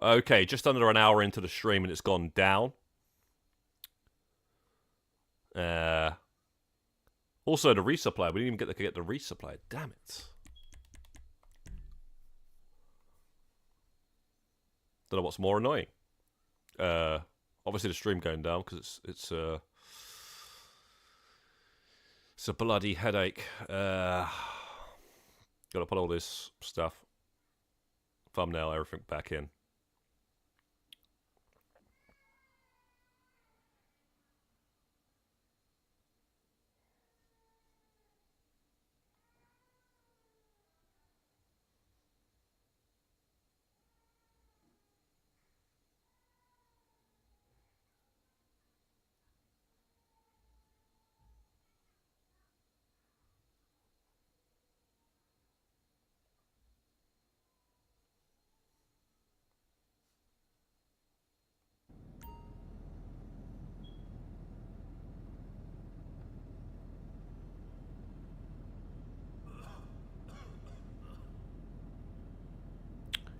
Okay, just under an hour into the stream and it's gone down. Also, the resupply. We didn't even get the resupply. Damn it. Don't know what's more annoying. Obviously the stream going down because it's a bloody headache. Gotta put all this stuff, thumbnail, everything back in.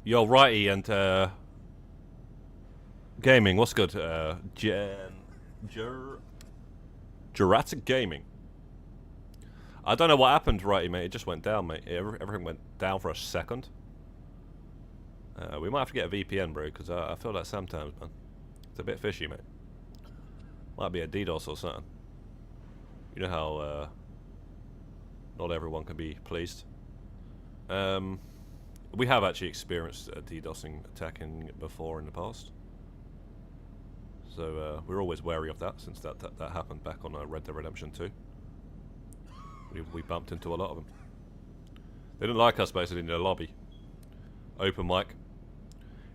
Yo, righty, and gaming, what's good? Jurassic Gaming. I don't know what happened, righty, mate. It just went down, mate. Everything went down for a second. We might have to get a VPN, bro, because I feel like sometimes, man, it's a bit fishy, mate. Might be a DDoS or something. You know how not everyone can be pleased. We have actually experienced DDoSing attacking before in the past. So we're always wary of that since that happened back on Red Dead Redemption 2. We bumped into a lot of them. They didn't like us basically in the lobby. Open mic.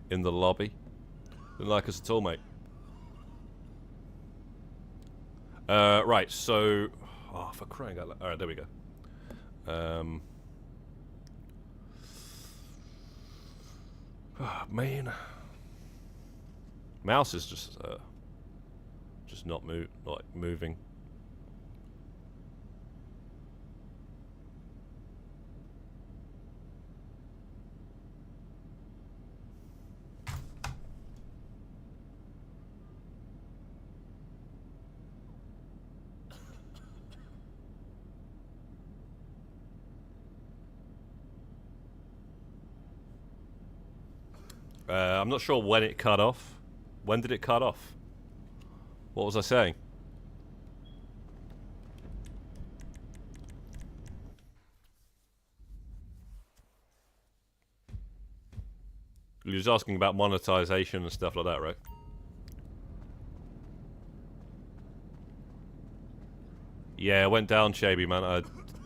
In the lobby. Didn't like us at all, mate. Right, so... Oh, for crying out loud. Alright, there we go. Oh, man. Mouse is just not moving. I'm not sure when it cut off. When did it cut off? What was I saying? You was asking about monetization and stuff like that, right? Yeah, it went down, Shaby, man. I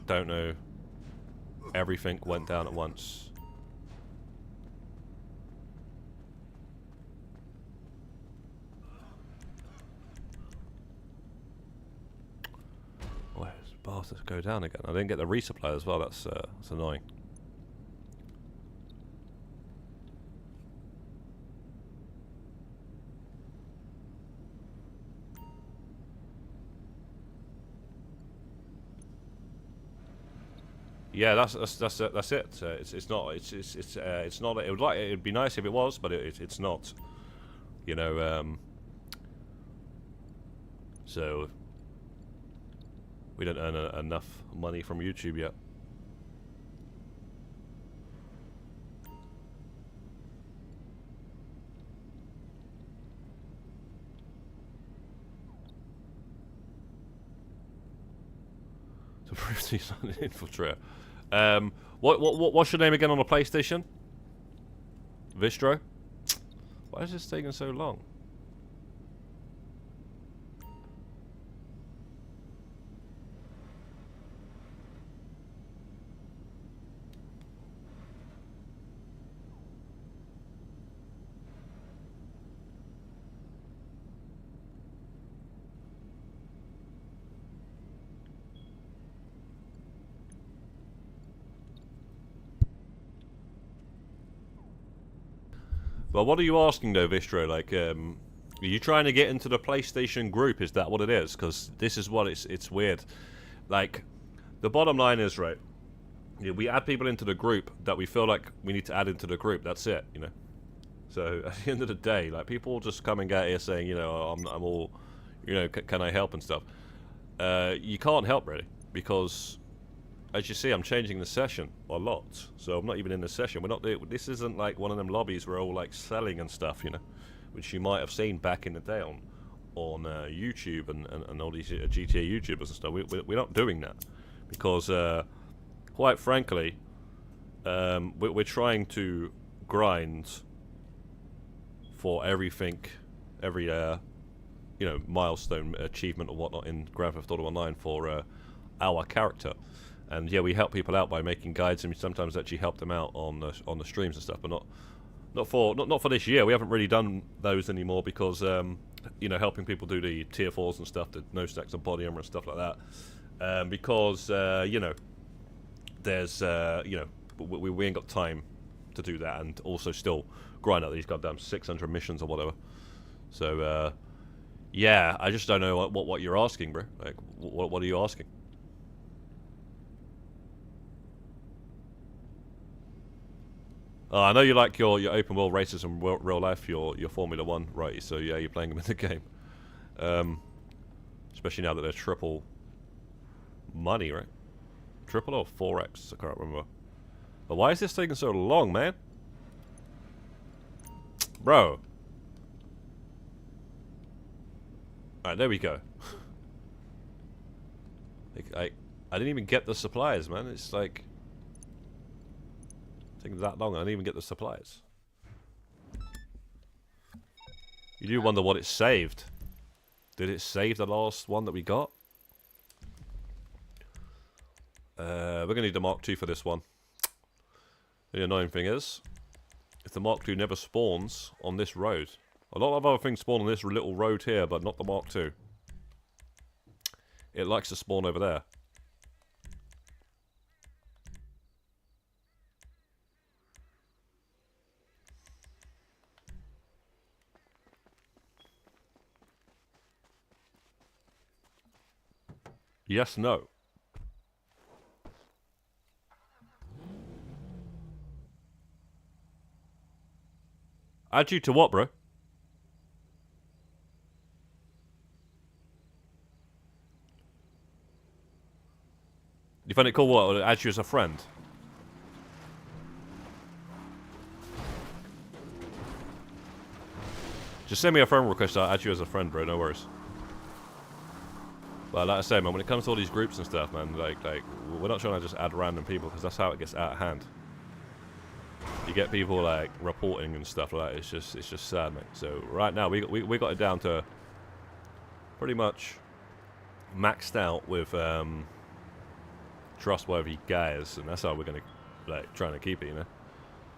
don't know. Everything went down at once. Bastards go down again. I didn't get the resupply as well. That's annoying. Yeah, that's it. It's not. It's not. It'd be nice if it was, but it's not. You know. So. We don't earn enough money from YouTube yet. So Brucey's not an infiltrator. What's your name again on the PlayStation? Vistro? Why is this taking so long? Well, what are you asking though, Vistro? Like, are you trying to get into the PlayStation group? Is that what it is? Because this is what it's weird. Like, the bottom line is, right, we add people into the group that we feel like we need to add into the group. That's it, you know. So at the end of the day, like, people just coming out here saying, you know, I'm all, you know, can I help and stuff. You can't help really, because as you see, I'm changing the session a lot. So I'm not even in the session. We're not. This isn't like one of them lobbies where we're all like selling and stuff, you know, which you might have seen back in the day on YouTube and all these GTA YouTubers and stuff. We're not doing that because, quite frankly, we're trying to grind for everything, every you know, milestone achievement or whatnot in Grand Theft Auto Online for our character. And yeah, we help people out by making guides, and we sometimes actually help them out on the streams and stuff, but not for this year. We haven't really done those anymore because you know, helping people do the tier 4s and stuff, the no stacks and body armor and stuff like that, because you know, there's you know, we ain't got time to do that, and also still grind out these goddamn 600 missions or whatever. So yeah, I just don't know what you're asking, bro. Like, what are you asking? I know you like your open world races in real life, your Formula 1, right? So yeah, you're playing them in the game. Especially now that they're triple money, right? Triple or 4x? I can't remember. But why is this taking so long, man? Bro. Alright, there we go. I didn't even get the supplies, man. It's like taking that long. I didn't even get the supplies. You do wonder what it saved. Did it save the last one that we got? We're gonna need the Mark II for this one. The annoying thing is, if the Mark II never spawns on this road. A lot of other things spawn on this little road here, but not the Mark II. It likes to spawn over there. Yes, no. Add you to what, bro? You find it cool what? Add you as a friend? Just send me a friend request, I'll add you as a friend, bro, no worries. But like I say, man, when it comes to all these groups and stuff, man, like we're not trying to just add random people, because that's how it gets out of hand. You get people like reporting and stuff like that. It's just sad, mate. So right now we got it down to pretty much maxed out with trustworthy guys, and that's how we're gonna like trying to keep it. You know,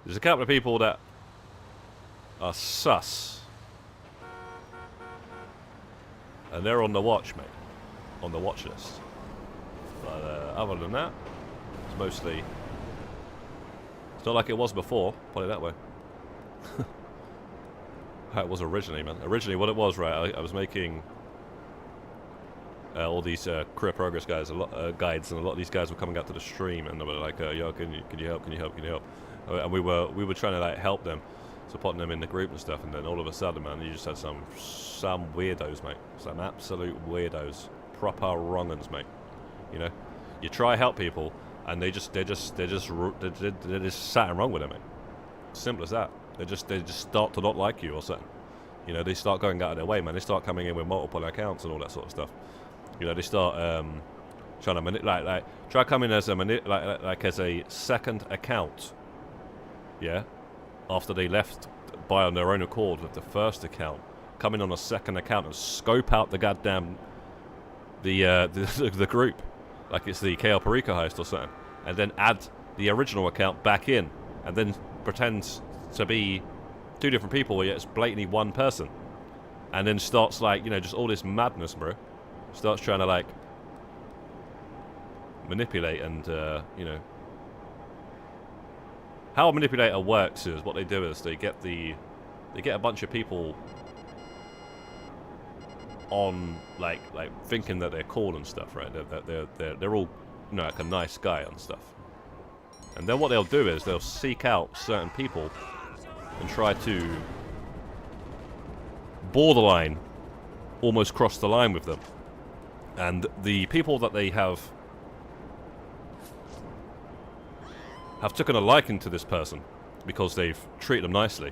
there's a couple of people that are sus, and they're on the watch, mate. On the watch list. But other than that, it's mostly. It's not like it was before, put it that way. How it was originally, man. Originally, what it was, right? I was making all these career progress guys, guides, and a lot of these guys were coming out to the stream, and they were like, "Yo, can you help? Can you help? Can you help?" And we were trying to like help them, supporting them in the group and stuff. And then all of a sudden, man, you just had some weirdos, mate. Some absolute weirdos, proper wrong-uns, mate. You know, you try help people, and they're just something wrong with them, mate. Simple as that. They just start to not like you or something. You know, they start going out of their way, man. They start coming in with multiple accounts and all that sort of stuff. You know, they start trying to manipulate, try coming as a as a second account. Yeah, after they left by on their own accord with the first account, come in on a second account and scope out the goddamn the group, like it's the KL Perico heist or something, and then add the original account back in, and then pretend to be two different people, yet it's blatantly one person, and then starts like, you know, just all this madness, bro. Starts trying to like manipulate and you know, how a manipulator works is what they do is they get a bunch of people on like thinking that they're cool and stuff, right? They're all, you know, like a nice guy and stuff. And then what they'll do is they'll seek out certain people and try to borderline almost cross the line with them. And the people that they have taken a liking to this person because they've treated them nicely,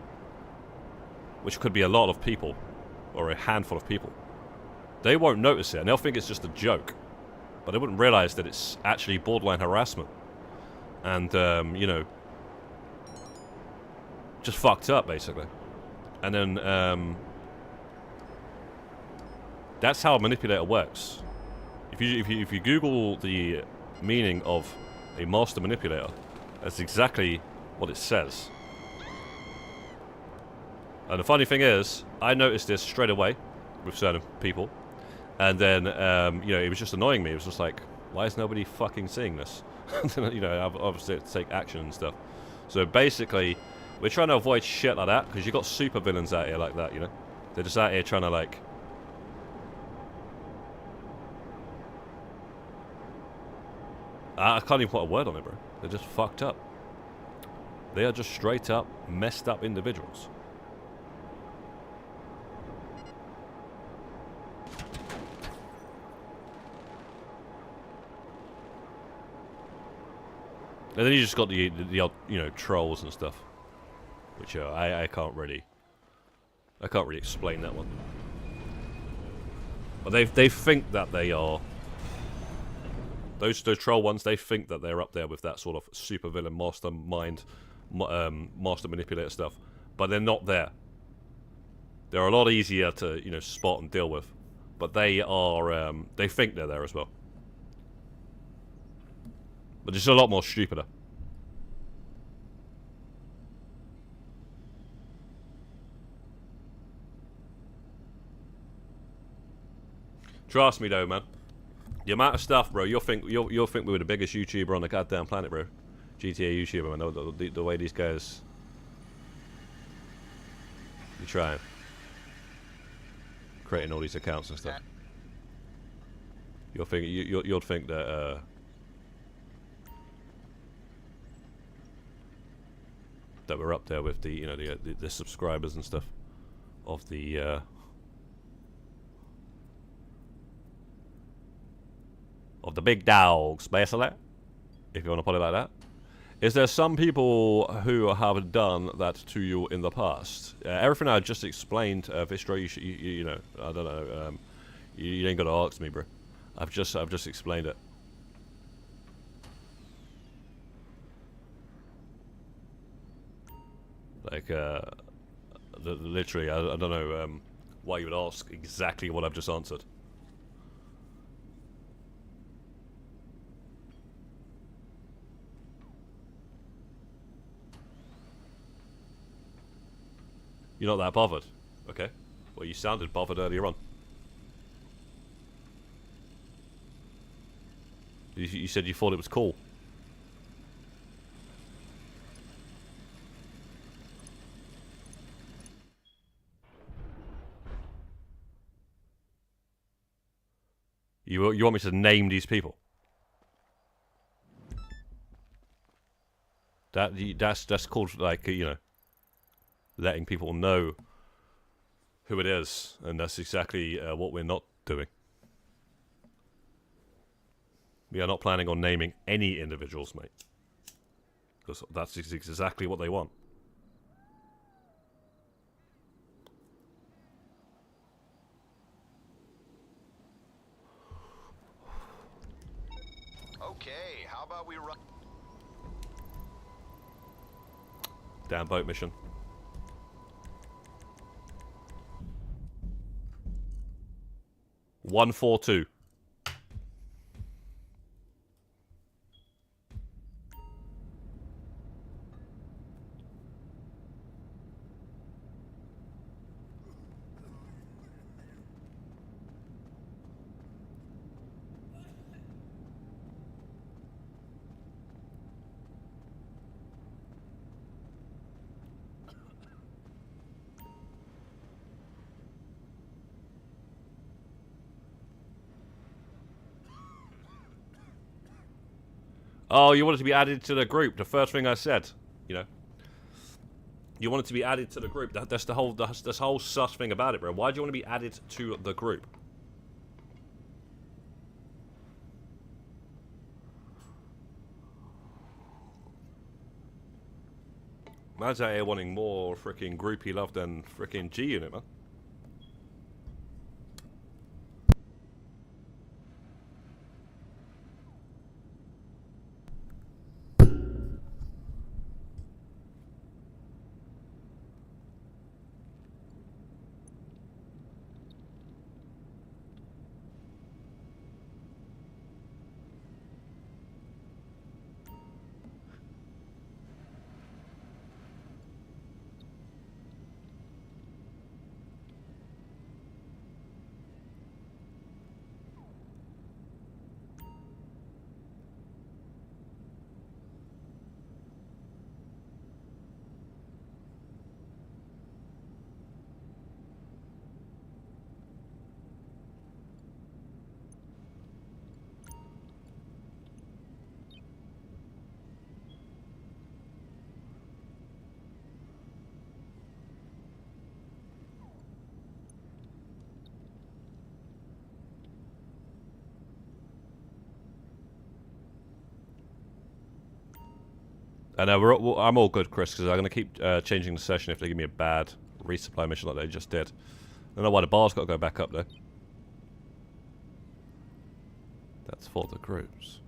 which could be a lot of people or a handful of people. They won't notice it and they'll think it's just a joke, but they wouldn't realize that it's actually borderline harassment and you know, just fucked up basically. And then that's how a manipulator works. If you Google the meaning of a master manipulator, that's exactly what it says. And the funny thing is, I noticed this straight away with certain people, and then you know, it was just annoying me. It was just like, why is nobody fucking seeing this? You know, obviously to take action and stuff. So basically, we're trying to avoid shit like that because you got super villains out here like that. You know, they're just out here trying to like. I can't even put a word on it, bro. They're just fucked up. They are just straight up messed up individuals. And then you just got the odd, you know, trolls and stuff, which I can't really explain that one. But they think that they are. Those troll ones, they think that they're up there with that sort of supervillain mastermind, master manipulator stuff, but they're not there. They're a lot easier to, you know, spot and deal with, but they are they think they're there as well, but just a lot more stupider. Trust me though, man. The amount of stuff, bro, you'll think we were the biggest YouTuber on the goddamn planet, bro. GTA YouTuber, man. The way these guys be trying, creating all these accounts and stuff. You'll think that that we're up there with the, you know, the subscribers and stuff of the. Of the big dogs, basically, if you want to put it like that. Is there some people who have done that to you in the past? Everything I just explained, Vistra, you know, I don't know, you ain't got to ask me, bro. I've just explained it. Like, literally, I don't know why you would ask exactly what I've just answered. You're not that bothered? Okay. Well, you sounded bothered earlier on. You said you thought it was cool. You want me to name these people? That's called, like, you know, letting people know who it is, and that's exactly what we're not doing. We are not planning on naming any individuals, mate, because that's exactly what they want. Okay, how about we run? Damn boat mission. $142. Oh, you wanted to be added to the group. The first thing I said, you know. You want it to be added to the group. That's the whole sus thing about it, bro. Why do you want to be added to the group? Man's out here wanting more freaking groupie love than freaking G Unit, man. And I'm all good, Chris, because I'm going to keep changing the session if they give me a bad resupply mission like they just did. I don't know why the bar's got to go back up, though. That's for the groups.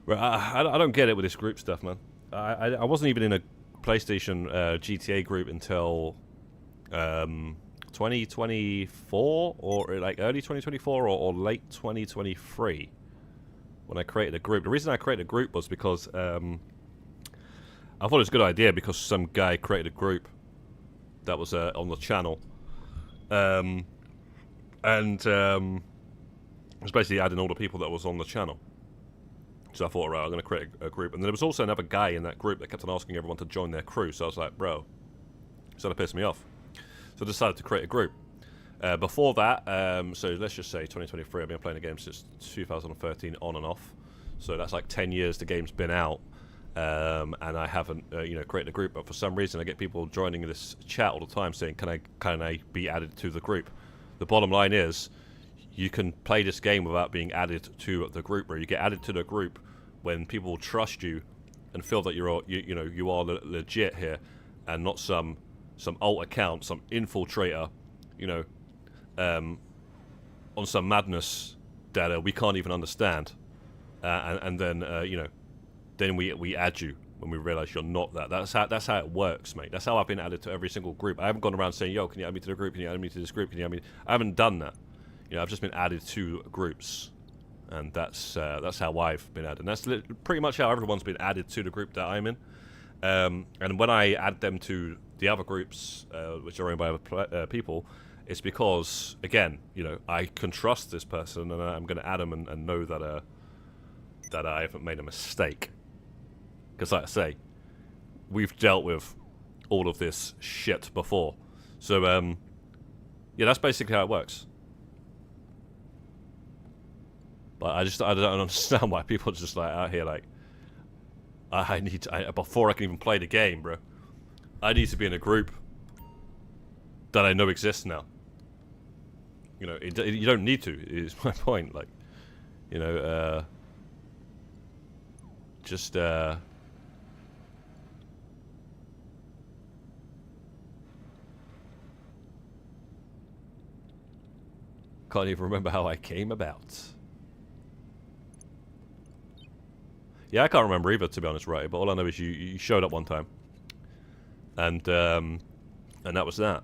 Right, I don't get it with this group stuff, man. I wasn't even in a PlayStation GTA group until 2024, or like early 2024, or late 2023. When I created a group. The reason I created a group was because I thought it was a good idea because some guy created a group that was on the channel. It was basically adding all the people that was on the channel. So I thought, right, I'm going to create a group. And there was also another guy in that group that kept on asking everyone to join their crew. So I was like, bro, it's going to piss me off. So I decided to create a group. Before that, so let's just say 2023, I've been playing the game since 2013 on and off. So that's like 10 years the game's been out. And I haven't, created a group. But for some reason, I get people joining this chat all the time saying, can I be added to the group? The bottom line is, you can play this game without being added to the group, where you get added to the group when people trust you and feel that you are legit here and not some alt account, some infiltrator, on some madness that we can't even understand, and then then we add you when we realise you're not that. That's how it works, mate. That's how I've been added to every single group. I haven't gone around saying, "Yo, can you add me to the group? Can you add me to this group? Can you add me?" I haven't done that. I've just been added to groups, and that's how I've been added. And that's pretty much how everyone's been added to the group that I'm in. And when I add them to the other groups, which are owned by other people, it's because, again, I can trust this person, and I'm going to add them and know that I haven't made a mistake. Because, like I say, we've dealt with all of this shit before. So, yeah, that's basically how it works. But I don't understand why people are just like out here like, before I can even play the game, bro, I need to be in a group that I know exists now. You don't need to, is my point. Like, just can't even remember how I came about. Yeah, I can't remember either, to be honest, right? But all I know is you showed up one time, and that was that.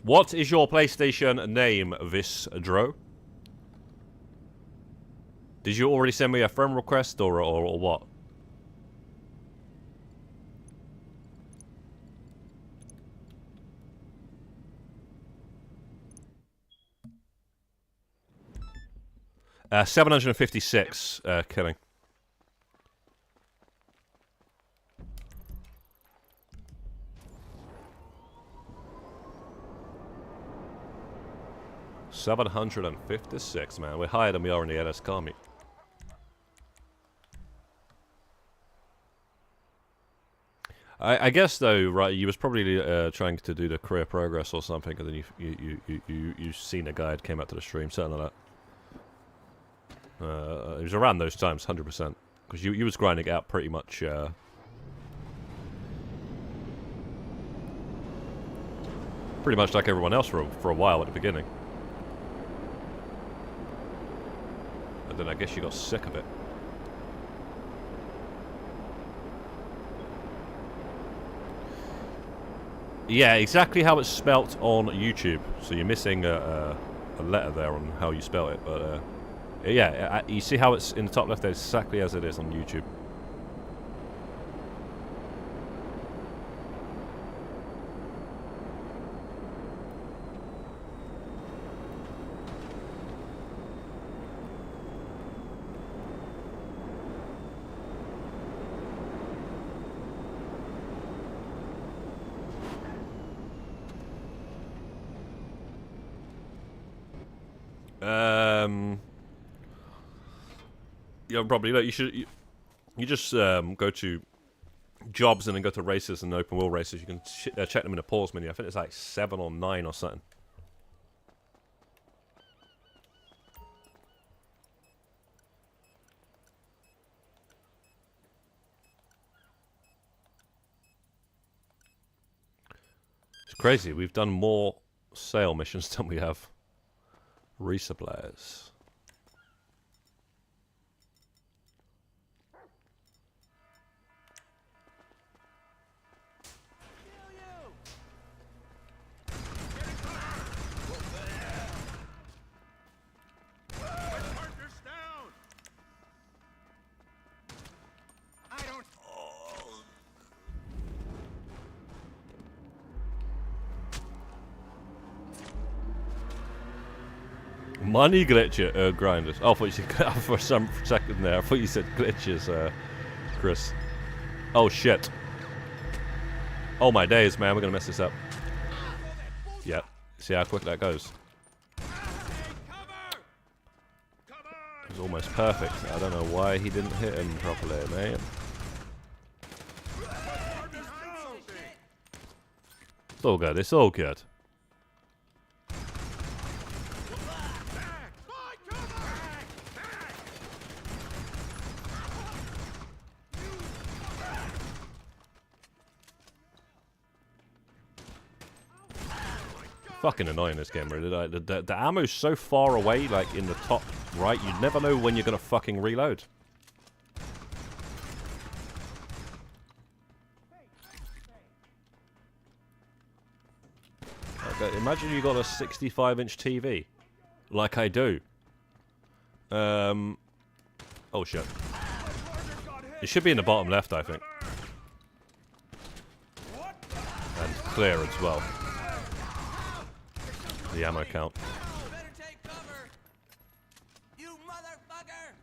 What is your PlayStation name, Visdro? Did you already send me a friend request or what? Uh, 756 killing. 756, man. We're higher than we are in the LSCM. I guess though, right? You was probably trying to do the career progress or something, and then you seen a guy that came out to the stream, something like that. It was around those times, 100%, because you was grinding out pretty much. Pretty much like everyone else for a while at the beginning. And then I guess you got sick of it. Yeah, exactly how it's spelt on YouTube. So you're missing a letter there on how you spell it. But yeah, you see how it's in the top left there, exactly as it is on YouTube. Yeah, probably. Look, you just go to jobs and then go to races and open wheel races. You can check them in the pause menu. I think it's like 7 or 9 or something. It's crazy. We've done more sale missions than we have resupplies. Money glitcher, grinders. Oh, I thought you said for some second there. I thought you said glitches, Chris. Oh shit. Oh my days, man. We're gonna mess this up. Yep. See how quick that goes. It was almost perfect. I don't know why he didn't hit him properly, man. It's all good. It's all good. Fucking annoying this game, really. Like, the ammo's so far away, like in the top right, you never know when you're gonna fucking reload. Okay, imagine you got a 65-inch TV, like I do. Oh shit. It should be in the bottom left, I think. And clear as well. The ammo count. Better take cover. You motherfucker!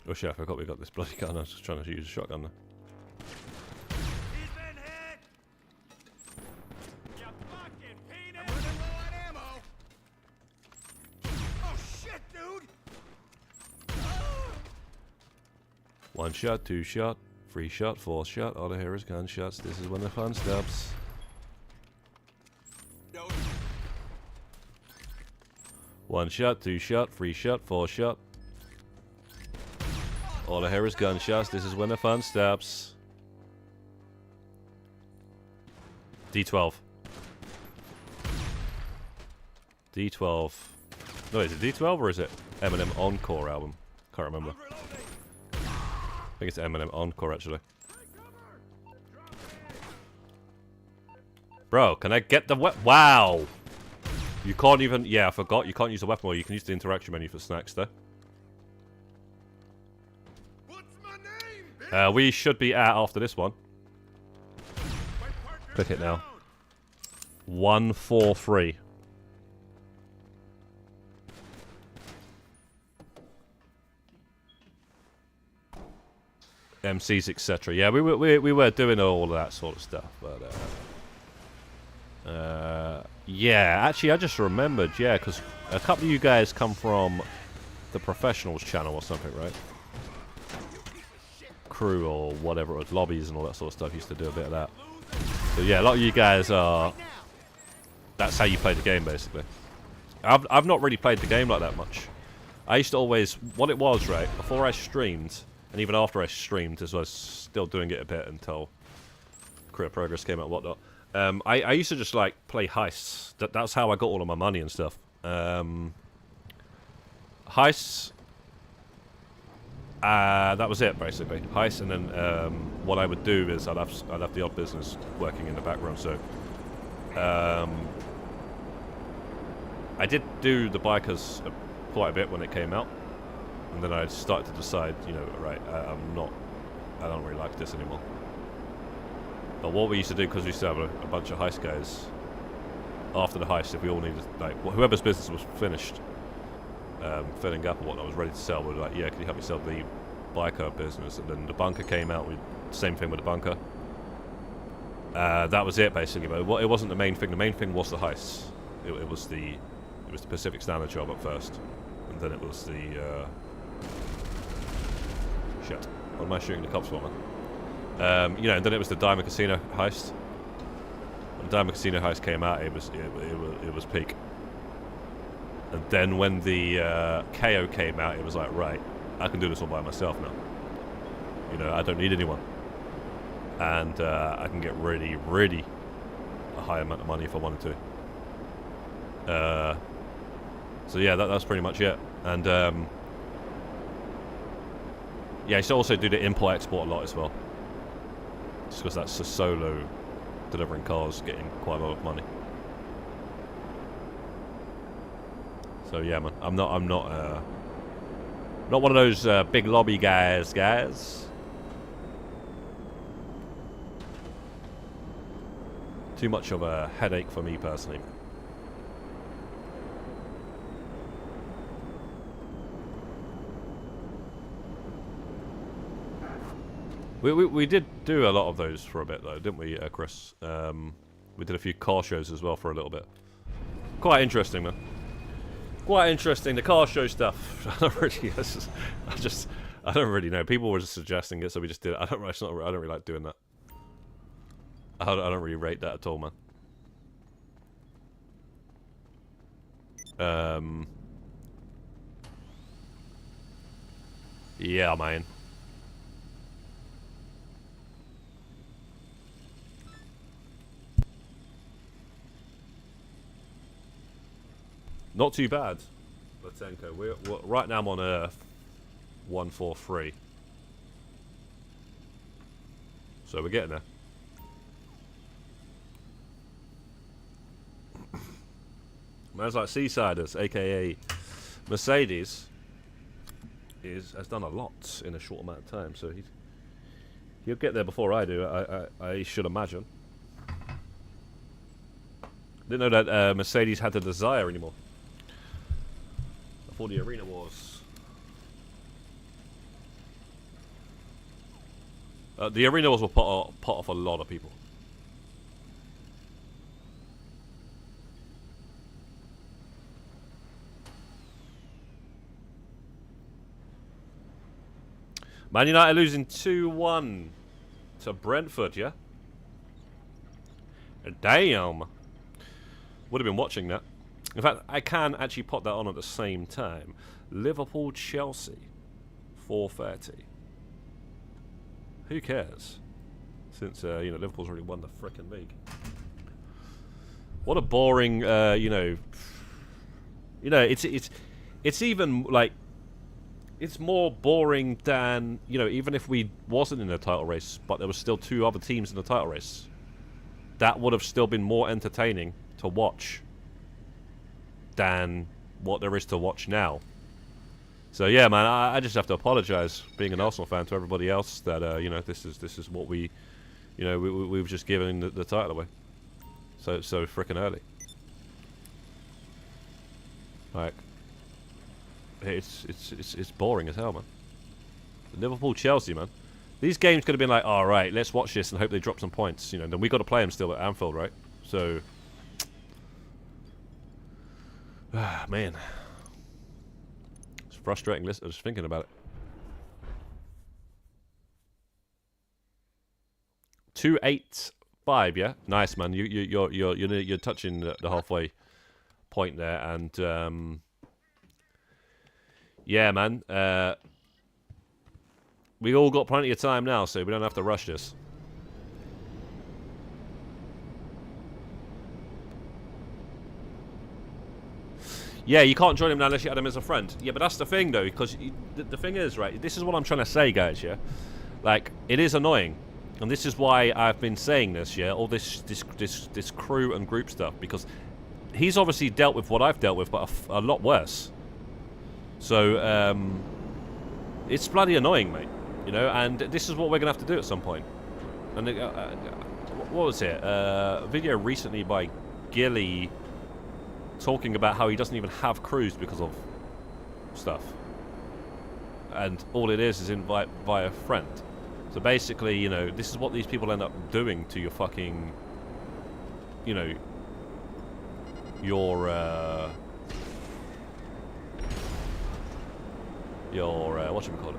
Oh shit, I forgot we got this bloody gun. I was just trying to use a shotgun there. One shot, two shot, three shot, four shot. All I hear is gunshots. This is when the fun stops. One shot, two shot, three shot, four shot. All I hear is gunshots. This is when the fun stops. D12. D12. No, is it D12 or is it Eminem Encore album? Can't remember. I think it's Eminem Encore, actually. Bro, can I get the wow! You can't even... Yeah, I forgot. You can't use the weapon mode. You can use the interaction menu for snacks, though. We should be at after this one. Click it now. 143. MCs, etc. Yeah, we were doing all of that sort of stuff, but yeah, actually, I just remembered, yeah, because a couple of you guys come from the professionals channel or something, right? Crew or whatever it was, lobbies and all that sort of stuff. Used to do a bit of that. So yeah, a lot of you guys are. That's how you play the game, basically. I've not really played the game like that much. I used to always, what it was, right, before I streamed, and even after I streamed, as I was still doing it a bit until Career Progress came out and whatnot, I used to just, like, play heists. That's how I got all of my money and stuff. Heists, that was it, basically. Heists, and then what I would do is I'd have the odd business working in the background, so... I did do the bikers quite a bit when it came out, and then I started to decide, you know, right, I don't really like this anymore. But what we used to do, because we used to have a bunch of heist guys, after the heist, if we all needed, like, whoever's business was finished, filling up or whatnot, was ready to sell, we were like, yeah, can you help me sell the biker business? And then the bunker came out, same thing with the bunker. That was it, basically, but it wasn't the main thing. The main thing was the heists. It was the Pacific Standard job at first, and then it was the shit. What am I shooting the cops for, man? You know, and then it was the Diamond Casino heist. When the Diamond Casino heist came out, it was peak. And then when the KO came out, it was like, right, I can do this all by myself now. You know, I don't need anyone, and I can get really, really a high amount of money if I wanted to. So yeah, that's pretty much it. And yeah, I used to also do the import-export a lot as well, just because that's a solo delivering cars, getting quite a lot of money. So yeah, man, I'm not one of those big lobby guys. Too much of a headache for me personally. We did do a lot of those for a bit though, didn't we, Chris? We did a few car shows as well for a little bit. Quite interesting, man. Quite interesting, the car show stuff. I don't really know. People were just suggesting it, so we just did it. I don't really like doing that. I don't really rate that at all, man. Yeah, man. Not too bad, Latenko. We're right now I'm on Earth 143. So we're getting there. Man's like Seasiders, aka Mercedes, has done a lot in a short amount of time, so he'll get there before I do. I should imagine. Didn't know that Mercedes had the Desire anymore. I thought the Arena was. The Arena was will put off a lot of people. Man United losing 2-1 to Brentford, yeah? Damn. Would have been watching that. In fact, I can actually put that on at the same time. Liverpool-Chelsea, 4:30. Who cares? Since, you know, Liverpool's already won the frickin' league. What a boring, you know, it's even, like, it's more boring than, you know, even if we wasn't in the title race, but there was still two other teams in the title race. That would have still been more entertaining to watch than what there is to watch now. So yeah, man, I just have to apologise, being an Arsenal fan, to everybody else that you know, this is what we, you know, we've just given the title away, so frickin' early. Like, it's boring as hell, man. Liverpool Chelsea, man. These games could have been like, all right, let's watch this and hope they drop some points. You know, then we got to play them still at Anfield, right? So, man, it's frustrating. Listen, just thinking about it. 285, yeah, nice man. You're touching the halfway point there, and yeah, man. We all got plenty of time now, so we don't have to rush this. Yeah, you can't join him now unless you add him as a friend. Yeah, but that's the thing, though, because the thing is, right, this is what I'm trying to say, guys, yeah? Like, it is annoying. And this is why I've been saying this, yeah? All this crew and group stuff, because he's obviously dealt with what I've dealt with, but a lot worse. So, it's bloody annoying, mate. You know, and this is what we're going to have to do at some point. And what was it? A video recently by Gilly talking about how he doesn't even have crews because of stuff. And all it is invite via friend. So basically, you know, this is what these people end up doing to your fucking, you know, your whatchamacallit?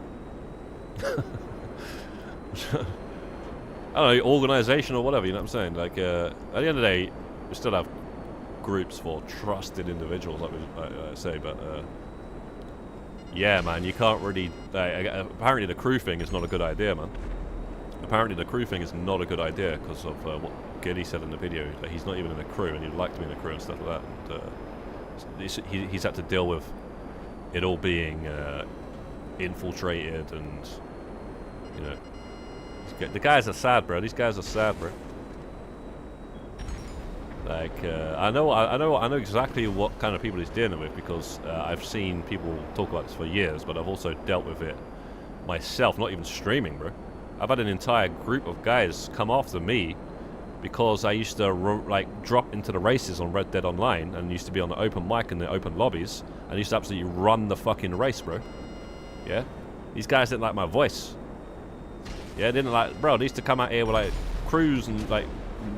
I don't know, organisation or whatever, you know what I'm saying? Like, at the end of the day, we still have groups for trusted individuals, like I say, but yeah, man, you can't really. Apparently, the crew thing is not a good idea, man. Apparently, the crew thing is not a good idea because of what Gilly said in the video. That he's not even in a crew, and he'd like to be in a crew and stuff like that. And, he's had to deal with it all being infiltrated, and you know, the guys are sad, bro. These guys are sad, bro. Like, I know exactly what kind of people he's dealing with because I've seen people talk about this for years, but I've also dealt with it myself, not even streaming, bro. I've had an entire group of guys come after me because I used to, like, drop into the races on Red Dead Online and used to be on the open mic and the open lobbies and used to absolutely run the fucking race, bro. Yeah? These guys didn't like my voice. Yeah, didn't like, bro, they used to come out here with, like, crews and, like,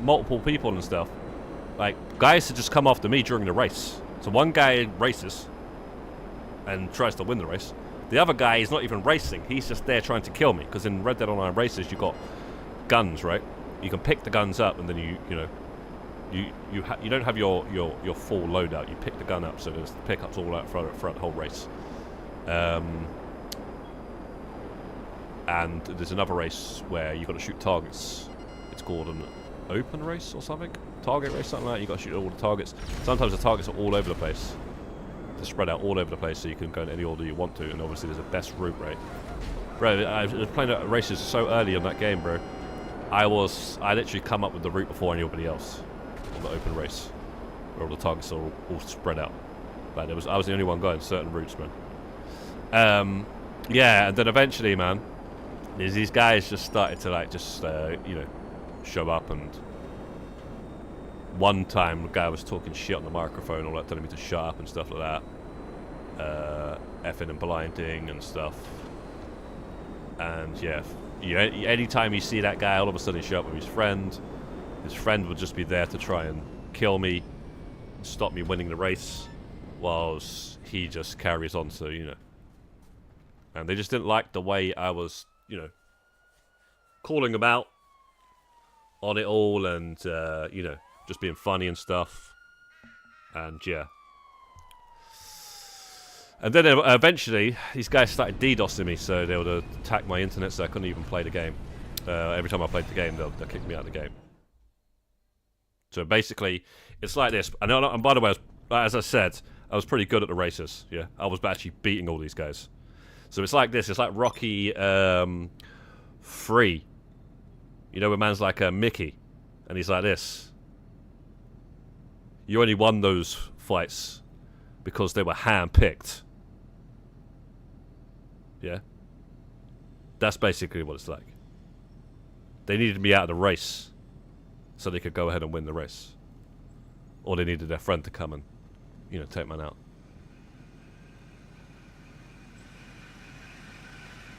multiple people and stuff. Like, guys to just come after me during the race. So one guy races and tries to win the race. The other guy is not even racing. He's just there trying to kill me. Because in Red Dead Online races, you got guns, right? You can pick the guns up, and then you don't have your full loadout. You pick the gun up, so there's the pickups all out throughout the whole race. And there's another race where you got to shoot targets. It's called an open race or something. Target race, something like that. You got to shoot all the targets. Sometimes the targets are all over the place. They're spread out all over the place, so you can go in any order you want to. And obviously, there's a best route, right? Bro, I was playing races so early in that game, bro. I literally come up with the route before anybody else on the open race, where all the targets are all spread out. Like I was the only one going certain routes, man. Yeah, and then eventually, man, these guys just started to show up. And one time, the guy was talking shit on the microphone, all that, telling me to shut up and stuff like that, effing and blinding and stuff. And yeah, anytime you see that guy, all of a sudden he show up with his friend would just be there to try and kill me, stop me winning the race, whilst he just carries on. So, you know, and they just didn't like the way I was, you know, calling them out on it all, and you know, just being funny and stuff. And yeah. And then eventually, these guys started DDoSing me, so they would attack my internet, so I couldn't even play the game. Every time I played the game, they'll kick me out of the game. So basically, it's like this. And by the way, as I said, I was pretty good at the races. Yeah, I was actually beating all these guys. So it's like this. It's like Rocky 3. You know, where man's like Mickey, and he's like this. You only won those fights because they were hand-picked. Yeah? That's basically what it's like. They needed me out of the race so they could go ahead and win the race. Or they needed their friend to come and, you know, take man out.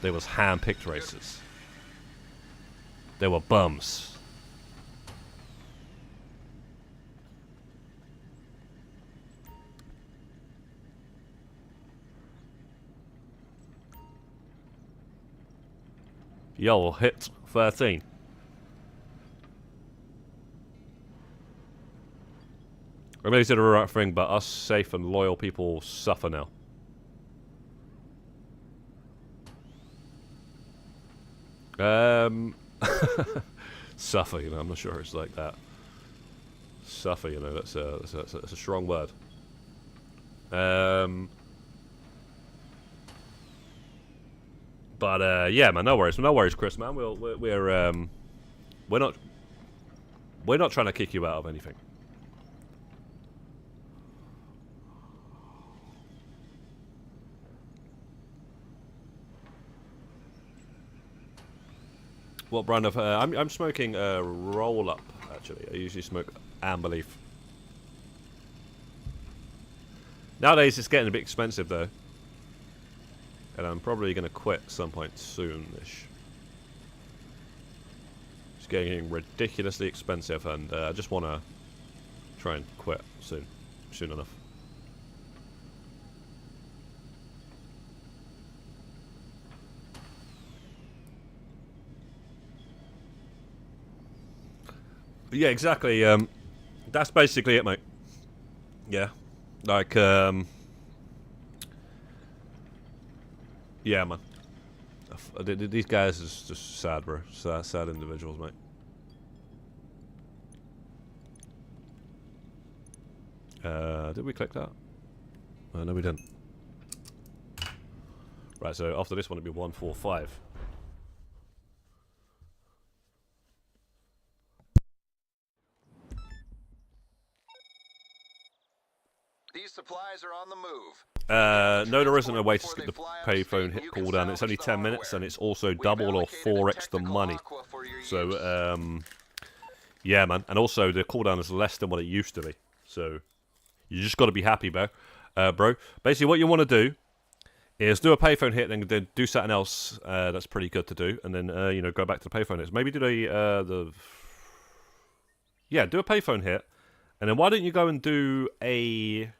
They was hand-picked races. They were bums. Yo, hit 13. I really did the right thing, but us safe and loyal people suffer now. Suffer, you know, I'm not sure it's like that. Suffer, you know, that's a strong word. But yeah, man, no worries, Chris, man. We're not trying to kick you out of anything. What brand of? I'm smoking a roll up. Actually, I usually smoke amber leaf. Nowadays, it's getting a bit expensive though, and I'm probably gonna quit at some point soon-ish. It's getting ridiculously expensive, and I just want to try and quit soon enough. But yeah, exactly. That's basically it, mate. Yeah, like yeah, man. These guys is just sad, bro. Sad individuals, mate. Did we click that? No, we didn't. Right, so after this one, it'd be 145. These supplies are on the move. No, there isn't a way to skip the payphone hit cooldown. It's only 10 minutes, and it's also double or 4x the money. So, yeah, man. And also, the cooldown is less than what it used to be. So, you just got to be happy, bro. Basically, what you want to do is do a payphone hit, and then do something else that's pretty good to do, and then you know, go back to the payphone hits. Maybe do do a payphone hit, and then why don't you go and do a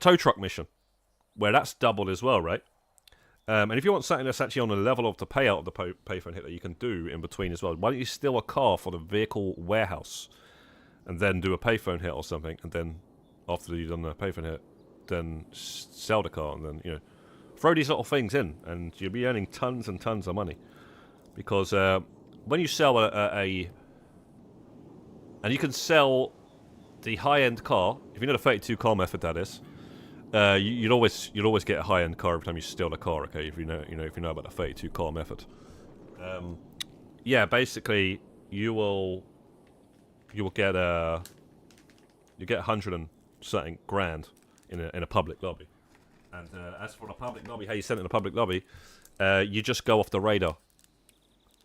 tow truck mission, where that's doubled as well, right? And if you want something that's actually on the level of the payout of the payphone hit that you can do in between as well, why don't you steal a car for the vehicle warehouse, and then do a payphone hit or something, and then after you've done the payphone hit, then sell the car, and then, you know, throw these little things in, and you'll be earning tons and tons of money. Because when you sell and you can sell the high-end car, if you know the 32 car method, that is. You'd always get a high-end car every time you steal a car. Okay, if you know about the 32 car method. Yeah, basically you will get 100 and something grand in a public lobby. And as for the public lobby, how you send it in a public lobby, you just go off the radar.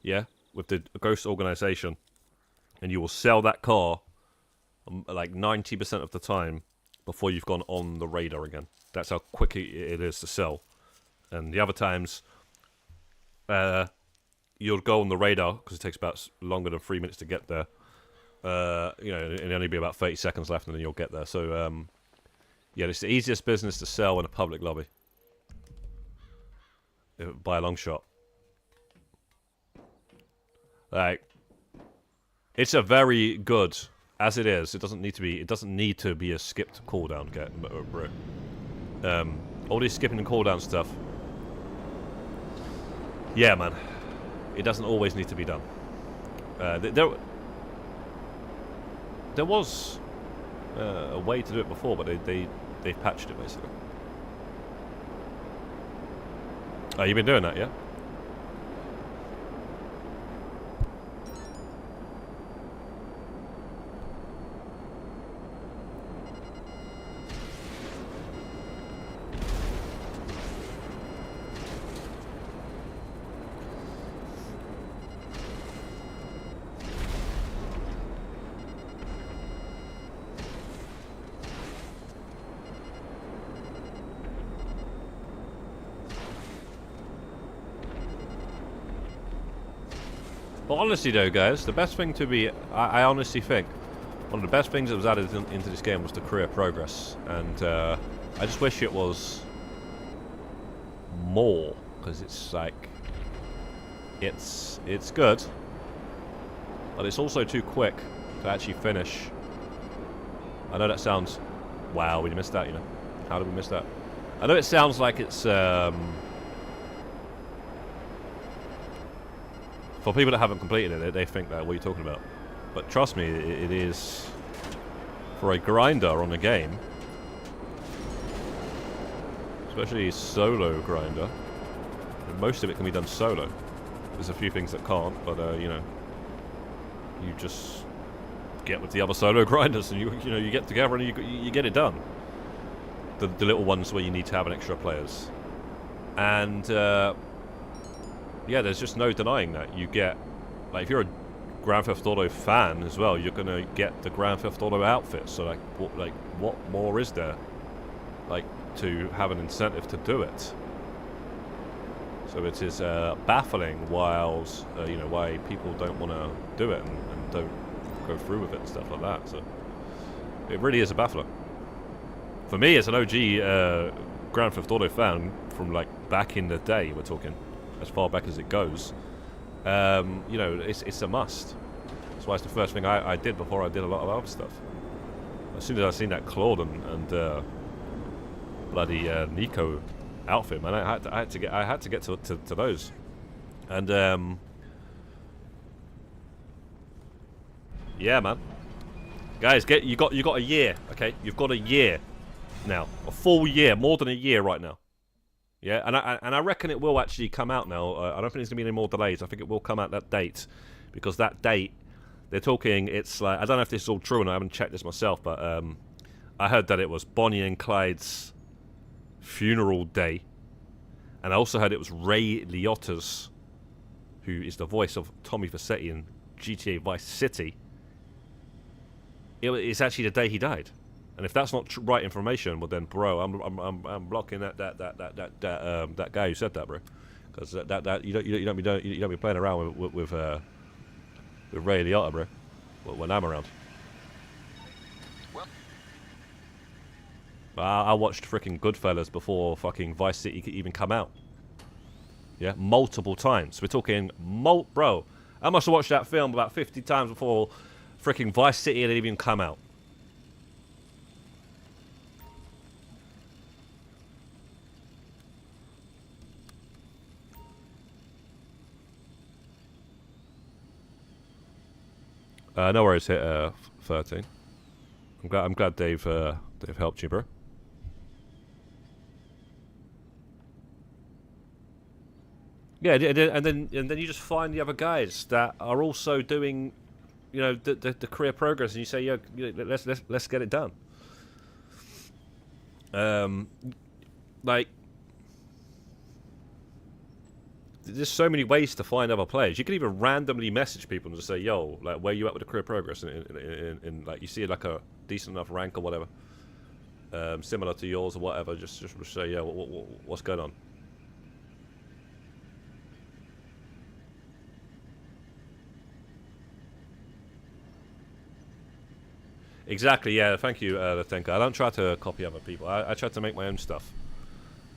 Yeah, with the ghost organization, and you will sell that car like 90% of the time before you've gone on the radar again. That's how quick it is to sell. And the other times, you'll go on the radar, because it takes about longer than 3 minutes to get there. You know, it'll only be about 30 seconds left, and then you'll get there. So, yeah, it's the easiest business to sell in a public lobby. By a long shot. Like, it's a very good... As it is, it doesn't need to be a skipped cooldown, bro. All this skipping and cooldown stuff. Yeah, man. It doesn't always need to be done. There was a way to do it before, but they've patched it basically. Oh, you've been doing that, yeah? But honestly though, guys, the best thing to be, I honestly think, one of the best things that was added into this game was the career progress. And I just wish it was more, because it's like, it's good, but it's also too quick to actually finish. I know that sounds, wow, we missed that, you know. How did we miss that? I know it sounds like it's, for people that haven't completed it, they think that, what are you talking about? But trust me, it is, for a grinder on a game, especially solo grinder, and most of it can be done solo. There's a few things that can't, but you know, you just get with the other solo grinders, and you get together and you get it done. The little ones where you need to have an extra players, and yeah, there's just no denying that you get, like, if you're a Grand Theft Auto fan as well, you're gonna get the Grand Theft Auto outfit. So what more is there, like, to have an incentive to do it? So it is baffling whilst you know, why people don't want to do it and don't go through with it and stuff like that. So it really is a baffler. For me, as an OG Grand Theft Auto fan from like back in the day, we're talking as far back as it goes. You know, it's a must. That's why it's the first thing I did before I did a lot of other stuff. As soon as I seen that Claude and bloody Nico outfit, man, I had to get to those. And yeah, man, guys, you got a year, okay? You've got a year now, a full year, more than a year right now. Yeah, and I reckon it will actually come out now. I don't think there's gonna be any more delays. I think it will come out that date, because that date, they're talking, it's like, I don't know if this is all true, and I haven't checked this myself, but I heard that it was Bonnie and Clyde's funeral day, and I also heard it was Ray Liotta's, who is the voice of Tommy Vercetti in GTA Vice City. It's actually the day he died. And if that's not right information, well then, bro, I'm blocking that guy who said that, bro, because that you don't be playing around with Ray Liotta, bro, when I'm around. Well, I watched freaking Goodfellas before fucking Vice City could even come out. Yeah, multiple times. We're talking bro. I must have watched that film about 50 times before freaking Vice City had even come out. No worries, hit 13. I'm glad Dave helped you, bro. Yeah, and then you just find the other guys that are also doing, you know, the career progress, and you say, yo, let's get it done. Like, there's so many ways to find other players. You can even randomly message people and just say, yo, like, where you at with the career progress? In like, you see like a decent enough rank or whatever, similar to yours or whatever. Just say, yeah, what's going on? Exactly. Yeah. Thank you, Latenka. I don't try to copy other people. I try to make my own stuff.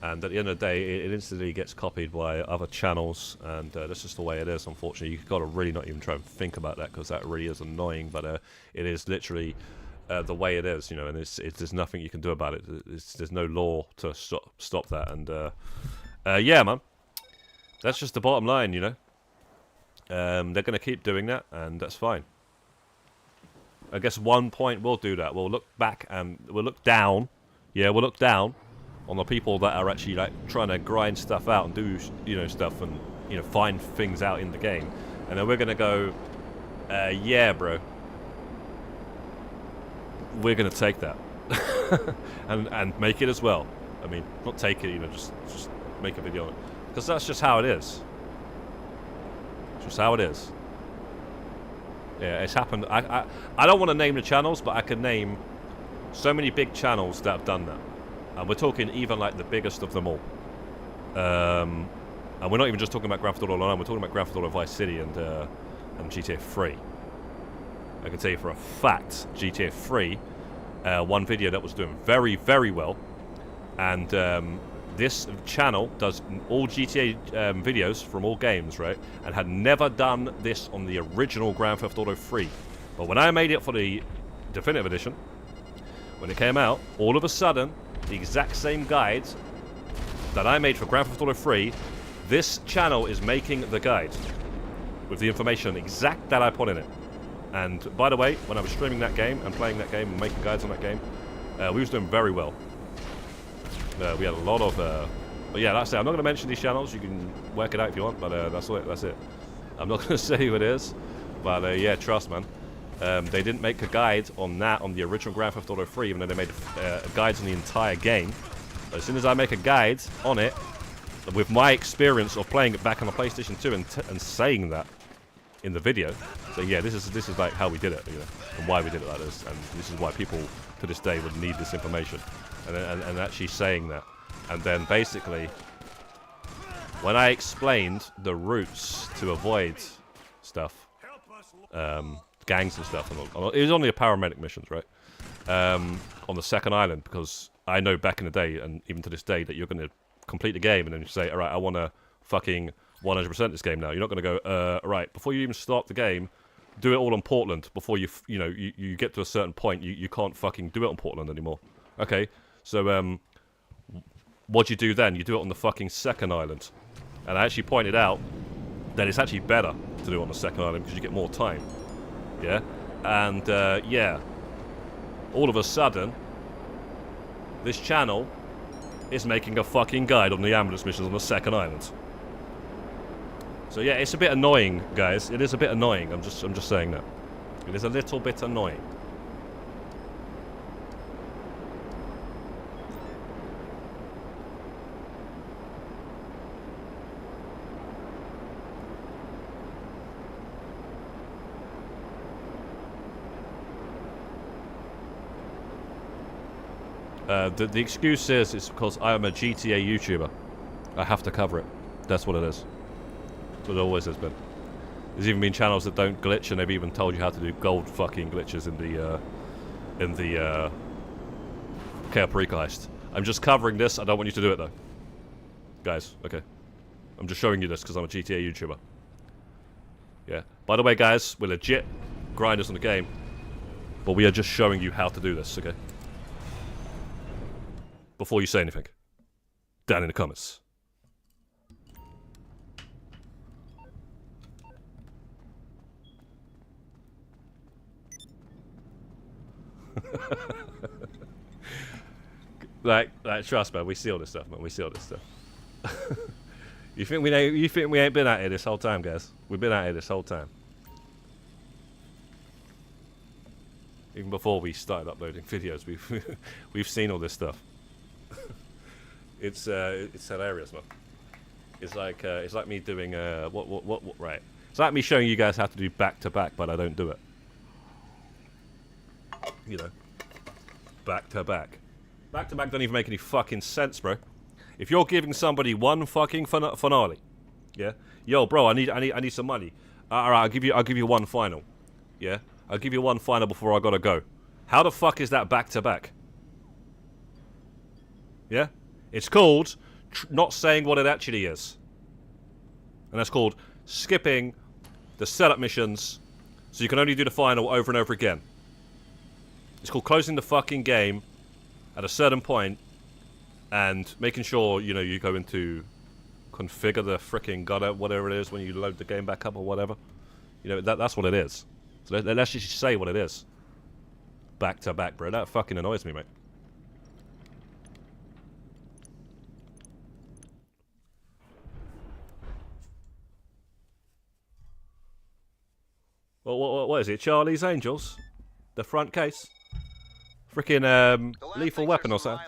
And at the end of the day, it instantly gets copied by other channels, and that's just the way it is, unfortunately. You've got to really not even try and think about that, because that really is annoying, but it is literally the way it is, you know, and there's nothing you can do about it. There's no law to stop that, and yeah, man. That's just the bottom line, you know. They're going to keep doing that, and that's fine. I guess one point we'll do that. We'll look back and we'll look down. Yeah, we'll look down on the people that are actually like trying to grind stuff out and do, you know, stuff and, you know, find things out in the game, and then we're gonna go, yeah, bro, we're gonna take that and make it as well. I mean, not take it, you know, just make a video on it, because that's just how it is. It's just how it is. Yeah, it's happened. I don't want to name the channels, but I can name so many big channels that have done that. And we're talking even like the biggest of them all. And we're not even just talking about Grand Theft Auto Online, we're talking about Grand Theft Auto Vice City and and GTA 3. I can tell you for a fact, GTA 3, one video that was doing very, very well, and this channel does all GTA videos from all games, right? And had never done this on the original Grand Theft Auto 3. But when I made it for the Definitive Edition, when it came out, all of a sudden, the exact same guides that I made for Grand Theft Auto 3, this channel is making the guide with the information exact that I put in it. And by the way, when I was streaming that game and playing that game and making guides on that game, we was doing very well. We had a lot of... but yeah, that's it. I'm not going to mention these channels. You can work it out if you want, but that's it. That's it. I'm not going to say who it is, but yeah, trust, man. They didn't make a guide on that on the original Grand Theft Auto 3, even though they made guides on the entire game. But as soon as I make a guide on it, with my experience of playing it back on the PlayStation 2 and saying that in the video, so yeah, this is like how we did it, you know, and why we did it like this, and this is why people to this day would need this information, and actually saying that, and then basically, when I explained the routes to avoid stuff, gangs and stuff, and it was only a paramedic missions, right, on the second island, because I know back in the day, and even to this day, that you're going to complete the game, and then you say, alright, I want to fucking 100% this game now. You're not going to go, right, before you even start the game, do it all on Portland before you get to a certain point. You can't fucking do it on Portland anymore. Okay, so what do you do then? You do it on the fucking second island. And I actually pointed out that it's actually better to do it on the second island because you get more time. Yeah? And, yeah. All of a sudden, this channel is making a fucking guide on the ambulance missions on the second island. So yeah, it's a bit annoying, guys. It is a bit annoying. I'm just saying that. It is a little bit annoying. The excuse is it's because I am a GTA YouTuber. I have to cover it. That's what it is. That's what it always has been. There's even been channels that don't glitch, and they've even told you how to do gold fucking glitches in the Caprica heist. I'm just covering this. I don't want you to do it though, guys. Okay, I'm just showing you this because I'm a GTA YouTuber. Yeah. By the way, guys, we're legit grinders on the game, but we are just showing you how to do this. Okay. Before you say anything, down in the comments. like, trust man, we see all this stuff, man. We see all this stuff. You think we ain't been out here this whole time, guys? We've been out here this whole time. Even before we started uploading videos, we've seen all this stuff. It's hilarious, man. It's like me doing what right? It's like me showing you guys how to do back to back, but I don't do it. You know, back to back. Back to back don't even make any fucking sense, bro. If you're giving somebody one fucking finale, yeah, yo, bro, I need some money. All right, I'll give you one final. Yeah, I'll give you one final before I gotta go. How the fuck is that back to back? Yeah, it's called not saying what it actually is, and that's called skipping the setup missions, so you can only do the final over and over again. It's called closing the fucking game at a certain point and making sure, you know, you go into configure the fricking gun, whatever it is, when you load the game back up or whatever. You know, that's what it is. So let's just say what it is. Back to back, bro. That fucking annoys me, mate. Well, what is it? Charlie's Angels? The front case? Freaking lethal weapon or something?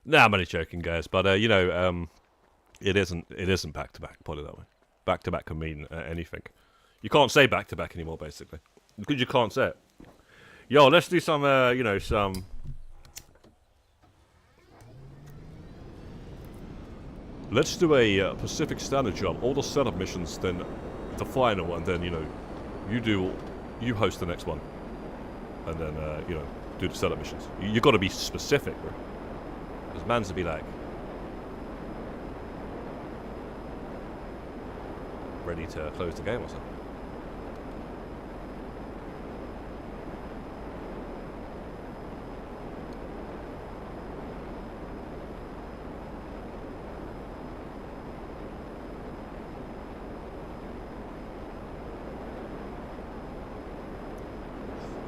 Nah, I'm only joking, guys. But you know, it isn't back to back. Put it that way. Back to back can mean anything. You can't say back to back anymore, basically, because you can't say it. Yo, let's do some, you know, some. let's do a Pacific Standard job. All the setup missions, then the final one, then, you know, you host the next one. And then, you know, do the setup missions. You got to be specific, bro. Because man's to be like... ready to close the game or something.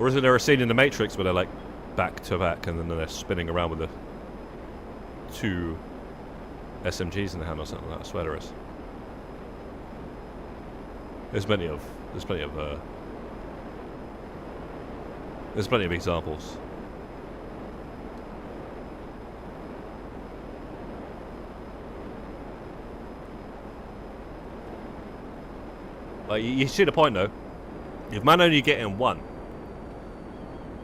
Or isn't there a scene in the Matrix where they're like back to back and then they're spinning around with the 2 SMGs in the hand or something like that? I swear there is. There's plenty of examples. Like you see the point though. If man only getting one,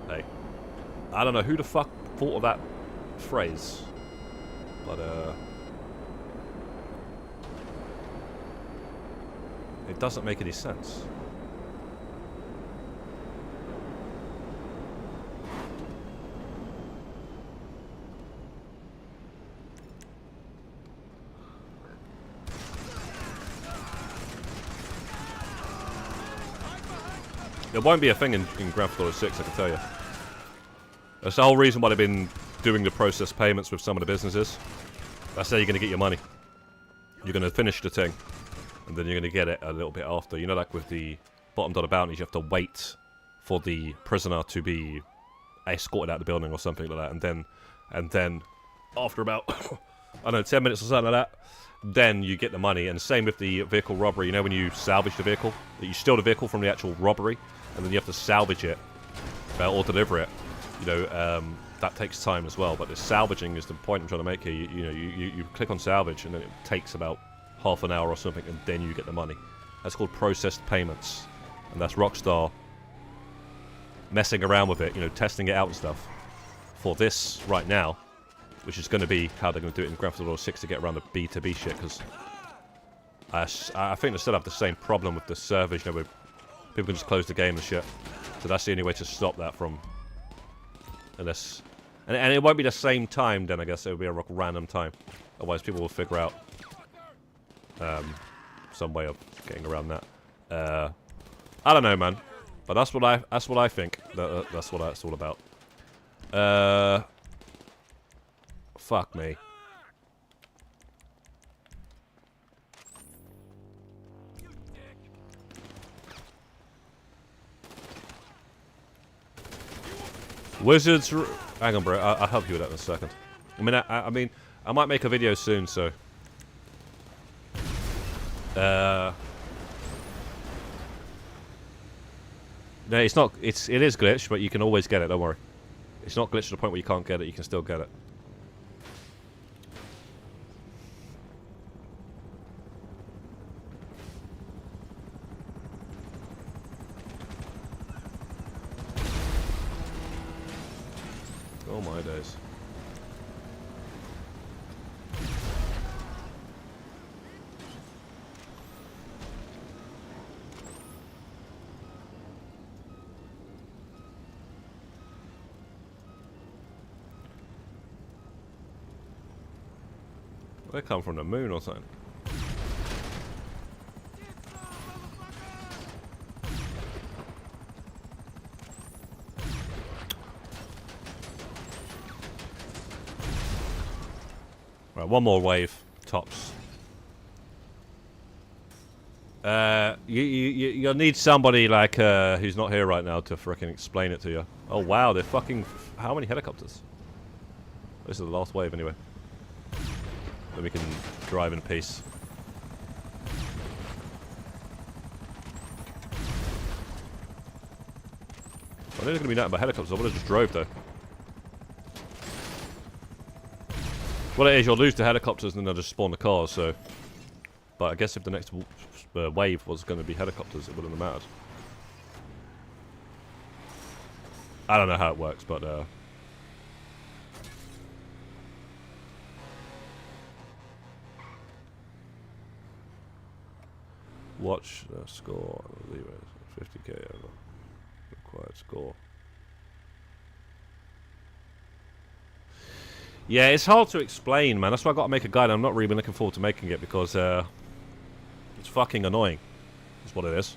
hey, I don't know who the fuck thought of that phrase, but it doesn't make any sense. It won't be a thing in Grand Theft Auto 6, I can tell you. That's the whole reason why they've been doing the process payments with some of the businesses. That's how you're going to get your money. You're going to finish the thing, and then you're going to get it a little bit after. You know, like with the bottom dollar bounties, you have to wait for the prisoner to be escorted out of the building or something like that, and then after about, I don't know, 10 minutes or something like that, then you get the money. And same with the vehicle robbery. You know, when you salvage the vehicle, that you steal the vehicle from the actual robbery, and then you have to salvage it or deliver it. You know, that takes time as well. But the salvaging is the point I'm trying to make here. You know, you click on salvage, and then it takes about half an hour or something, and then you get the money. That's called processed payments, and that's Rockstar messing around with it. You know, testing it out and stuff for this right now, which is going to be how they're going to do it in Grand Theft Auto 6 to get around the B2B shit. Because I think they still have the same problem with the servers. You know, where people can just close the game and shit. So that's the only way to stop that from. Unless, and it won't be the same time. Then I guess it will be a random time. Otherwise, people will figure out some way of getting around that. I don't know, man. But that's what I think. That's what that's all about. Fuck me. Wizards. Hang on, bro. I'll help you with that in a second. I mean, I might make a video soon, so. No, it's not. It is glitched, but you can always get it. Don't worry. It's not glitched to the point where you can't get it. You can still get it. Oh my days. They come from the moon or something. Right, one more wave, tops. You'll need somebody like who's not here right now to frickin' explain it to you. Oh wow, they're fucking. How many helicopters? This is the last wave anyway. Then we can drive in peace. I think there's gonna be nothing but helicopters. I would have just drove though. What it is, you'll lose the helicopters and then they'll just spawn the cars. So, but I guess if the next wave was going to be helicopters, it wouldn't have mattered. I don't know how it works, but Watch the score. 50k over. Required score. Yeah, it's hard to explain, man. That's why I got to make a guide. I'm not really looking forward to making it because it's fucking annoying. That's what it is.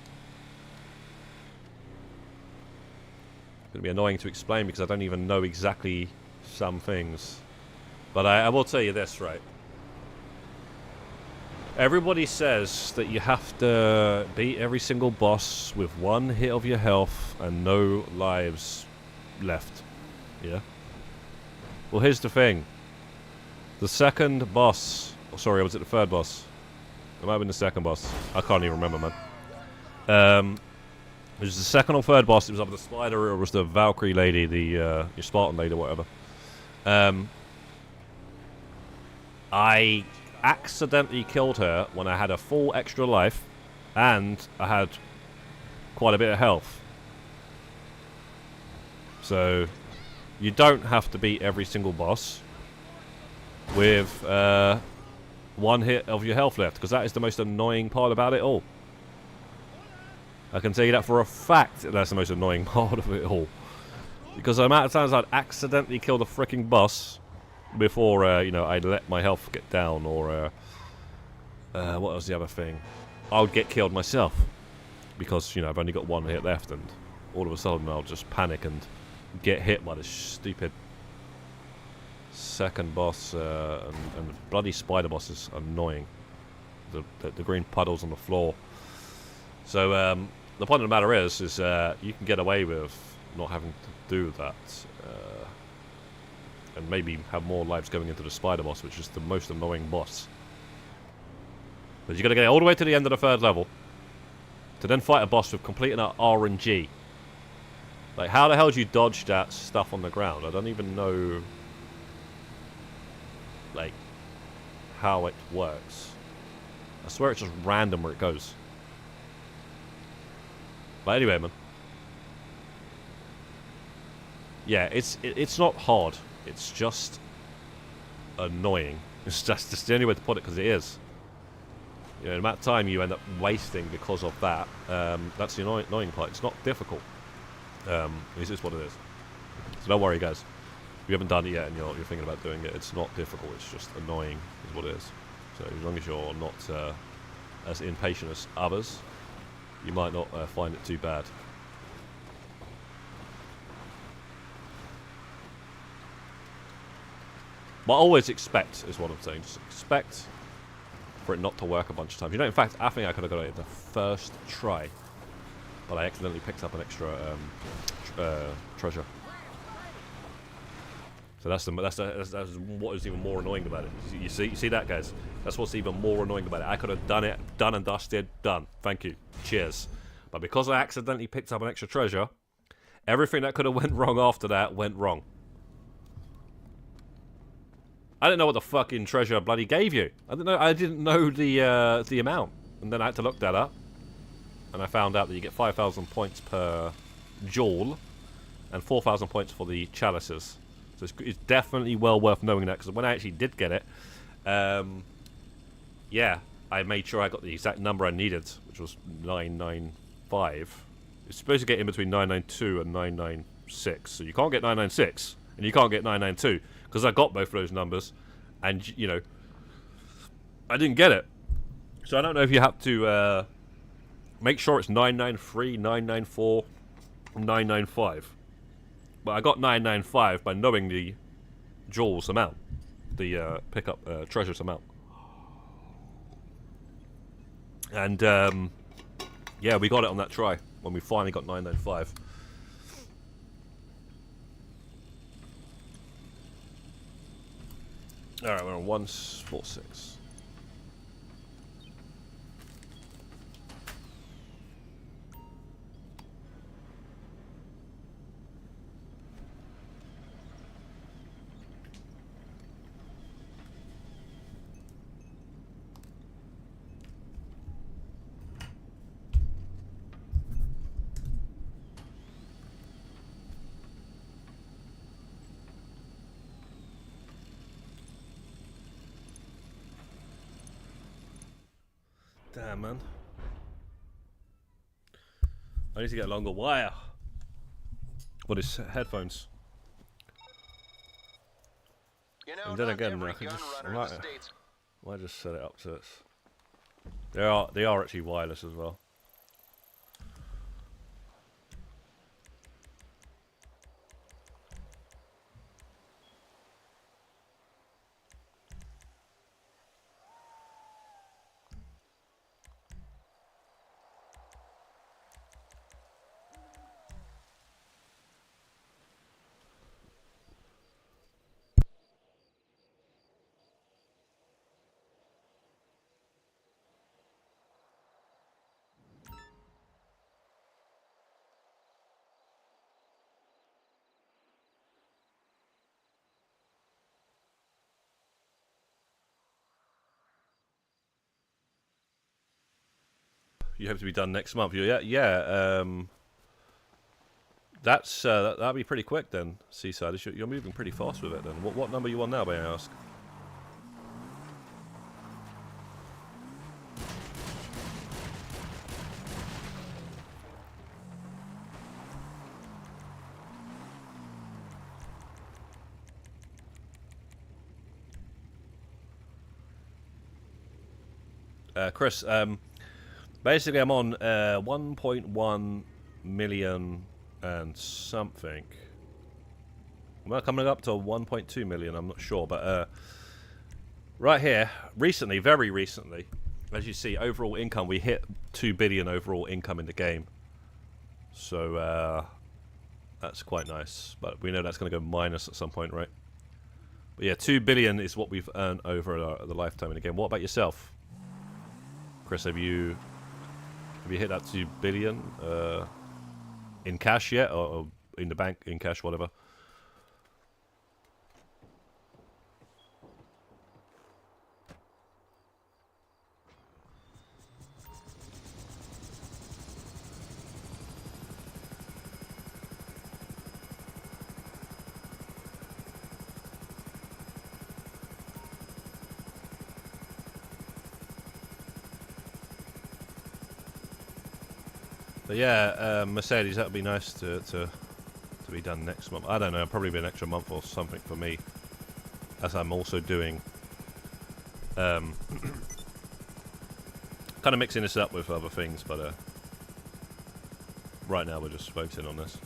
It's going to be annoying to explain because I don't even know exactly some things. But I will tell you this, right? Everybody says that you have to beat every single boss with one hit of your health and no lives left. Yeah? Well, here's the thing. The second boss... Oh, sorry, was it the third boss? It might have been the second boss. I can't even remember, man. It was the second or third boss. It was either the spider or it was the Valkyrie lady, the your Spartan lady or whatever. I accidentally killed her when I had a full extra life and I had quite a bit of health. So you don't have to beat every single boss with one hit of your health left, because that is the most annoying part about it all. I can tell you that for a fact that's the most annoying part of it all. Because the amount of times I'd accidentally kill the freaking boss before, you know, I'd let my health get down, or, what was the other thing? I would get killed myself. Because, you know, I've only got one hit left, and all of a sudden I'll just panic and get hit by this stupid second boss, and the bloody spider boss is annoying. The green puddles on the floor. So, the point of the matter is you can get away with not having to do that. And maybe have more lives going into the spider boss, which is the most annoying boss. But you got to get all the way to the end of the third level to then fight a boss with complete and utter RNG. Like, how the hell do you dodge that stuff on the ground? I don't even know, like, how it works. I swear it's just random where it goes. But anyway, man. Yeah, it's not hard. It's just annoying. It's just the only way to put it, because it is. You know, the amount of time you end up wasting because of that, that's the annoying part. It's not difficult. It's just what it is. So don't worry, guys. If you haven't done it yet and you're thinking about doing it, it's not difficult. It's just annoying is what it is. So as long as you're not as impatient as others, you might not find it too bad. But always expect, is what I'm saying. Just expect for it not to work a bunch of times. You know, in fact, I think I could have got it in the first try, but I accidentally picked up an extra treasure. So that's what is even more annoying about it. You see that, guys? That's what's even more annoying about it. I could have done it, done and dusted, done. Thank you. Cheers. But because I accidentally picked up an extra treasure, everything that could have went wrong after that went wrong. I didn't know what the fucking treasure bloody gave you. I didn't know the amount, and then I had to look that up, and I found out that you get 5,000 points per jewel, and 4,000 points for the chalices. So it's definitely well worth knowing that, because when I actually did get it, yeah, I made sure I got the exact number I needed, which was 995. It's supposed to get in between 992 and 996, so you can't get 996, and you can't get 992. Because I got both of those numbers, and, you know, I didn't get it. So I don't know if you have to make sure it's 993, 994, 995. But I got 995 by knowing the jewels amount, the pickup treasures amount. And, yeah, we got it on that try when we finally got 995. Alright, we're on 146. Damn, man. I need to get a longer wire. What is headphones? You know, And then not again, every I can gun just runner in the States. I just set it up so it's. They are actually wireless as well. You hope to be done next month. Yeah. That's that'll be pretty quick then, Seaside. You're moving pretty fast with it then. What number you on now, may I ask? Chris, basically I'm on 1.1 million and something. Am I coming up to 1.2 million? I'm not sure, but right here, recently, very recently, as you see, overall income, we hit 2 billion overall income in the game. So that's quite nice, but we know that's going to go minus at some point, right? But yeah, 2 billion is what we've earned over the lifetime in the game. What about yourself, Chris? Have you hit that 2 billion in cash yet, or in the bank, in cash, whatever? But yeah, Mercedes, that would be nice to be done next month. I don't know, probably be an extra month or something for me, as I'm also doing kind of mixing this up with other things, but right now we're just focusing on this.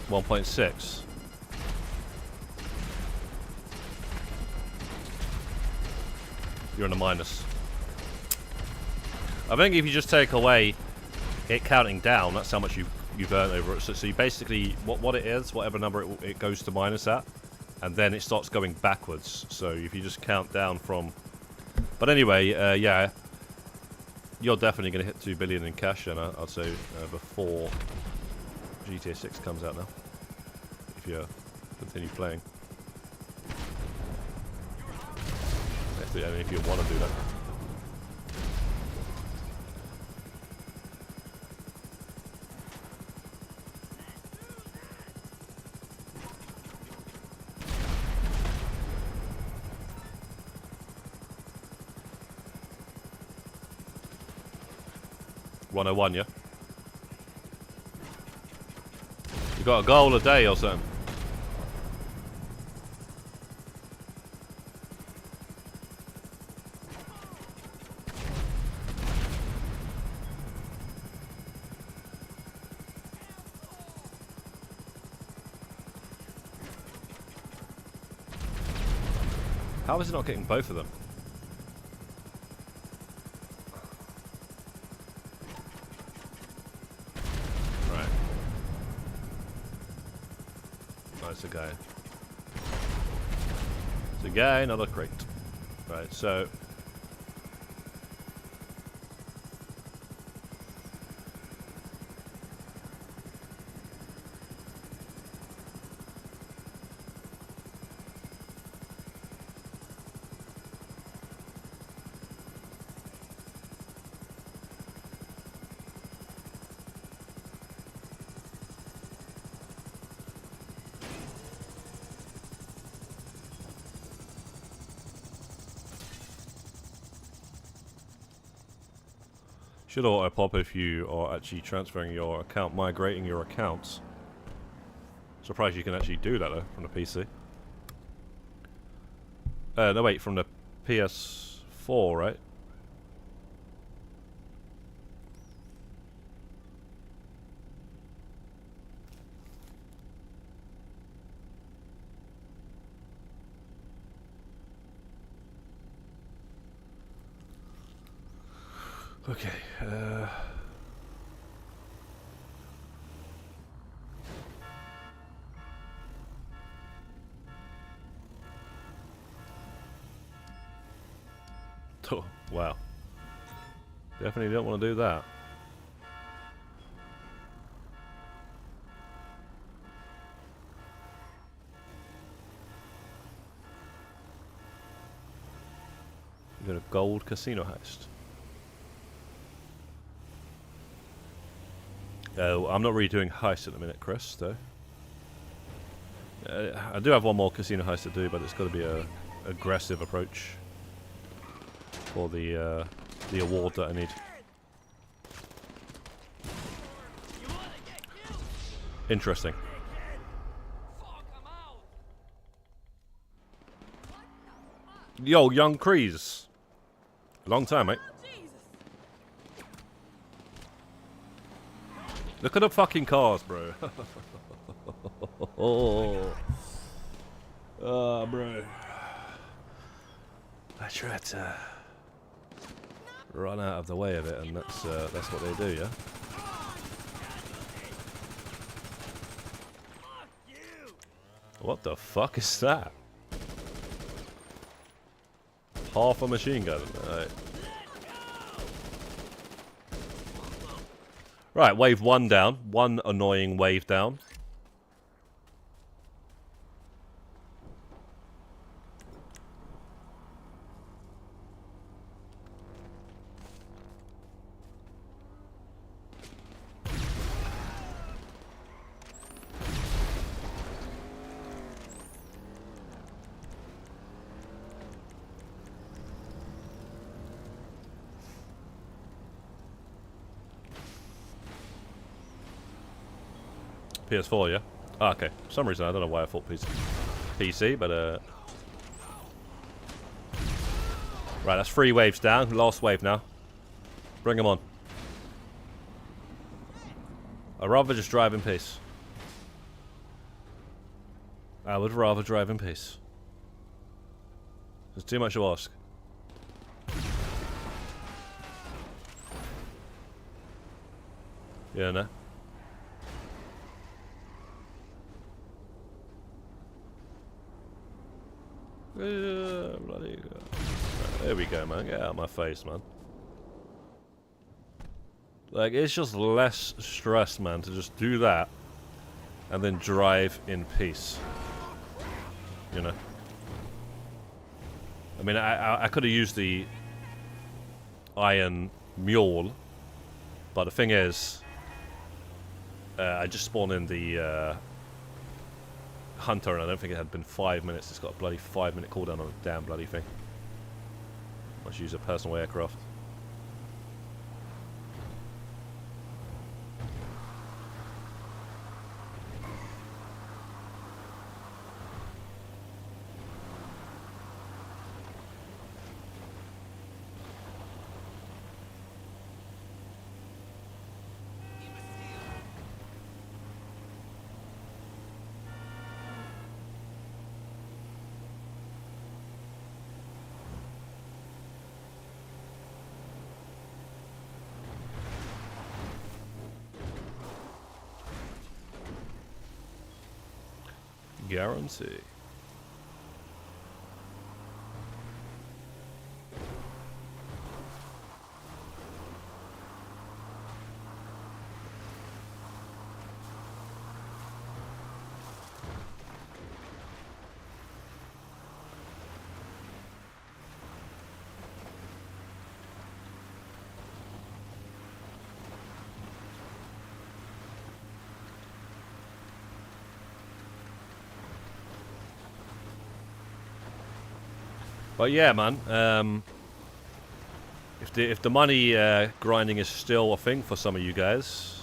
$1.6. You're in a minus. I think if you just take away it counting down, that's how much you've earned over it. So you basically, what it is, whatever number it goes to minus at, and then it starts going backwards. So if you just count down from... But anyway, yeah, you're definitely going to hit 2 billion in cash, and I'd say before GTA 6 comes out now, if you continue playing. If you want to do that. $101, yeah? You got a goal a day or something? How is it not getting both of them? Oh, it's a guy. It's a guy, not a crate. Right, so... should auto pop if you are actually transferring your account, migrating your accounts. Surprised you can actually do that though from the PC. No wait, from the PS4, right? Okay, oh, wow. Definitely don't want to do that. You got a gold casino heist. I'm not really doing heists at the minute, Chris, though. I do have one more casino heist to do, but it's got to be a aggressive approach for the award that I need. Interesting. Yo, young Kreese. Long time, mate. Look at the fucking cars, bro. Oh, bro. I try to run out of the way of it, and that's what they do, yeah? What the fuck is that? Half a machine gun. Alright. Right, wave 1 down. One annoying wave down. PS4, yeah? Ah, okay. For some reason, I don't know why I thought PC, but right, that's 3 waves down. Last wave now. Bring them on. I'd rather just drive in peace. I would rather drive in peace. It's too much to ask. Yeah, no? Bloody God. There we go, man. Get out of my face, man. Like, it's just less stress, man, to just do that and then drive in peace. You know? I mean, I could have used the Iron Mule, but the thing is, I just spawned in the Hunter, and I don't think it had been 5 minutes. It's got a bloody 5-minute cooldown on the damn bloody thing. Must use a personal aircraft. Guarantee. But yeah, man. If the money grinding is still a thing for some of you guys,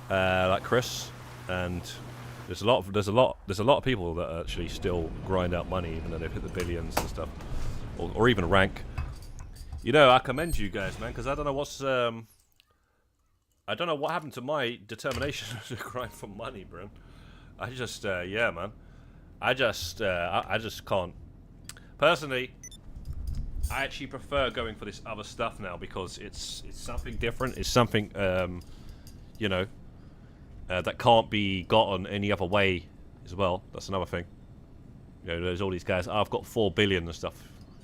like Chris, and there's a lot of people that actually still grind out money even though they've hit the billions and stuff, or even rank. You know, I commend you guys, man, because I don't know what happened to my determination to grind for money, bro. I just yeah, man. I just can't. Personally, I actually prefer going for this other stuff now because it's something different. It's something, you know, that can't be gotten any other way as well. That's another thing. You know, there's all these guys. Oh, I've got 4 billion and stuff.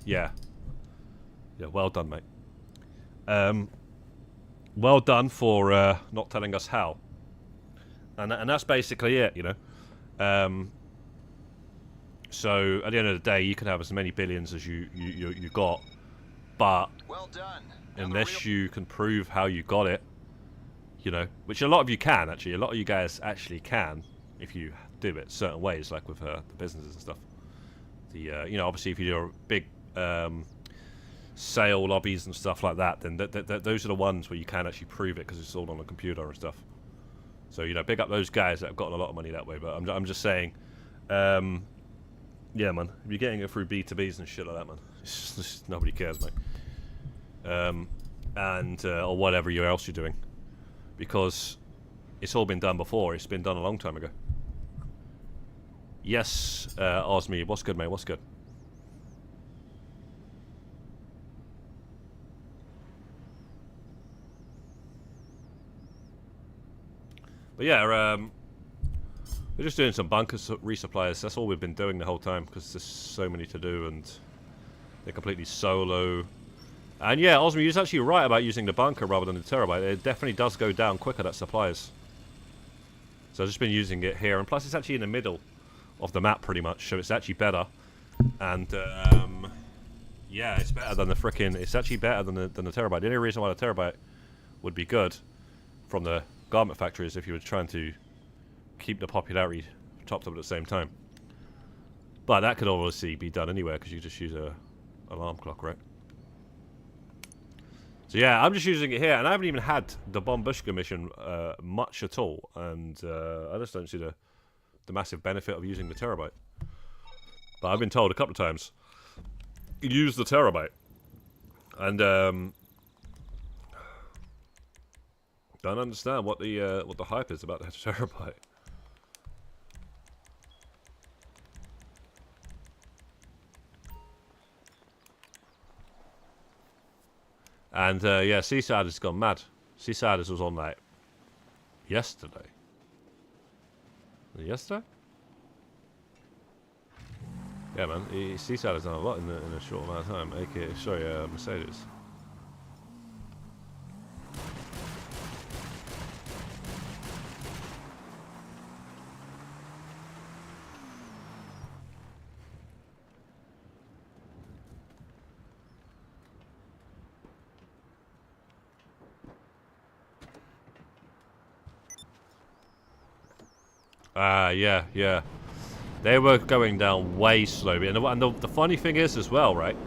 Yeah. Yeah, well done, mate. Well done for not telling us how. And that's basically it, you know. So at the end of the day, you can have as many billions as you got, but Well done. unless you can prove how you got it, you know, which a lot of you can actually. A lot of you guys actually can if you do it certain ways, like with the businesses and stuff. The you know, obviously if you do a big sale lobbies and stuff like that, then those are the ones where you can actually prove it because it's all on a computer and stuff. So you know, big up those guys that have gotten a lot of money that way. But I'm just saying. Yeah, man. If you're getting it through B2Bs and shit like that, man, it's just, nobody cares, mate. Or whatever else you're doing, because it's all been done before. It's been done a long time ago. Yes, Osmi, what's good, mate? What's good? But yeah, we're just doing some bunker resupplies. That's all we've been doing the whole time because there's so many to do and they're completely solo. And yeah, Osmo, you're actually right about using the bunker rather than the terabyte. It definitely does go down quicker, that supplies. So I've just been using it here, and plus it's actually in the middle of the map pretty much, so it's actually better. And yeah, it's better than the frickin'. It's actually better than the terabyte. The only reason why the terabyte would be good from the garment factory is if you were trying to keep the popularity topped up at the same time. But that could obviously be done anywhere because you just use a alarm clock, right? So yeah, I'm just using it here, and I haven't even had the Bombushka mission much at all, and I just don't see the massive benefit of using the terabyte. But I've been told a couple of times, use the terabyte, and don't understand what the hype is about the terabyte. And yeah, Seaside has gone mad. Seaside was on like yesterday. Yesterday? Yeah, man. Seaside has done a lot in a short amount of time. AKA, sorry, Mercedes. Yeah. They were going down way slowly, and the funny thing is as well, right?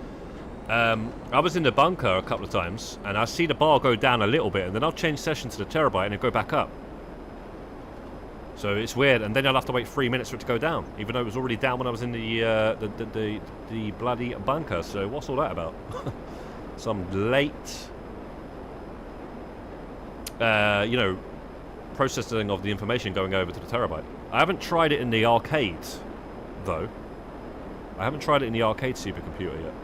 I was in the bunker a couple of times, and I see the bar go down a little bit, and then I'll change session to the terabyte and it'll go back up. So it's weird, and then I'll have to wait 3 minutes for it to go down, even though it was already down when I was in the bloody bunker. So what's all that about? Some late, you know, processing of the information going over to the terabyte. I haven't tried it in the arcade, though. I haven't tried it in the arcade supercomputer yet.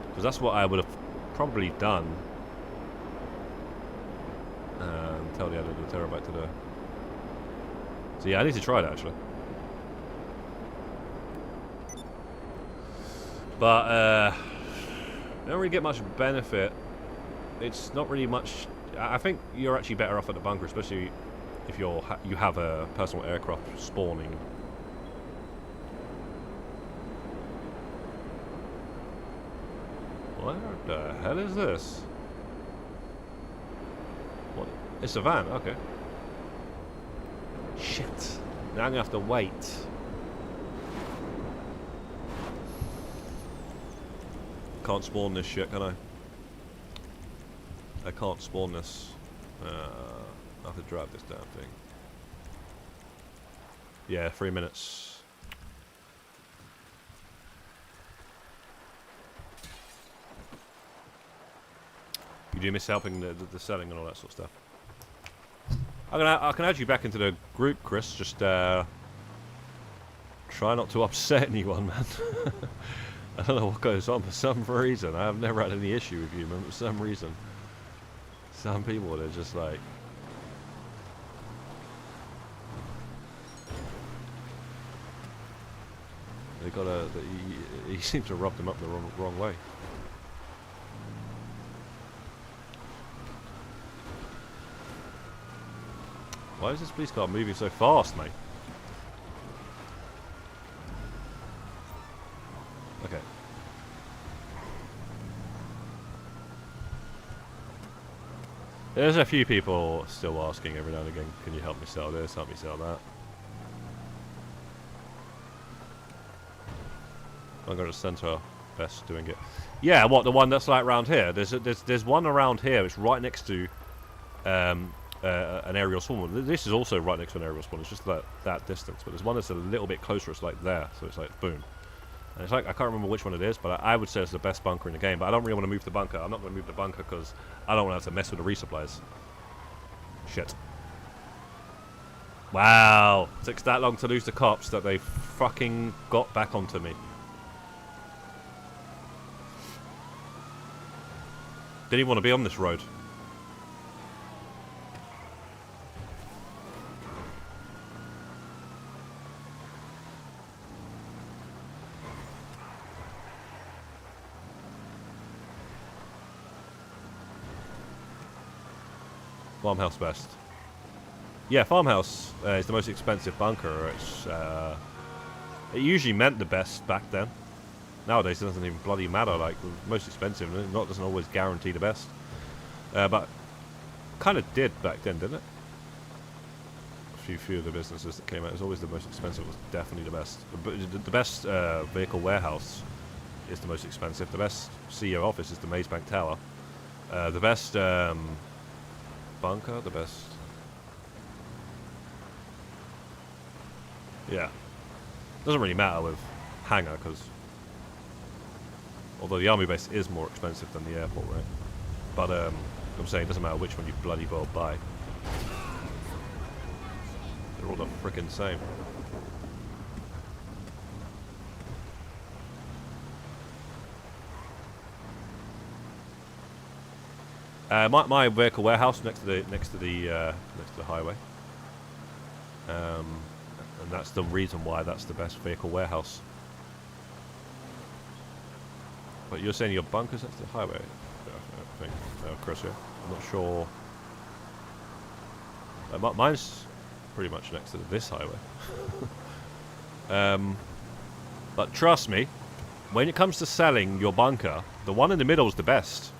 Because that's what I would have probably done. And tell they added a terabyte to the... So yeah, I need to try that actually. But don't really get much benefit. It's not really much. I think you're actually better off at the bunker, especially if you have a personal aircraft spawning. What the hell is this? What? It's a van. Okay. Shit. Now I'm gonna have to wait. Can't spawn this shit, can I? I can't spawn this. I have to drive this damn thing. Yeah, 3 minutes. You do miss helping the selling and all that sort of stuff. I can add you back into the group, Chris. Just try not to upset anyone, man. I don't know what goes on for some reason. I've never had any issue with you, man. For some reason, some people they're just like. They gotta. He seems to rub them up the wrong way. Why is this police car moving so fast, mate? Okay. There's a few people still asking every now and again, can you help me sell this, help me sell that? I'm going to center best doing it. Yeah, what, the one that's like around here? There's one around here, it's right next to an aerial spawn. This is also right next to an aerial spawn, it's just that distance, but there's one that's a little bit closer, it's like there, so it's like boom. And it's like, I can't remember which one it is, but I would say it's the best bunker in the game. But I don't really want to move the bunker. I'm not going to move the bunker because I don't want to have to mess with the resupplies. Shit. Wow. It took that long to lose the cops that they fucking got back onto me. Didn't even want to be on this road. Farmhouse best. Yeah, farmhouse is the most expensive bunker. It's it usually meant the best back then. Nowadays it doesn't even bloody matter. Like the most expensive, doesn't always guarantee the best. But kind of did back then, didn't it? A few of the businesses that came out, it was always the most expensive. Was definitely the best. The best vehicle warehouse is the most expensive. The best CEO office is the Maze Bank Tower. The best. Bunker, the best. Yeah. Doesn't really matter with hangar, because although the army base is more expensive than the airport, right? But I'm saying it doesn't matter which one you bloody well buy. They're all the frickin' same. My vehicle warehouse next to the highway, and that's the reason why that's the best vehicle warehouse. But you're saying your bunkers next to the highway, I think, Chris. Yeah, I'm not sure. Mine's pretty much next to this highway. But trust me, when it comes to selling your bunker, the one in the middle is the best.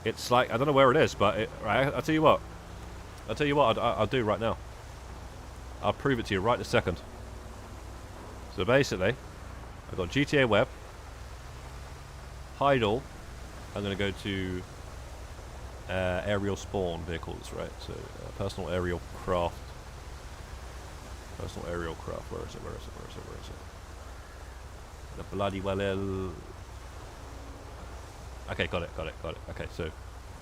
It's like, I don't know where it is, but I'll tell you what. I'll do right now. I'll prove it to you right this second. So basically, I've got GTA Web, hide all. I'm going to go to aerial spawn vehicles, right? So personal aerial craft. Personal aerial craft. Where is it? The bloody well. Okay, got it. Okay, so,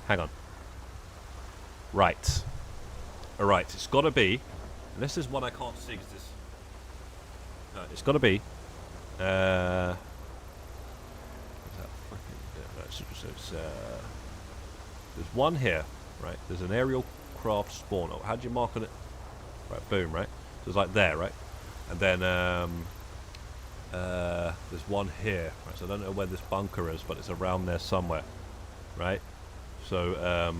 hang on. Right. Alright, it's got to be... And this is one I can't see, because this... No, it's got to be... there's one here, right? There's an aerial aircraft spawn. Oh, how do you mark on it? Right, boom, right? So it's like there, right? And then there's one here. Right, so I don't know where this bunker is, but it's around there somewhere, right? So, so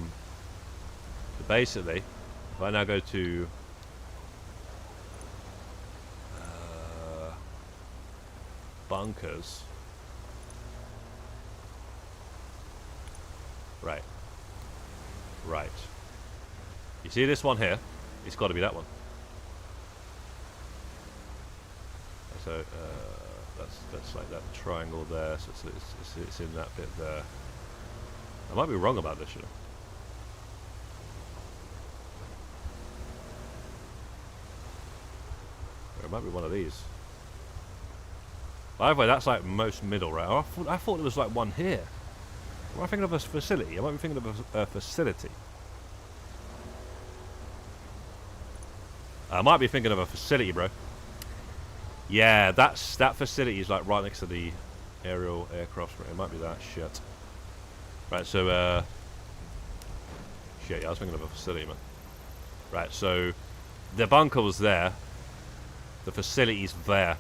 basically, if I now go to bunkers, right, right. You see this one here? It's got to be that one. So that's like that triangle there. So it's in that bit there. I might be wrong about this, you know. Or it might be one of these. By the way, that's like most middle, right? I thought there was like one here. Am I thinking of a facility? I might be thinking of a facility. I might be thinking of a facility, bro. Yeah, that facility is like right next to the aerial aircraft. It might be that shit. Right, so shit. Yeah, I was thinking of a facility, man. Right, so the bunker was there. The facility's there.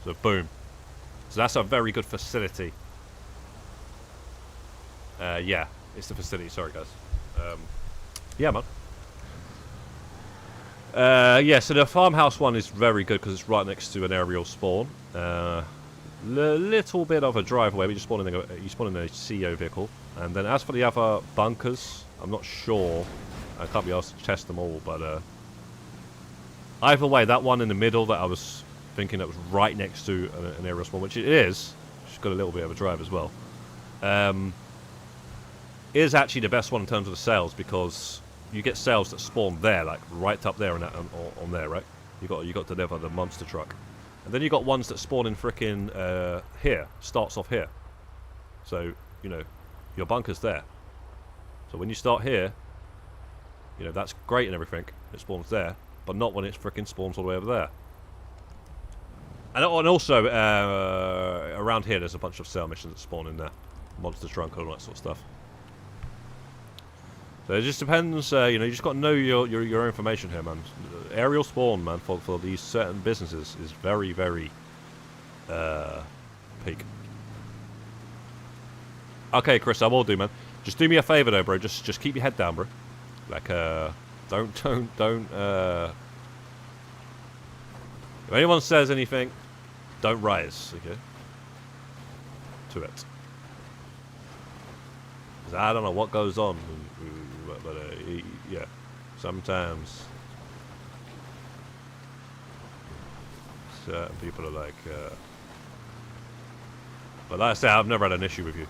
So boom. So that's a very good facility. Yeah, it's the facility. Sorry, guys. Yeah, man. Yeah, so the farmhouse one is very good because it's right next to an aerial spawn. Little bit of a driveway, but you spawn in a CO vehicle. And then as for the other bunkers, I'm not sure. I can't be asked to test them all, but either way, that one in the middle that I was thinking that was right next to an aerial spawn, which it is. It's got a little bit of a drive as well. Is actually the best one in terms of the sales because you get sales that spawn there, like right up there and on there, right? You got to deliver the monster truck, and then you got ones that spawn in frickin' here. Starts off here, so you know your bunker's there. So when you start here, you know that's great and everything. It spawns there, but not when it frickin' spawns all the way over there. And also around here, there's a bunch of sale missions that spawn in there, monster truck, all that sort of stuff. So it just depends, you know, you just got to know your information here, man. Aerial spawn, man, for these certain businesses is very, very peak. Okay, Chris, I will do, man. Just do me a favor, though, bro. Just keep your head down, bro. Like, don't. If anyone says anything, don't rise, okay? To it. Because I don't know what goes on. But yeah, sometimes certain people are like, but like I say, I've never had an issue with you.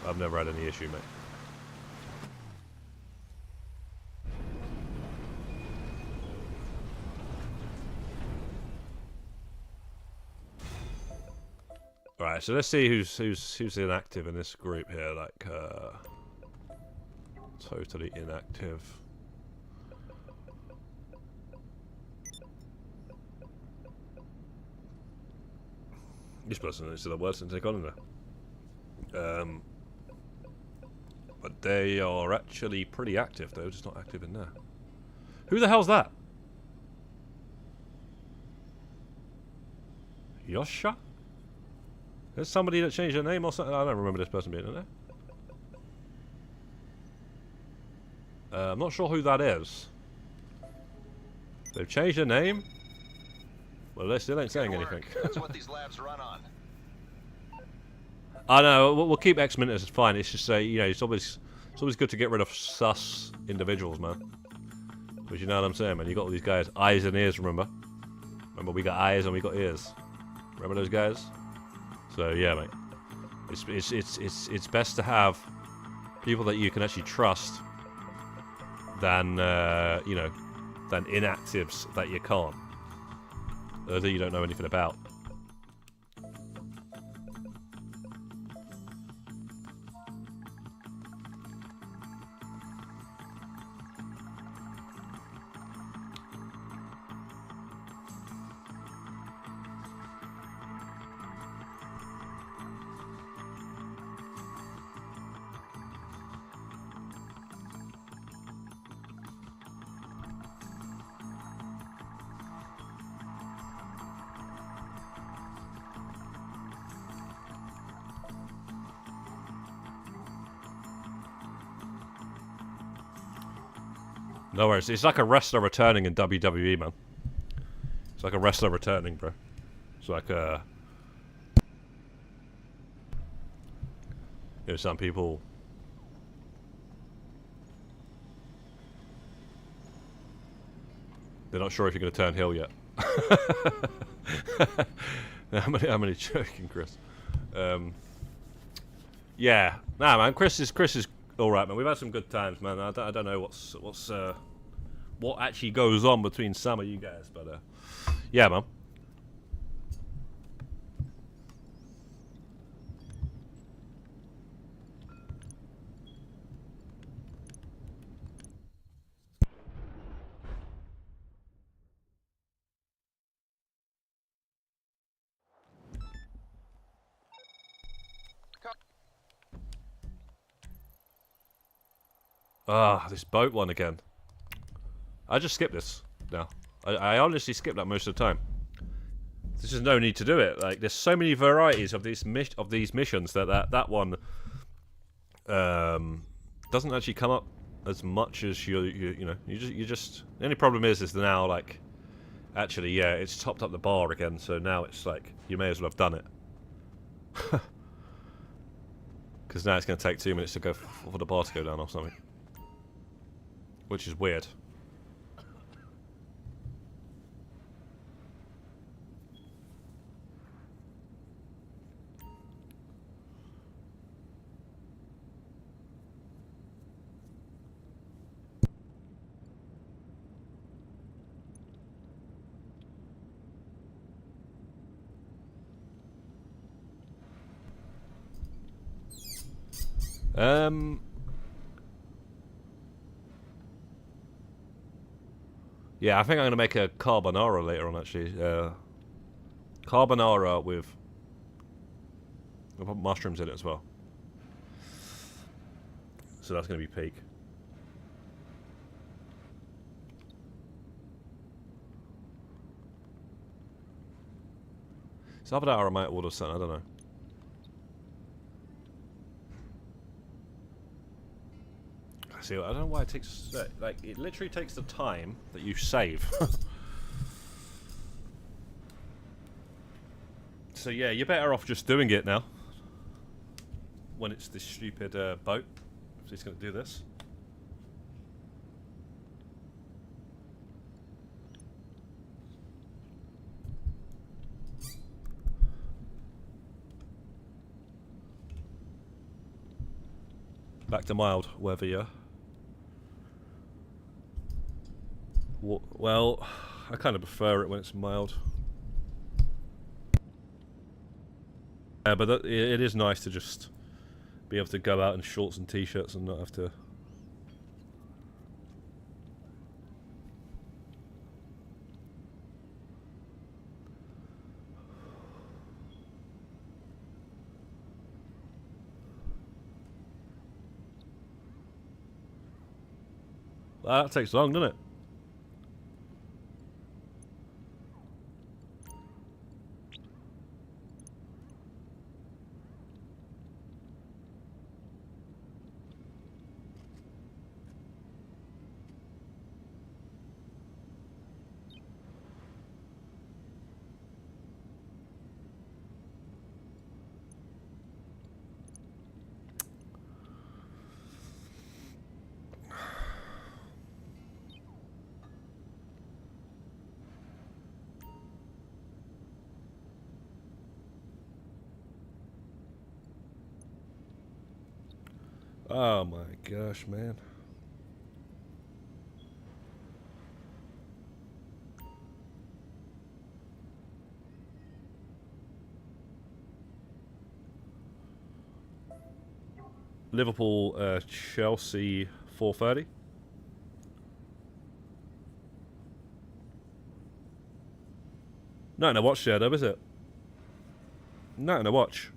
I've never had any issue, mate. Right, so let's see who's inactive in this group here. Like, totally inactive. This person is the worst to take on in there. But they are actually pretty active, though, just not active in there. Who the hell's that? Yosha? There's somebody that changed their name or something. I don't remember this person being in there. I'm not sure who that is. They've changed their name. Well, they still ain't saying anything. That's what these labs run on. I know. We'll keep X-Minutes. It's fine. It's just you know, it's always good to get rid of sus individuals, man. But you know what I'm saying, man. You got all these guys, eyes and ears. Remember, we got eyes and we got ears. Remember those guys? So yeah, mate. It's best to have people that you can actually trust than you know, than inactives that you can't, that you don't know anything about. No worries. It's like a wrestler returning in WWE, man. It's like a wrestler returning, bro. It's like you know, some people. They're not sure if you're going to turn heel yet. How many joking, Chris? Yeah, nah, man. Chris is all right, man. We've had some good times, man. I don't know what actually goes on between some of you guys, but yeah, man. Ah, this boat one again. I just skip this now. I honestly skip that most of the time. There's just no need to do it. Like, there's so many varieties of these missions that one doesn't actually come up as much as you know. You just. The only problem is now, like, actually, yeah, it's topped up the bar again. So now it's like you may as well have done it. Because now it's going to take 2 minutes to go for the bar to go down or something. Which is weird. Yeah, I think I'm going to make a carbonara later on, actually. Carbonara with... I'll put mushrooms in it as well. So that's going to be peak. It's either that or I might order something, I don't know. See, I don't know why it takes... Like, it literally takes the time that you save. So yeah, you're better off just doing it now. When it's this stupid boat. So he's going to do this. Back to mild weather, yeah. Well, I kind of prefer it when it's mild. Yeah, but it is nice to just be able to go out in shorts and t-shirts and not have to... Well, that takes long, doesn't it? Oh my gosh, man. Liverpool, Chelsea, 4:30. Not in a watch there, though, is it? Not in a watch.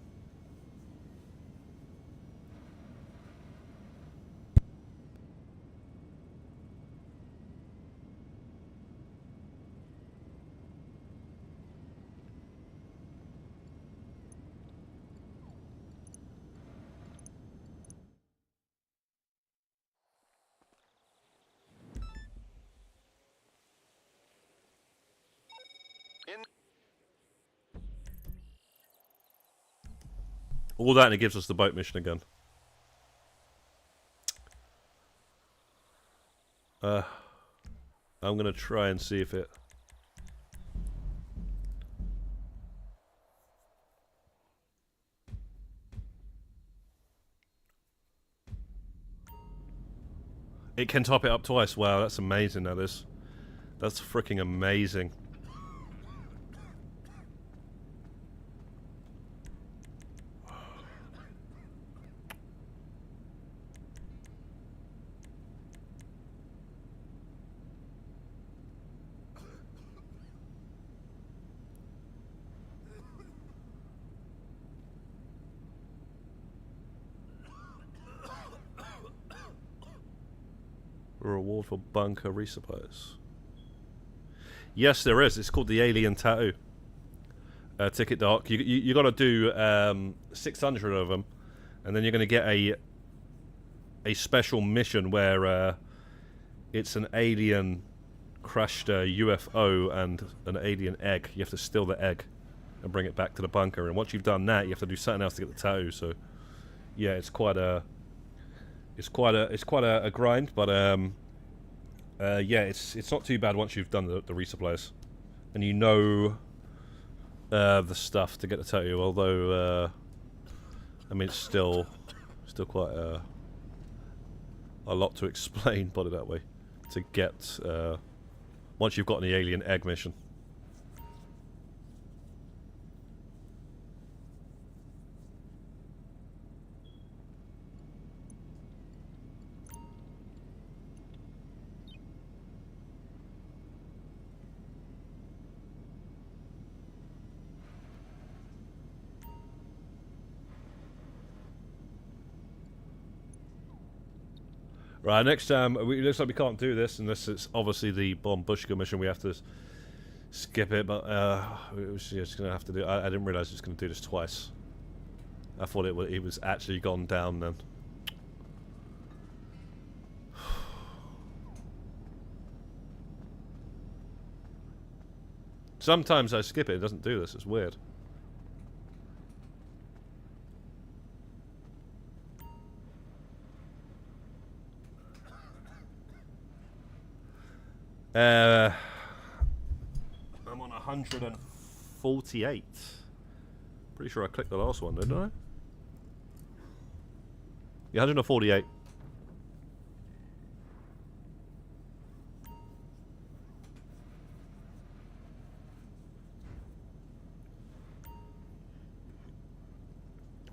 All that and it gives us the boat mission again. I'm gonna try and see if it... It can top it up twice. Wow, that's amazing, that is. That's freaking amazing. A reward for bunker resupplies. Yes, there is. It's called the Alien Tattoo. Ticket Dark. You got to do 600 of them, and then you're going to get a special mission where it's an alien crashed UFO and an alien egg. You have to steal the egg and bring it back to the bunker. And once you've done that, you have to do something else to get the tattoo. So, yeah, it's quite a grind, but yeah, it's not too bad once you've done the resupplies, and you know the stuff to get the tattoo. Although I mean, it's still quite a lot to explain. Put it that way. To get once you've gotten the alien egg mission. Right, next time, it looks like we can't do this unless it's obviously the Bomb Bushka mission. We have to skip it, but we're just going to have to do it. I didn't realise it was going to do this twice. I thought it was actually gone down then. Sometimes I skip it, it doesn't do this, it's weird. I'm on 148. Pretty sure I clicked the last one, didn't I? Yeah, 148.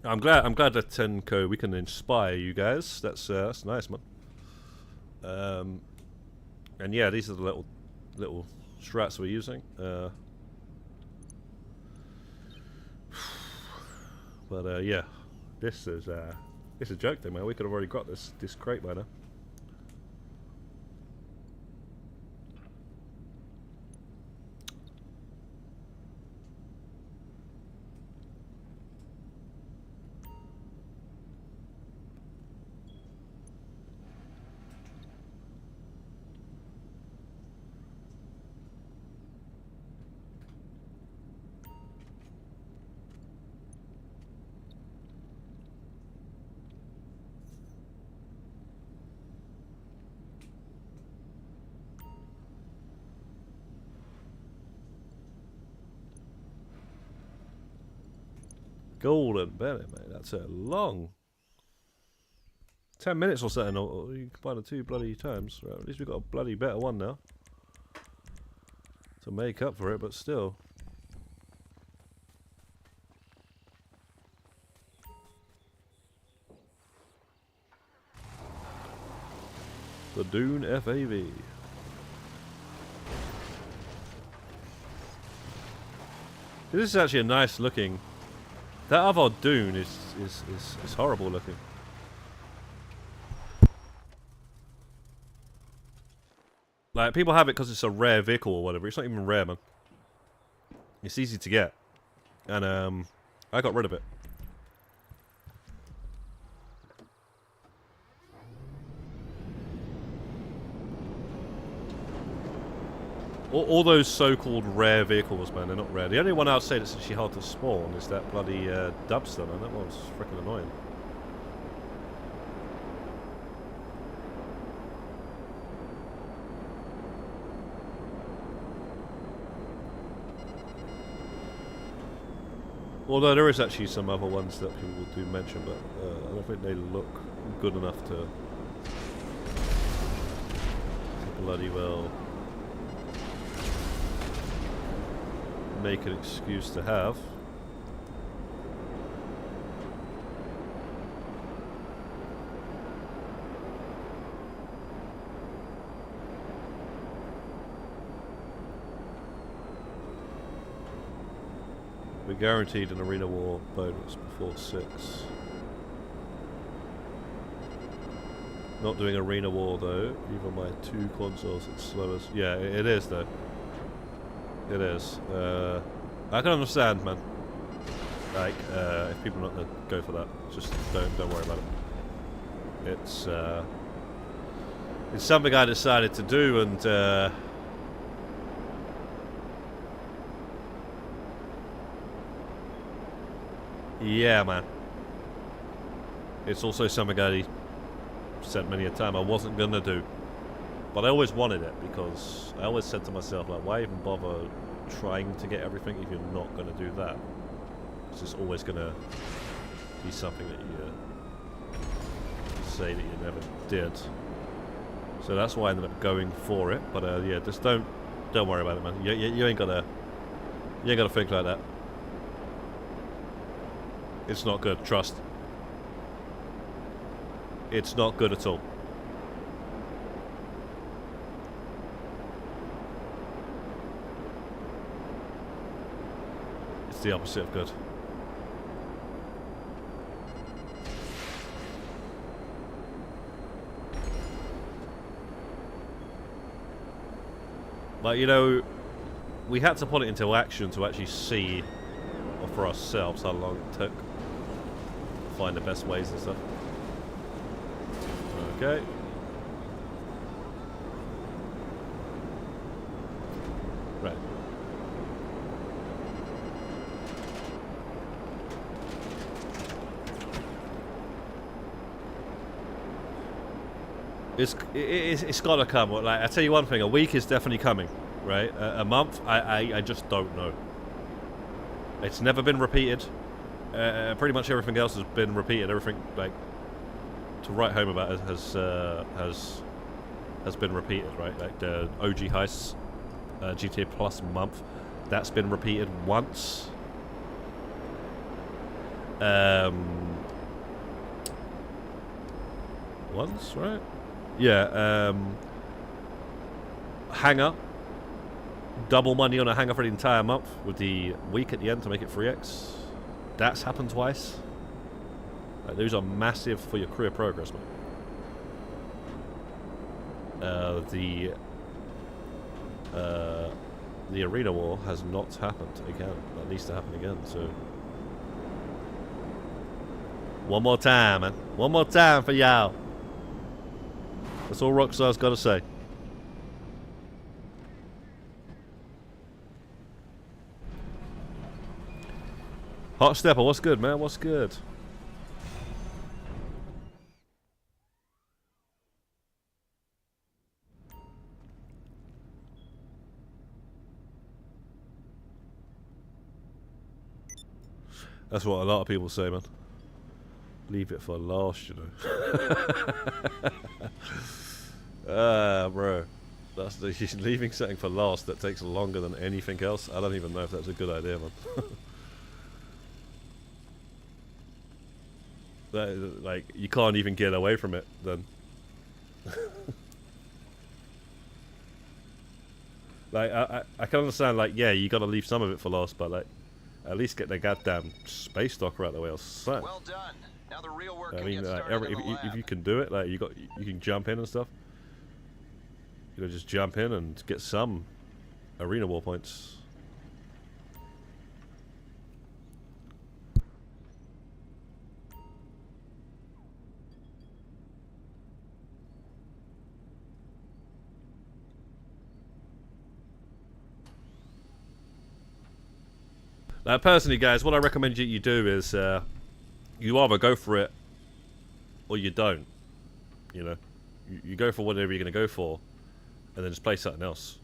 I'm glad that Tenko we can inspire you guys. That's nice, man. And yeah, these are the little strats we're using. But yeah, this is a joke thing, man. We could have already got this crate by now. Golden Bennett, mate. That's a long 10 minutes or something. Or you combine the two bloody times. Right, at least we've got a bloody better one now to make up for it, but still. The Dune FAV. This is actually a nice looking. That other Dune is horrible looking. Like, people have it because it's a rare vehicle or whatever. It's not even rare, man. It's easy to get. And I got rid of it. All those so-called rare vehicles, man, they're not rare. The only one I'd say that's actually hard to spawn is that bloody Dubster, man. That one's freaking annoying. Although there is actually some other ones that people do mention, but I don't think they look good enough to bloody well make an excuse to have. We're guaranteed an arena war bonus before 6. Not doing arena war though. Even my 2 consoles, it's slow as... Yeah, it is though. It is. I can understand, man. Like, if people are not gonna go for that, just don't worry about it. It's something I decided to do, and yeah, man. It's also something I said many a time I wasn't gonna do, but I always wanted it because I always said to myself, like, why even bother trying to get everything if you're not gonna do that? It's just always gonna be something that you say that you never did. So that's why I ended up going for it. But yeah, just don't worry about it, man. You ain't gotta think like that. It's not good. Trust. It's not good at all. It's the opposite of good. Like, you know, we had to put it into action to actually see for ourselves how long it took to find the best ways and stuff. Okay. Right. It's got to come. Like, I tell you one thing, a week is definitely coming, right? A month, I just don't know. It's never been repeated. Pretty much everything else has been repeated. Everything, like, to write home about it has been repeated, right? Like the OG heists, GTA Plus month, that's been repeated once. Once, right? Yeah. Hangar. Double money on a hangar for the entire month with the week at the end to make it 3x. That's happened twice. Like, those are massive for your career progress, man. The arena war has not happened again. That needs to happen again. So one more time, man. One more time for y'all. That's all Rockstar's got to say. Hot Stepper, what's good, man? What's good? That's what a lot of people say, man. Leave it for last, you know. Bro. That's leaving something for last that takes longer than anything else. I don't even know if that's a good idea, man. Like, you can't even get away from it, then. Like, I can understand, like, yeah, you gotta leave some of it for last, but, like, at least get the goddamn space docker out of the way or something. Well done. Now the real work I can mean, get like, started in the if you lab. can do it, like, you can jump in and stuff. You know, just jump in and get some arena war points. Personally, guys, what I recommend you do is you either go for it or you don't. You know, you go for whatever you're going to go for, and then just play something else.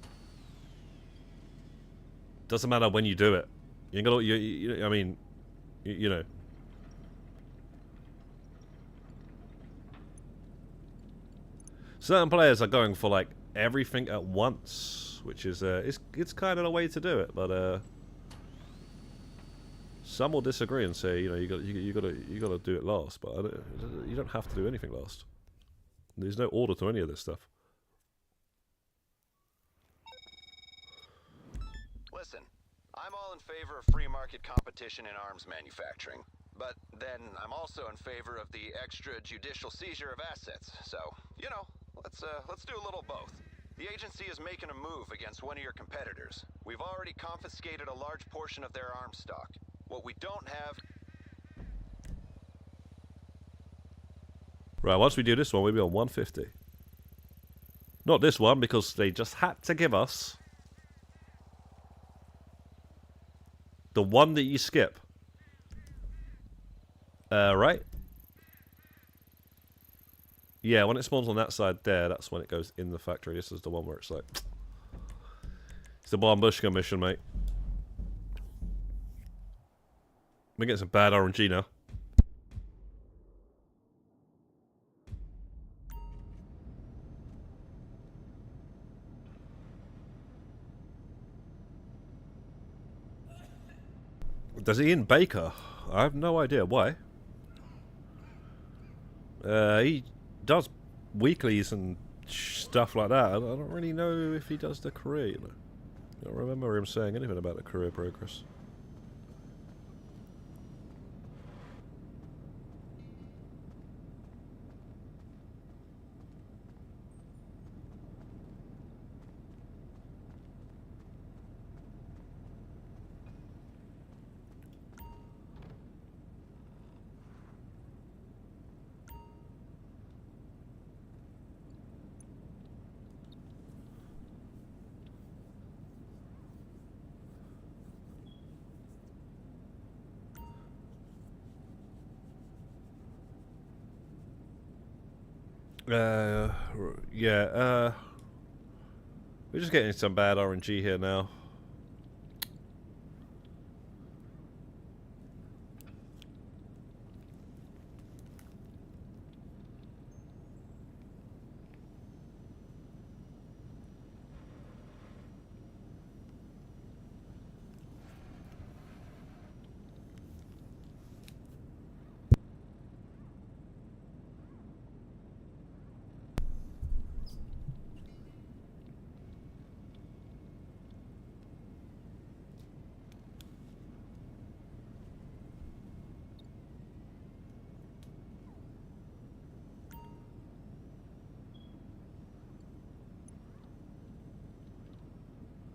Doesn't matter when you do it. You ain't got. I mean, you know. Certain players are going for like everything at once, which is it's kind of the way to do it, but some will disagree and say, you know, you got to do it last, but you don't have to do anything last. There's no order to any of this stuff. Listen, I'm all in favor of free market competition in arms manufacturing, but then I'm also in favor of the extrajudicial seizure of assets. So, you know, let's do a little both. The agency is making a move against one of your competitors. We've already confiscated a large portion of their arms stock. What we don't have... Right, once we do this one, we'll be on 150. Not this one, because they just had to give us the one that you skip. Right? Yeah, when it spawns on that side there, that's when it goes in the factory. This is the one where it's like... It's the Barbushka mission, mate. We're getting some bad RNG now. Does Ian Baker? I have no idea why. He does weeklies and stuff like that. I don't really know if he does the career, you know. I don't remember him saying anything about the career progress. Yeah, we're just getting some bad RNG here now.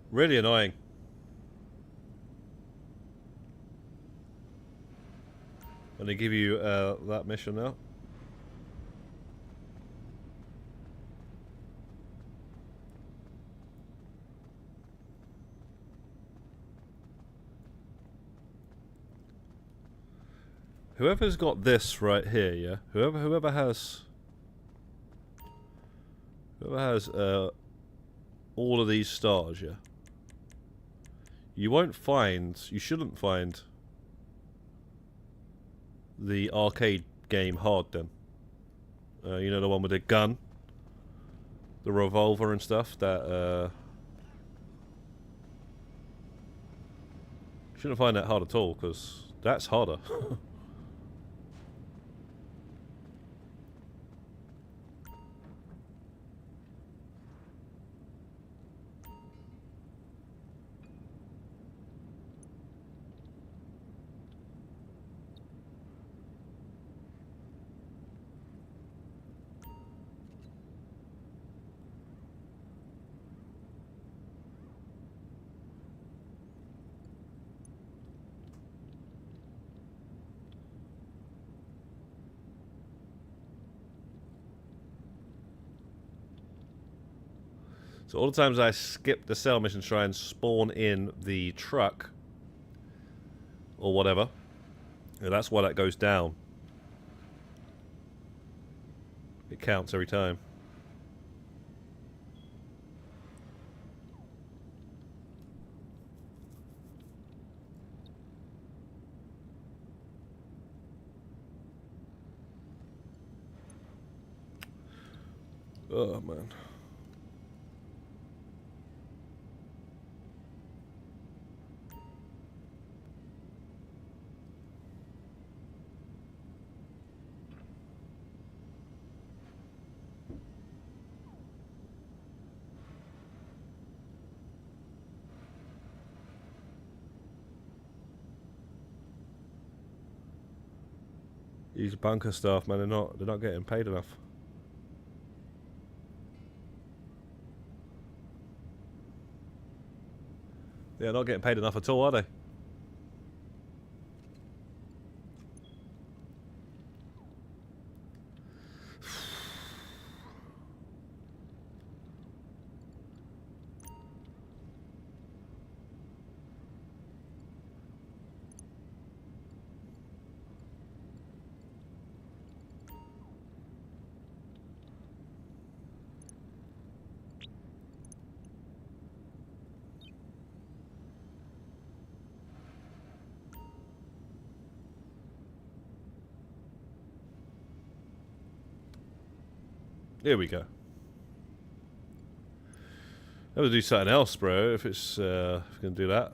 Really annoying. When they give you that mission now. Whoever's got this right here, yeah. Whoever has all of these stars, yeah. You shouldn't find the arcade game hard then. You know, the one with the gun, the revolver and stuff, that shouldn't find that hard at all, because that's harder. So all the times I skip the cell mission to try and spawn in the truck, or whatever. And that's why that goes down. It counts every time. Oh, man. These bunker staff, man, they're not getting paid enough. They're not getting paid enough at all, are they? Here we go. I'm gonna do something else, bro. If it's if we can do that,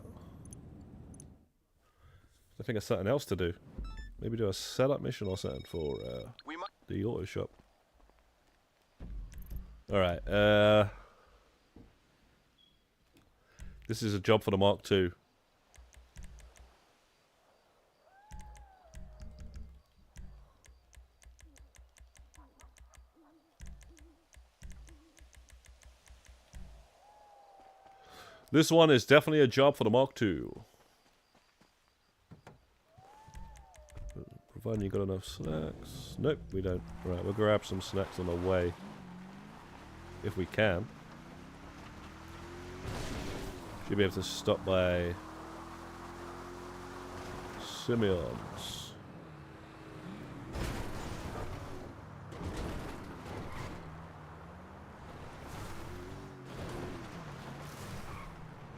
I think there's something else to do. Maybe do a setup mission or something for the auto shop. All right. This is a job for the Mark II. This one is definitely a job for the Mark II. Providing you got enough snacks. Nope, we don't. Right, we'll grab some snacks on the way. If we can. Should be able to stop by Simeon's.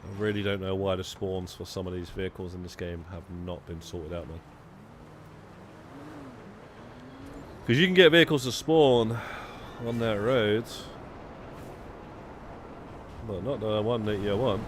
I really don't know why the spawns for some of these vehicles in this game have not been sorted out, man. Because you can get vehicles to spawn on that road, but not the one that you want.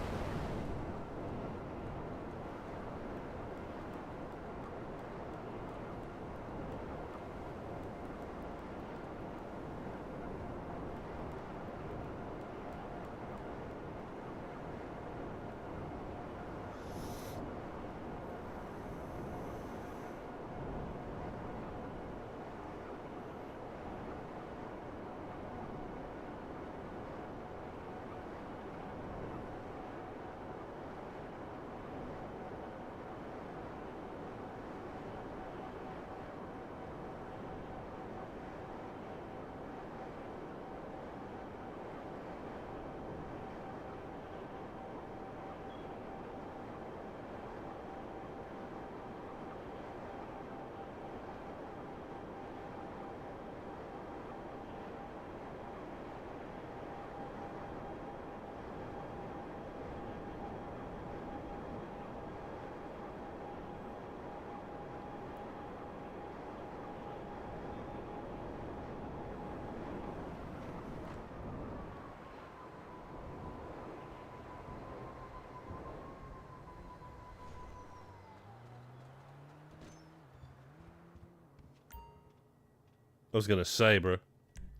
I was gonna say, bro,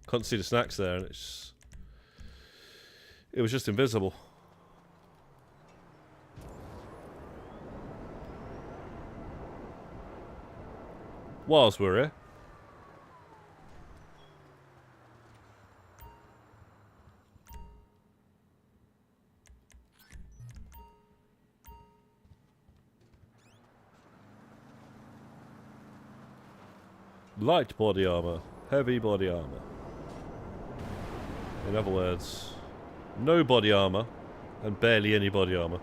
couldn't see the snacks there, and it was just invisible. Whilst we're here, light body armor, heavy body armor. In other words, no body armor, and barely any body armor.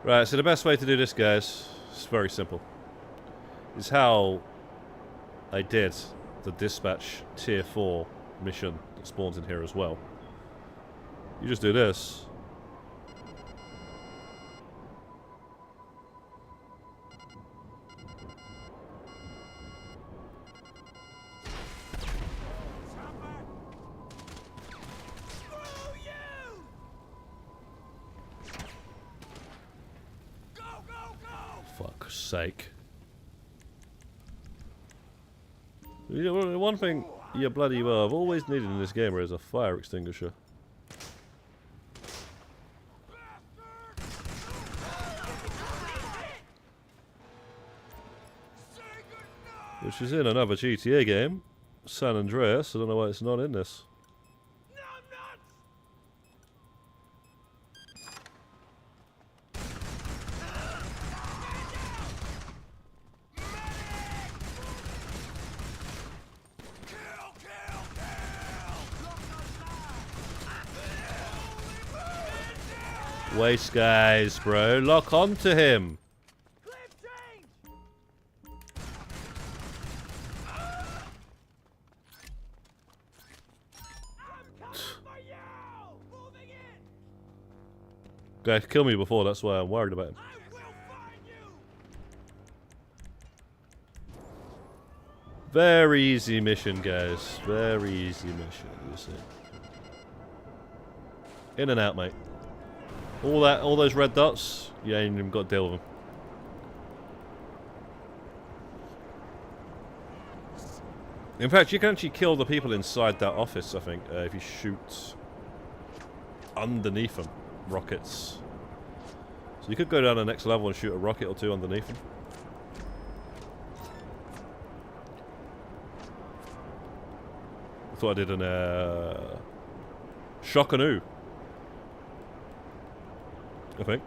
Right, so the best way to do this, guys, is very simple. Is how I did the dispatch tier 4 mission that spawns in here as well. You just do this. Fuck's sake. You know, one thing you bloody well I've always needed in this game is a fire extinguisher. Which is in another GTA game, San Andreas. I don't know why it's not in this. Waste guys, bro. Lock onto him. Guy killed me before, that's why I'm worried about him. Very easy mission, guys. Very easy mission, you see. In and out, mate. All those red dots, you ain't even got to deal with them. In fact, you can actually kill the people inside that office, I think, if you shoot underneath them. Rockets. So you could go down to the next level and shoot a rocket or two underneath them. I thought I did an shock-a-noo, I think.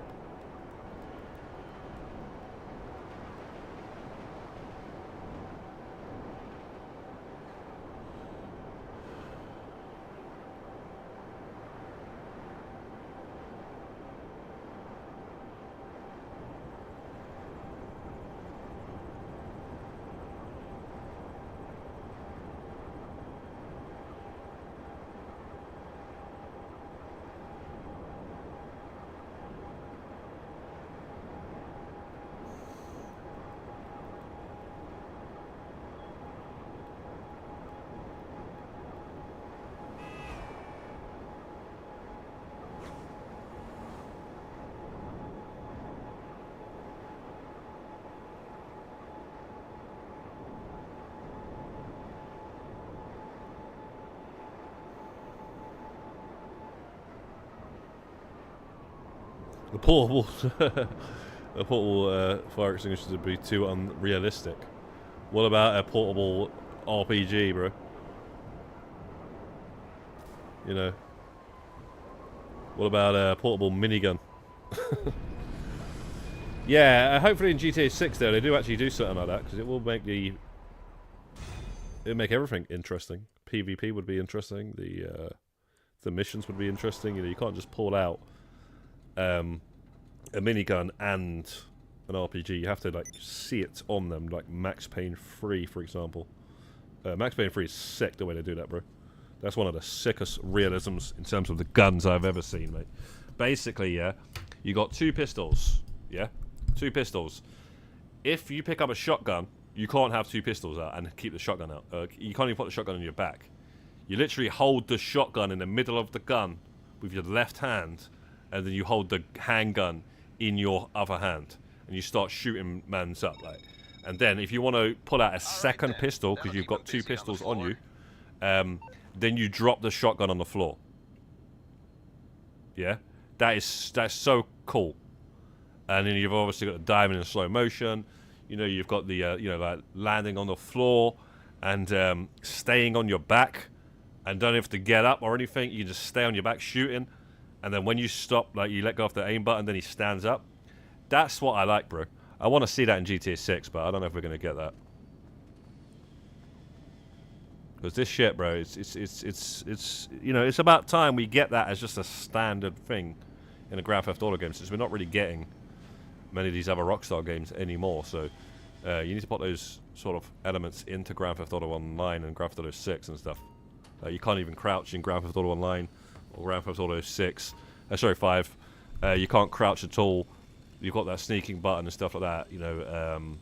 The portable, the portable fire extinguishers would be too unrealistic. What about a portable RPG, bro? You know. What about a portable minigun? Yeah, hopefully in GTA 6 though they do actually do something like that, because it will make it'll make everything interesting. PvP would be interesting. The missions would be interesting. You know, you can't just pull out a minigun and an RPG. You have to like see it on them, like Max Payne 3, for example. Max Payne 3 is sick the way they do that, bro. That's one of the sickest realisms in terms of the guns I've ever seen, mate. Basically, yeah, you got two pistols, yeah, two pistols. If you pick up a shotgun, you can't have two pistols out and keep the shotgun out. You can't even put the shotgun on your back. You literally hold the shotgun in the middle of the gun with your left hand, and then you hold the handgun in your other hand, and you start shooting mans up, like. And then if you want to pull out a second pistol, because you've got two pistols on you, then you drop the shotgun on the floor. Yeah, that's so cool. And then you've obviously got the diamond in slow motion. You know, you've got the you know, like landing on the floor and staying on your back, and don't have to get up or anything. You can just stay on your back shooting. And then when you stop, like, you let go of the aim button, then he stands up. That's what I like, bro. I want to see that in GTA 6, but I don't know if we're going to get that. Because this shit, bro, it's you know, it's about time we get that as just a standard thing in a Grand Theft Auto game, since we're not really getting many of these other Rockstar games anymore. So you need to put those sort of elements into Grand Theft Auto Online and Grand Theft Auto 6 and stuff. You can't even crouch in Grand Theft Auto Online or Grand Theft Auto 6. Sorry, 5. You can't crouch at all. You've got that sneaking button and stuff like that. You know,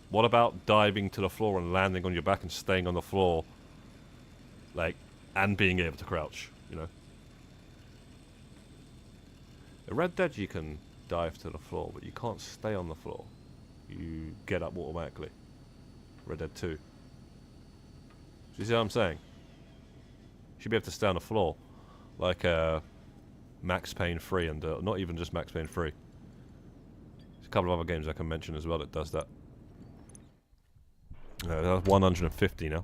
what about diving to the floor and landing on your back and staying on the floor, like, and being able to crouch? You know, in Red Dead you can dive to the floor, but you can't stay on the floor. You get up automatically. Red Dead 2. Do you see what I'm saying? You should be able to stay on the floor, like Max Payne 3, and not even just Max Payne 3. There's a couple of other games I can mention as well that does that. That's 150 now.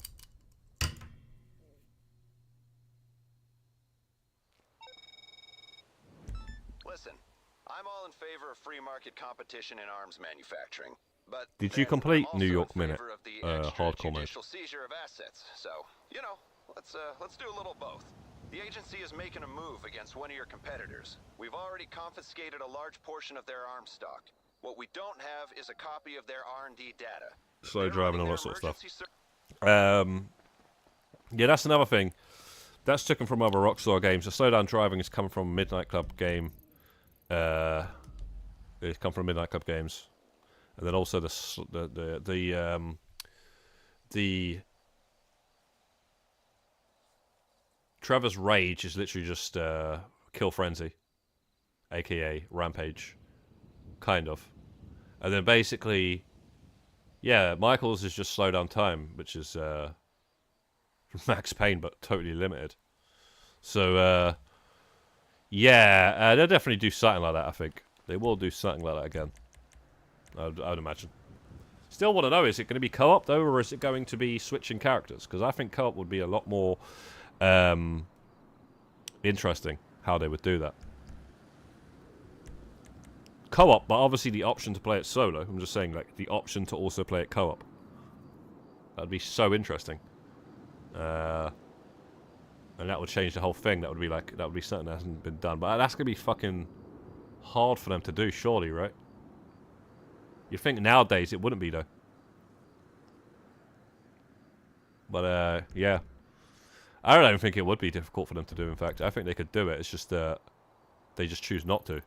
Listen, I'm all in favor of free market competition in arms manufacturing. But did you complete I'm New also York in Minute? favor of the Hardcore mode. extrajudicial seizure of assets. So, you know, let's do a little both. The agency is making a move against one of your competitors. We've already confiscated a large portion of their arms stock. What we don't have is a copy of their R&D data. Slow driving, all that sort of stuff. Yeah, that's another thing. That's taken from other Rockstar games. The slow down driving has come from Midnight Club game. It's come from Midnight Club games, and then also the Trevor's Rage is literally just Kill Frenzy, aka Rampage, kind of, and then basically, yeah, Michael's is just Slow Down Time, which is Max Payne but totally limited. So yeah, they'll definitely do something like that. I think they will do something like that again. I would imagine. Still want to know, is it going to be co-op though, or is it going to be switching characters? Because I think co-op would be a lot more interesting how they would do that. Co-op, but obviously the option to play it solo. I'm just saying, like, the option to also play it co-op. That'd be so interesting. And that would change the whole thing. That would be like, that would be something that hasn't been done. But that's going to be fucking hard for them to do, surely, right? You'd think nowadays it wouldn't be, though. But, yeah. I don't think it would be difficult for them to do, in fact. I think they could do it. It's just they just choose not to.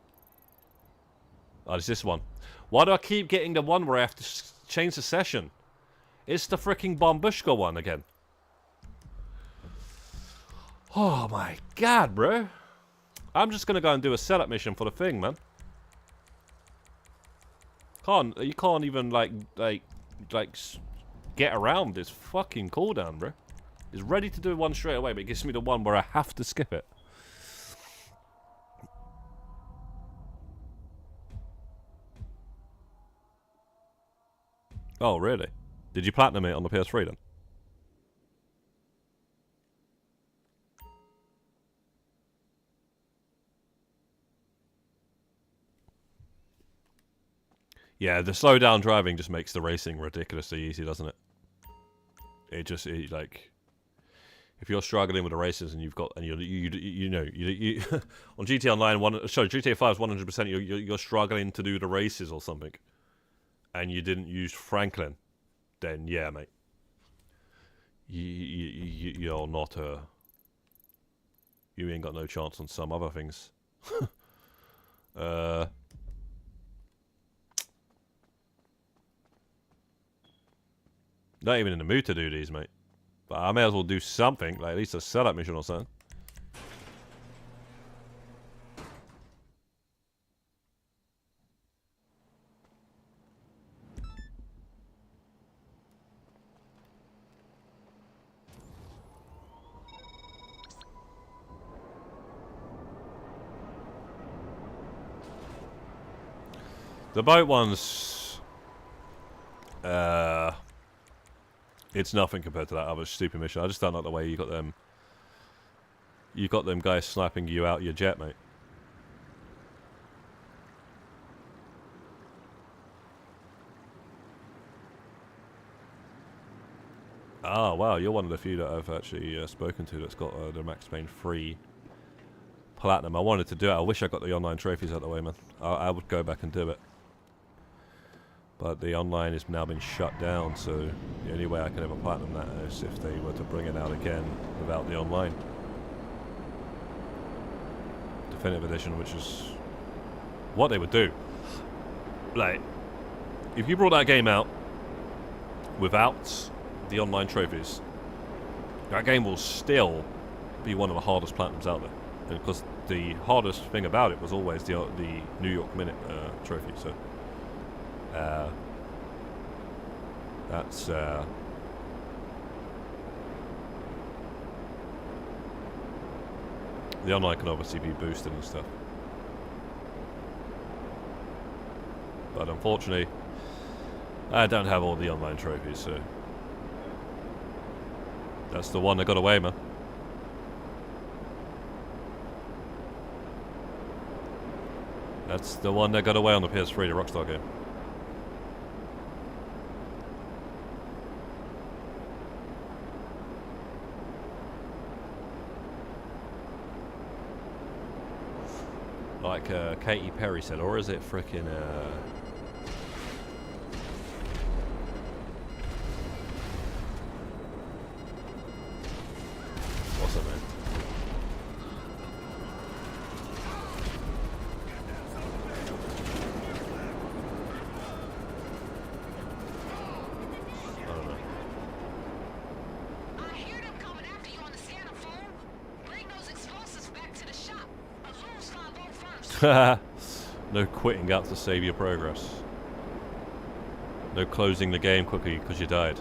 Oh, it's this one. Why do I keep getting the one where I have to change the session? It's the freaking Bombushka one again. Oh my god, bro. I'm just gonna go and do a setup mission for the thing, man. You can't even like get around this fucking cooldown, bro. It's ready to do one straight away, but it gives me the one where I have to skip it. Oh, really? Did you platinum it on the PS3 then? Yeah, the slow down driving just makes the racing ridiculously easy, doesn't it? It like, if you're struggling with the races and you've got, and you know on GTA Online GTA 5 is 100%. You're struggling to do the races or something, and you didn't use Franklin, then yeah, mate, you're not you ain't got no chance on some other things. Not even in the mood to do these, mate. But I may as well do something, like at least a setup mission or something. The boat ones, it's nothing compared to that other stupid mission. I just don't like the way you got them. You got them guys sniping you out your jet, mate. Ah, wow, you're one of the few that I've actually spoken to that's got the Max Payne 3 Platinum. I wanted to do it. I wish I got the online trophies out of the way, man. I would go back and do it. But the online has now been shut down, so the only way I can ever platinum that is if they were to bring it out again without the online. Definitive Edition, which is what they would do. Like, if you brought that game out without the online trophies, that game will still be one of the hardest platinums out there. Because the hardest thing about it was always the New York Minute trophy, so that's the online can obviously be boosted and stuff, but unfortunately I don't have all the online trophies, so that's the one that got away, man. That's the one that got away on the PS3, the Rockstar game. Like Katy Perry said, or is it frickin' what's it, man? No quitting out to save your progress. No closing the game quickly because you died.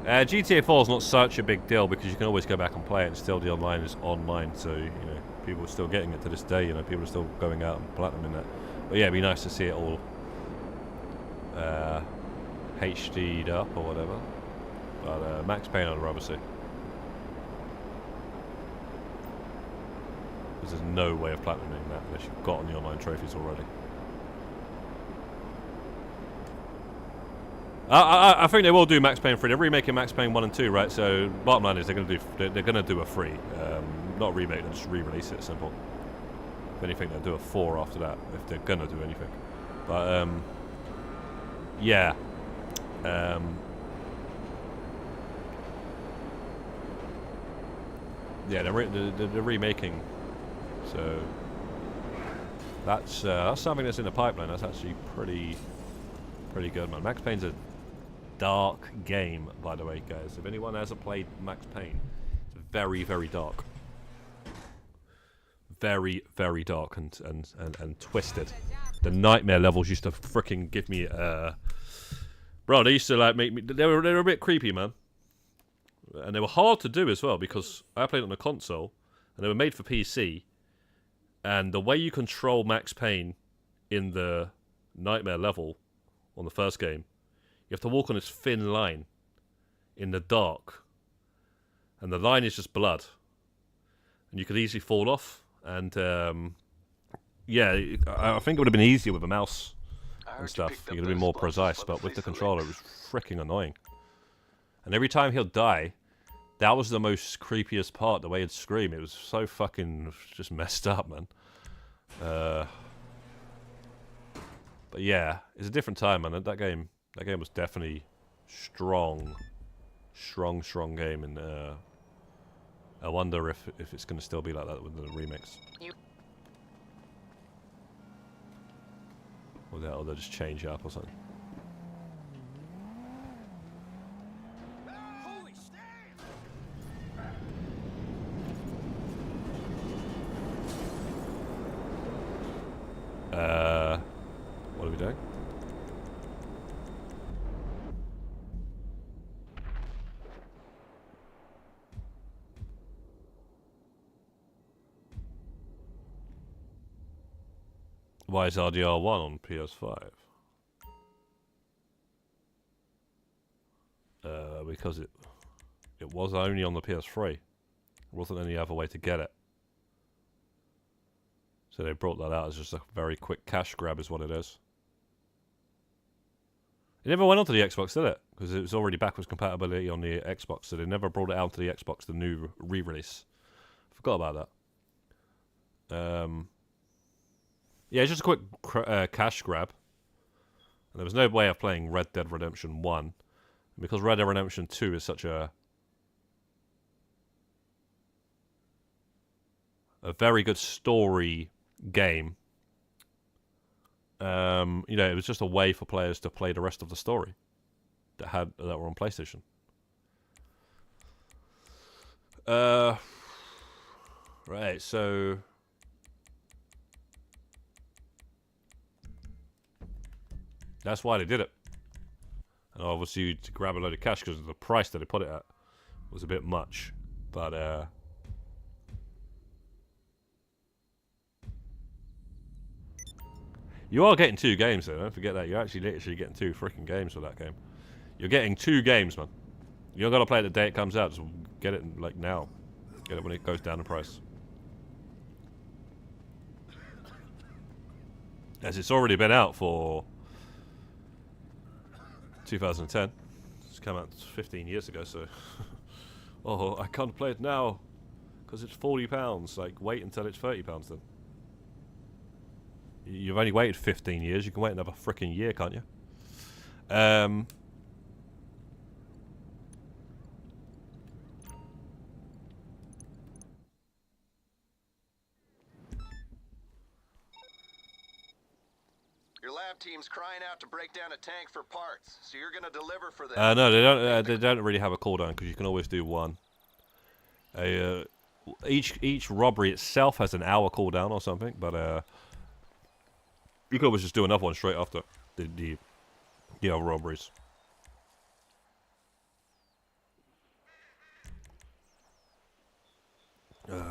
GTA 4 is not such a big deal because you can always go back and play it, and still the online is online, so you know people are still getting it to this day. You know, people are still going out and platinuming that. But yeah, it'd be nice to see it all HD'd up or whatever. But Max Payne I'd rather see, because there's no way of platinuming that unless you've gotten the online trophies already. I think they will do Max Payne 3. They're remaking Max Payne 1 and 2, right? So bottom line is they're gonna do a 3, not a remake. They'll just re-release it. Simple. If anything, they'll do a 4 after that if they're gonna do anything. But yeah. Yeah, they're remaking. So that's something that's in the pipeline. That's actually pretty good, man. Max Payne's a dark game, by the way, guys. If anyone hasn't played Max Payne, it's very, very dark. Very, very dark and twisted. The nightmare levels used to freaking give me bro, they used to like make me they were a bit creepy, man. And they were hard to do as well because I played on a console and they were made for PC, and the way you control Max Payne in the nightmare level on the first game, you have to walk on this thin line in the dark, and the line is just blood, and you could easily fall off. And yeah, I think it would have been easier with a mouse and stuff. You could have been more precise, but with the controller, it was freaking annoying. And every time he'll die, that was the most creepiest part. The way he'd scream, it was so fucking just messed up, man. But yeah, it's a different time, man. That game was definitely strong game, and I wonder if it's going to still be like that with the remix. Or they'll just change it up or something. What are we doing? Why is RDR1 on PS5? Because it was only on the PS3. There wasn't any other way to get it. So they brought that out as just a very quick cash grab is what it is. It never went onto the Xbox, did it? Because it was already backwards compatibility on the Xbox, so they never brought it out to the Xbox, the new re-release. Forgot about that. Yeah, it's just a quick cash grab. And there was no way of playing Red Dead Redemption 1. Because Red Dead Redemption 2 is such a very good story game. You know, it was just a way for players to play the rest of the story that were on PlayStation. Right, so that's why they did it. And obviously to grab a load of cash because of the price that they put it at was a bit much. But you are getting 2 games though, don't forget that. You're actually literally getting 2 freaking games for that game. You're getting 2 games, man. You don't gotta play it the day it comes out, just get it like now. Get it when it goes down in price. As it's already been out for 2010. It's come out 15 years ago, so oh, I can't play it now because it's £40. Like, wait until it's £30 then. You've only waited 15 years. You can wait another freaking year, can't you? Your lab team's crying out to break down a tank for parts, so you're gonna deliver for them. No, they don't. They don't really have a cooldown because you can always do one. Each robbery itself has an hour cooldown or something, but you can always just do another one straight after the other robberies. We're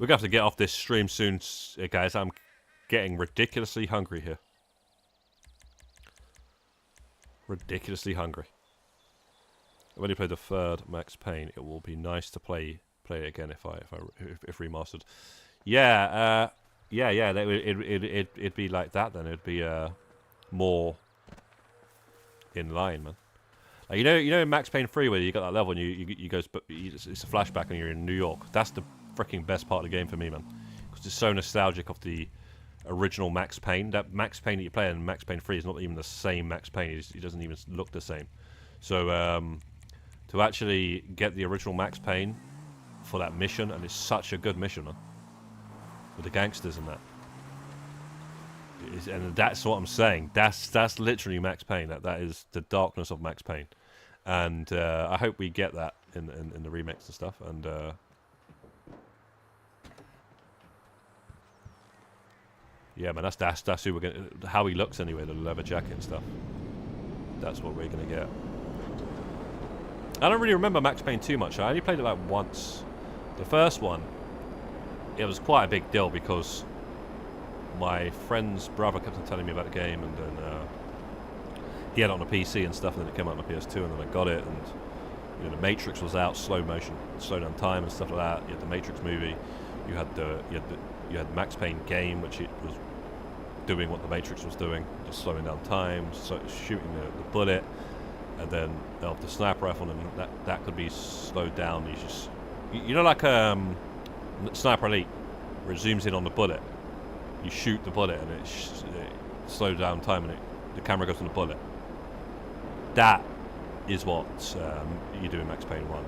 gonna have to get off this stream soon, guys. I'm getting ridiculously hungry here. Ridiculously hungry. I've only played the 3rd Max Payne. It will be nice to play it again if remastered. Yeah, yeah. It'd be like that then. It'd be more in line, man. Like, you know, in Max Payne 3 where you got that level and you go, it's a flashback and you're in New York. That's the freaking best part of the game for me, man, because it's so nostalgic of the original Max Payne. That Max Payne that you play in Max Payne 3 is not even the same Max Payne. He doesn't even look the same. So to actually get the original Max Payne for that mission, and it's such a good mission, man, with the gangsters and that. And that's what I'm saying. That's literally Max Payne. That is the darkness of Max Payne. And I hope we get that in the remakes and stuff. And yeah, man, that's who we're gonna. How he looks anyway, the leather jacket and stuff. That's what we're gonna get. I don't really remember Max Payne too much. I only played it like once. The first one, it was quite a big deal because my friend's brother kept on telling me about the game, and then he had it on a PC and stuff, and then it came out on a PS2, and then I got it, and you know, the Matrix was out, slow motion, slow down time, and stuff like that. You had the Matrix movie, you had the Max Payne game, which it was doing what the Matrix was doing, just slowing down time, shooting the bullet, and then the sniper rifle, and that could be slowed down. You just, you know, like Sniper Elite, where it zooms in on the bullet. You shoot the bullet and it slows down time, and the camera goes on the bullet. That is what you do in Max Payne 1,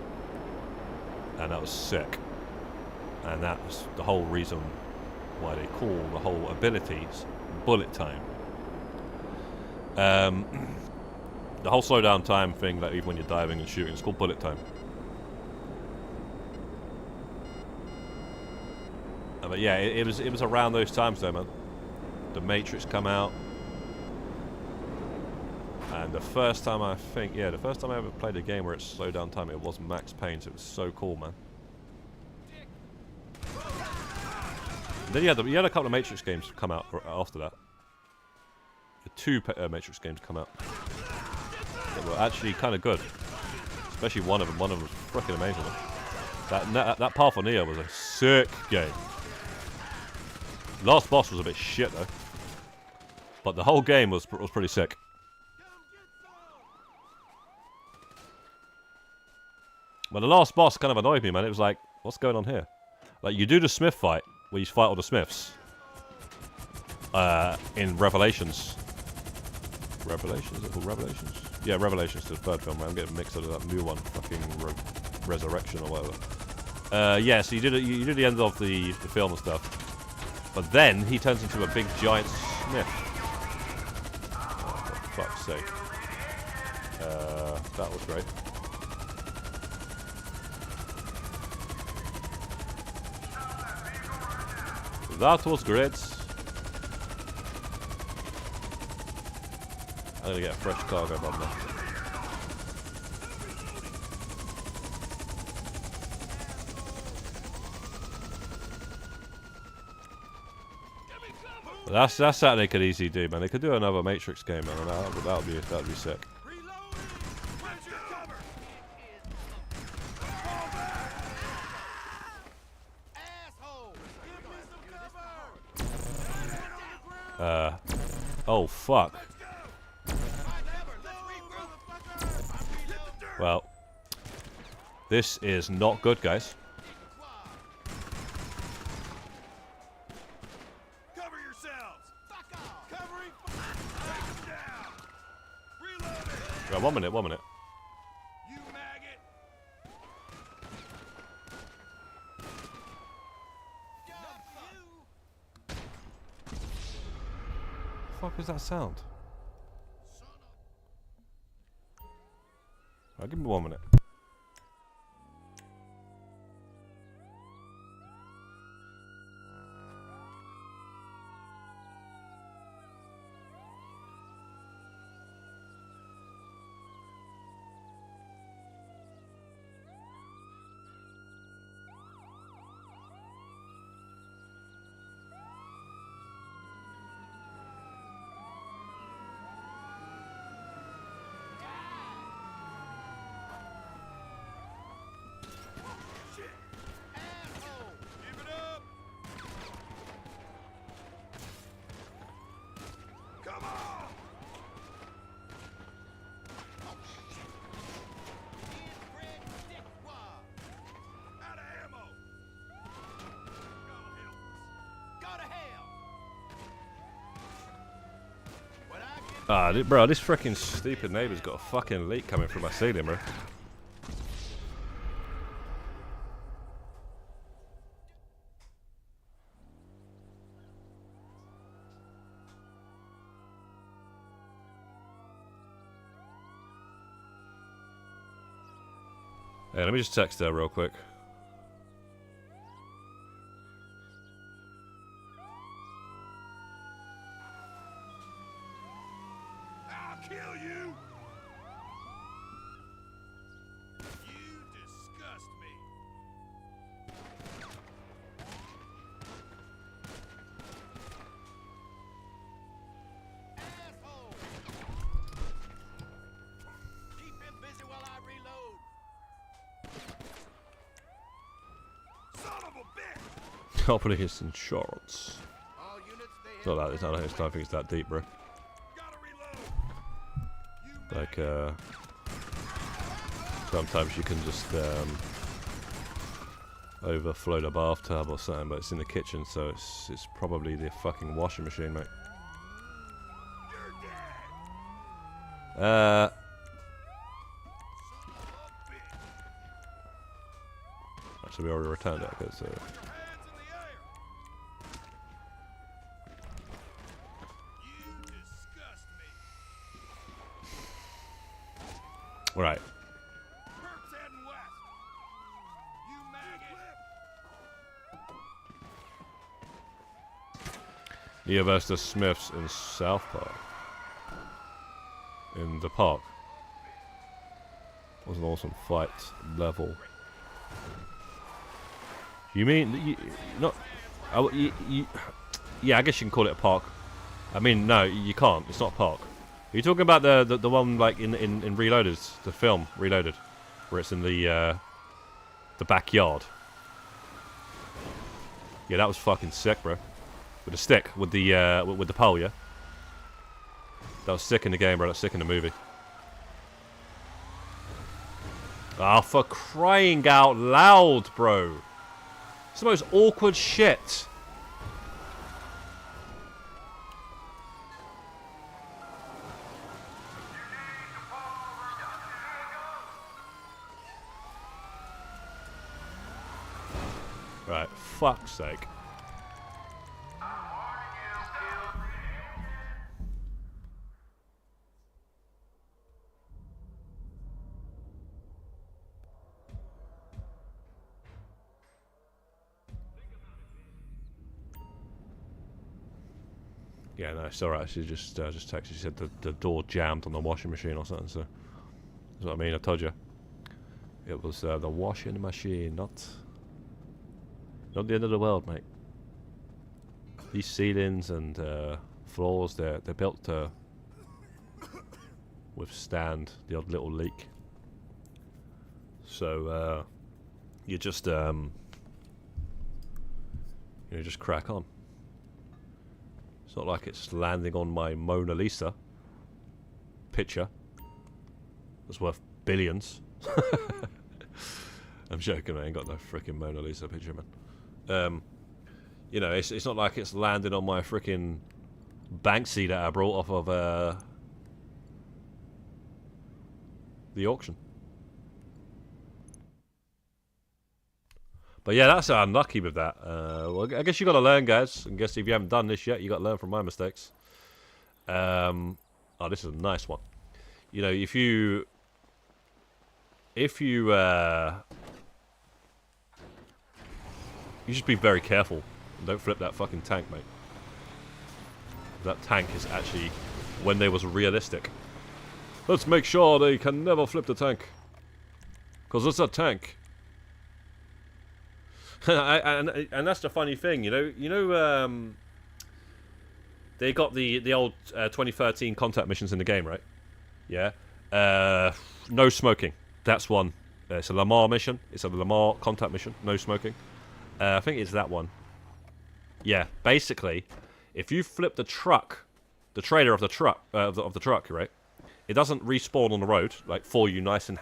and that was sick. And that was the whole reason why they call the whole abilities bullet time. The whole slow down time thing, like even when you're diving and shooting, it's called bullet time. But yeah, it was around those times though, man. The Matrix come out, and the first time I ever played a game where it slowed down time, it was Max Payne. So it was so cool, man. And then you had a couple of Matrix games come out after that. The 2 Matrix games come out that were actually kind of good, especially one of them. One of them was freaking amazing. That Path of Neo was a sick game. Last boss was a bit shit though. But the whole game was pretty sick. But the last boss kind of annoyed me, man. It was like, what's going on here? Like, you do the Smith fight, where you fight all the Smiths. In Revelations. Revelations? Is it called Revelations? Yeah, Revelations to the third film, man. I'm getting mixed up with that new one. Fucking Resurrection or whatever. Yeah, so you do the end of the film and stuff. But then, he turns into a big giant Smith. Oh, for fuck's sake. That was great. That was great. I'm gonna get a fresh cargo bomb there. That's that they could easily do, man. They could do another Matrix game, man. That'd be sick. Oh fuck. Well, this is not good, guys. Cover yourselves. Fuck off. Covering. Take them down. Reload it. Right, 1 minute, 1 minute. You maggot. What the fuck is that sound? Right, give me 1 minute. Ah, bro, this freaking stupid neighbor's got a fucking leak coming from my ceiling, bro. Hey, let me just text her real quick. Kill you! You disgust me. Asshole! Keep him busy while I reload. Son of a bitch! Hopefully his insurance. All units It's not that. I don't think it's that deep, bro. Like, sometimes you can just overflow the bathtub or something, but it's in the kitchen, so it's probably the fucking washing machine, mate. Actually, we already returned it, because right. Yeah, versus the Smiths in South Park. In the park. Was an awesome fight level. You mean not? Yeah, I guess you can call it a park. I mean, no, you can't. It's not a park. Are you talking about the one like in Reloaded, the film Reloaded, where it's in the backyard? Yeah, that was fucking sick, bro. With the stick, with the pole, yeah. That was sick in the game, bro. That's sick in the movie. Ah, for crying out loud, bro. It's the most awkward shit. Right, fuck's sake. Yeah, no, it's alright. She just texted. She said the door jammed on the washing machine or something. So that's what I mean. I told you. It was the washing machine, not the end of the world, mate. These ceilings and floors, they're built to withstand the odd little leak. So you just just crack on. It's not like it's landing on my Mona Lisa picture that's worth billions. I'm joking, I ain't got no freaking Mona Lisa picture, man. You know, it's not like it's landing on my freaking Banksy that I brought off of the auction. But yeah, that's unlucky with that. Well, I guess you got to learn, guys. I guess if you haven't done this yet, you got to learn from my mistakes. Oh, this is a nice one. You know, if you just be very careful and don't flip that fucking tank, mate. That tank is actually when they was realistic. Let's make sure they can never flip the tank, because it's a tank. and that's the funny thing, you know. They got the old 2013 contact missions in the game, right? Yeah. No smoking. That's one. It's a Lamar mission. It's a Lamar contact mission. No smoking. I think it's that one. Yeah. Basically, if you flip the truck, the trailer of the truck, of the truck, right? It doesn't respawn on the road like for you, nice and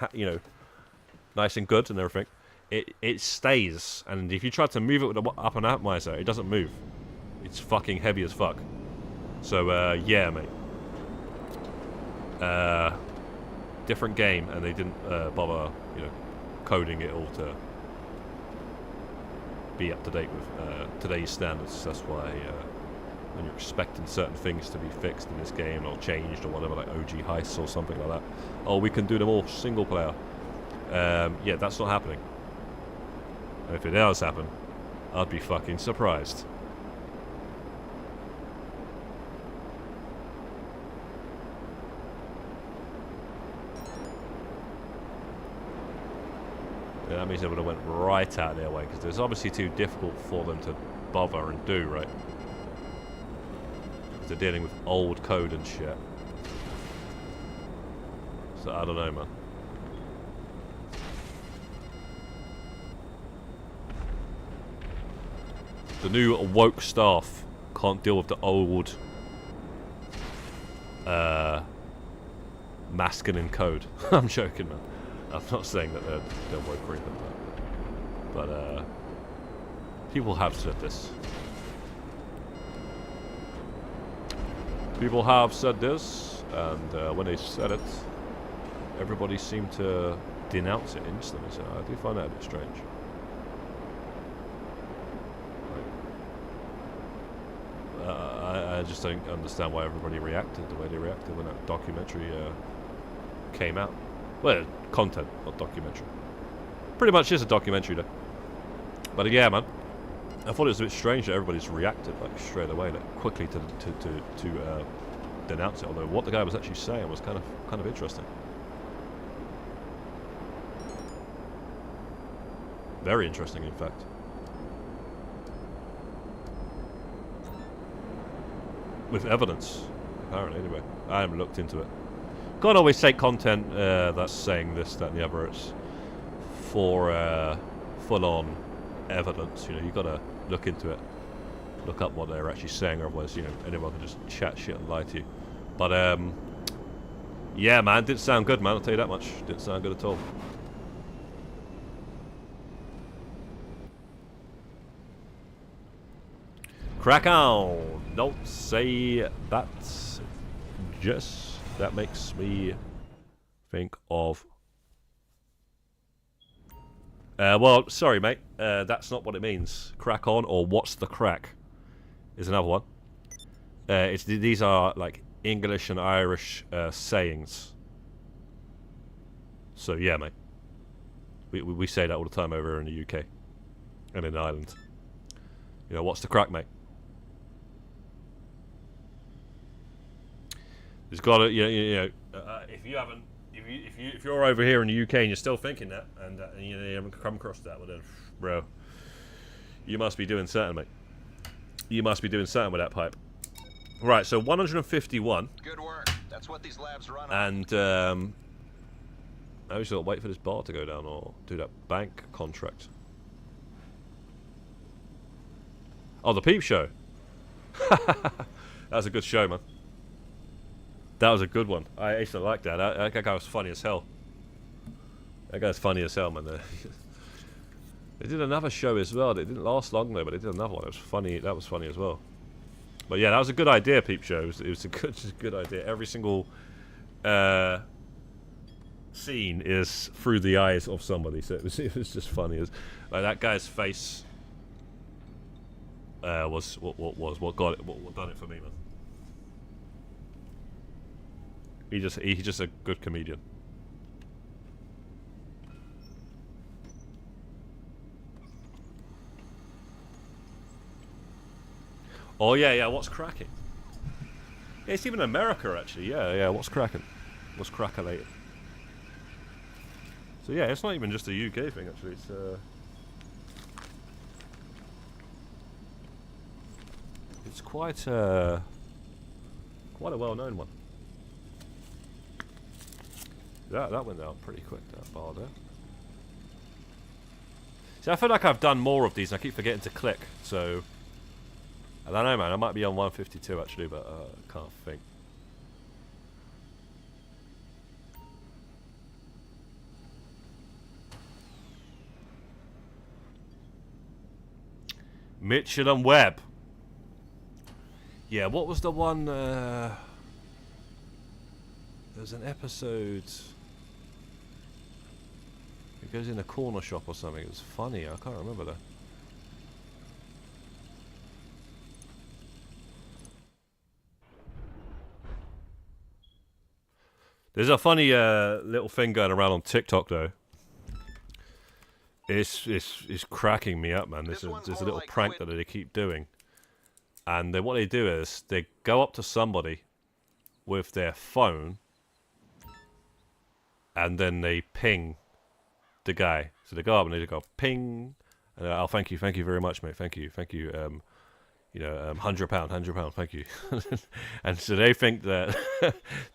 nice and good and everything. It stays, and if you try to move it with the up and out miser, it doesn't move. It's fucking heavy as fuck. So yeah, mate. Different game, and they didn't bother, coding it all to be up to date with today's standards. That's why when you're expecting certain things to be fixed in this game or changed or whatever, like OG heists or something like that, oh, we can do them all single player. Yeah, that's not happening. And if it does happen, I'd be fucking surprised. Yeah, that means they would have went right out of their way, because it's obviously too difficult for them to bother and do, right? Because they're dealing with old code and shit. So I don't know, man. The new woke staff can't deal with the old masculine code. I'm joking, man. I'm not saying that they're woke or anything, but people have said this. People have said this, and when they said it, everybody seemed to denounce it instantly. So I do find that a bit strange. I just don't understand why everybody reacted the way they reacted when that documentary came out. Well, content, not documentary. Pretty much is a documentary, though. But yeah, man, I thought it was a bit strange that everybody's reacted like straight away, like quickly to denounce it. Although what the guy was actually saying was kind of interesting. Very interesting, in fact. With evidence, apparently, anyway. I haven't looked into it. Can't always take content that's saying this, that, and the other. It's for full-on evidence. You got to look into it, look up what they're actually saying. Otherwise, anyone can just chat shit and lie to you. But yeah, man, didn't sound good, man. I'll tell you that much. Didn't sound good at all. Crack on! Don't say that. Just that makes me think of. Well, sorry, mate. That's not what it means. Crack on, or what's the crack? Is another one. These are like English and Irish sayings. So yeah, mate. We say that all the time over here in the UK and in Ireland. You know, what's the crack, mate? There's got to, if you're over here in the UK and you're still thinking that, and you haven't come across that, well then, bro, you must be doing something, mate. You must be doing something with that pipe. Right, so 151. Good work. That's what these labs run on. And I just got to wait for this bar to go down or do that bank contract. Oh, the Peep Show. That was a good show, man. That was a good one. I used to like that. That guy was funny as hell. That guy's funny as hell, man. They did another show as well. It didn't last long though, but they did another one. It was funny. That was funny as well. But yeah, that was a good idea, Peep Show. It was a good idea. Every single scene is through the eyes of somebody, so it was just funny. Like that guy's face was what done it for me, man. He's just a good comedian. Oh yeah, what's cracking? Yeah, it's even America actually. Yeah, what's cracking? What's crackalated? So yeah, it's not even just a UK thing actually. It's quite a well-known one. That went down pretty quick, that bar there. See, I feel like I've done more of these and I keep forgetting to click, so I don't know, man. I might be on 152 actually, but I can't think. Mitchell and Webb. Yeah, what was the one? There was an episode. It goes in a corner shop or something. It was funny. I can't remember that. There's a funny little thing going around on TikTok though. It's cracking me up, man. There's a little prank that they keep doing, and what they do is they go up to somebody with their phone, and then they ping the guy. So they go up and they go ping, and oh, thank you very much, mate. Thank you. £100, £100, thank you. And so they think that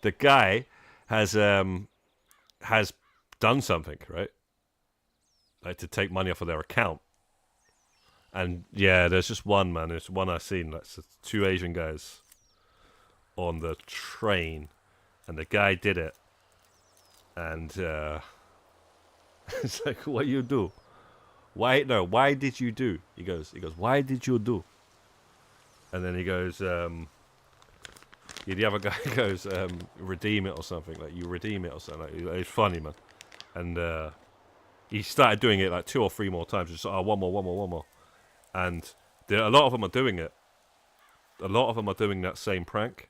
the guy has done something, right? Like to take money off of their account. And yeah, there's just one, man. There's one I've seen. That's two Asian guys on the train, and the guy did it. And it's like, what you do? Why did you do? He goes, why did you do? And then he goes, the other guy goes, redeem it or something. Like, you redeem it or something. Like, it's funny, man. And he started doing it like 2 or 3 more times. Just one more. And a lot of them are doing it. A lot of them are doing that same prank.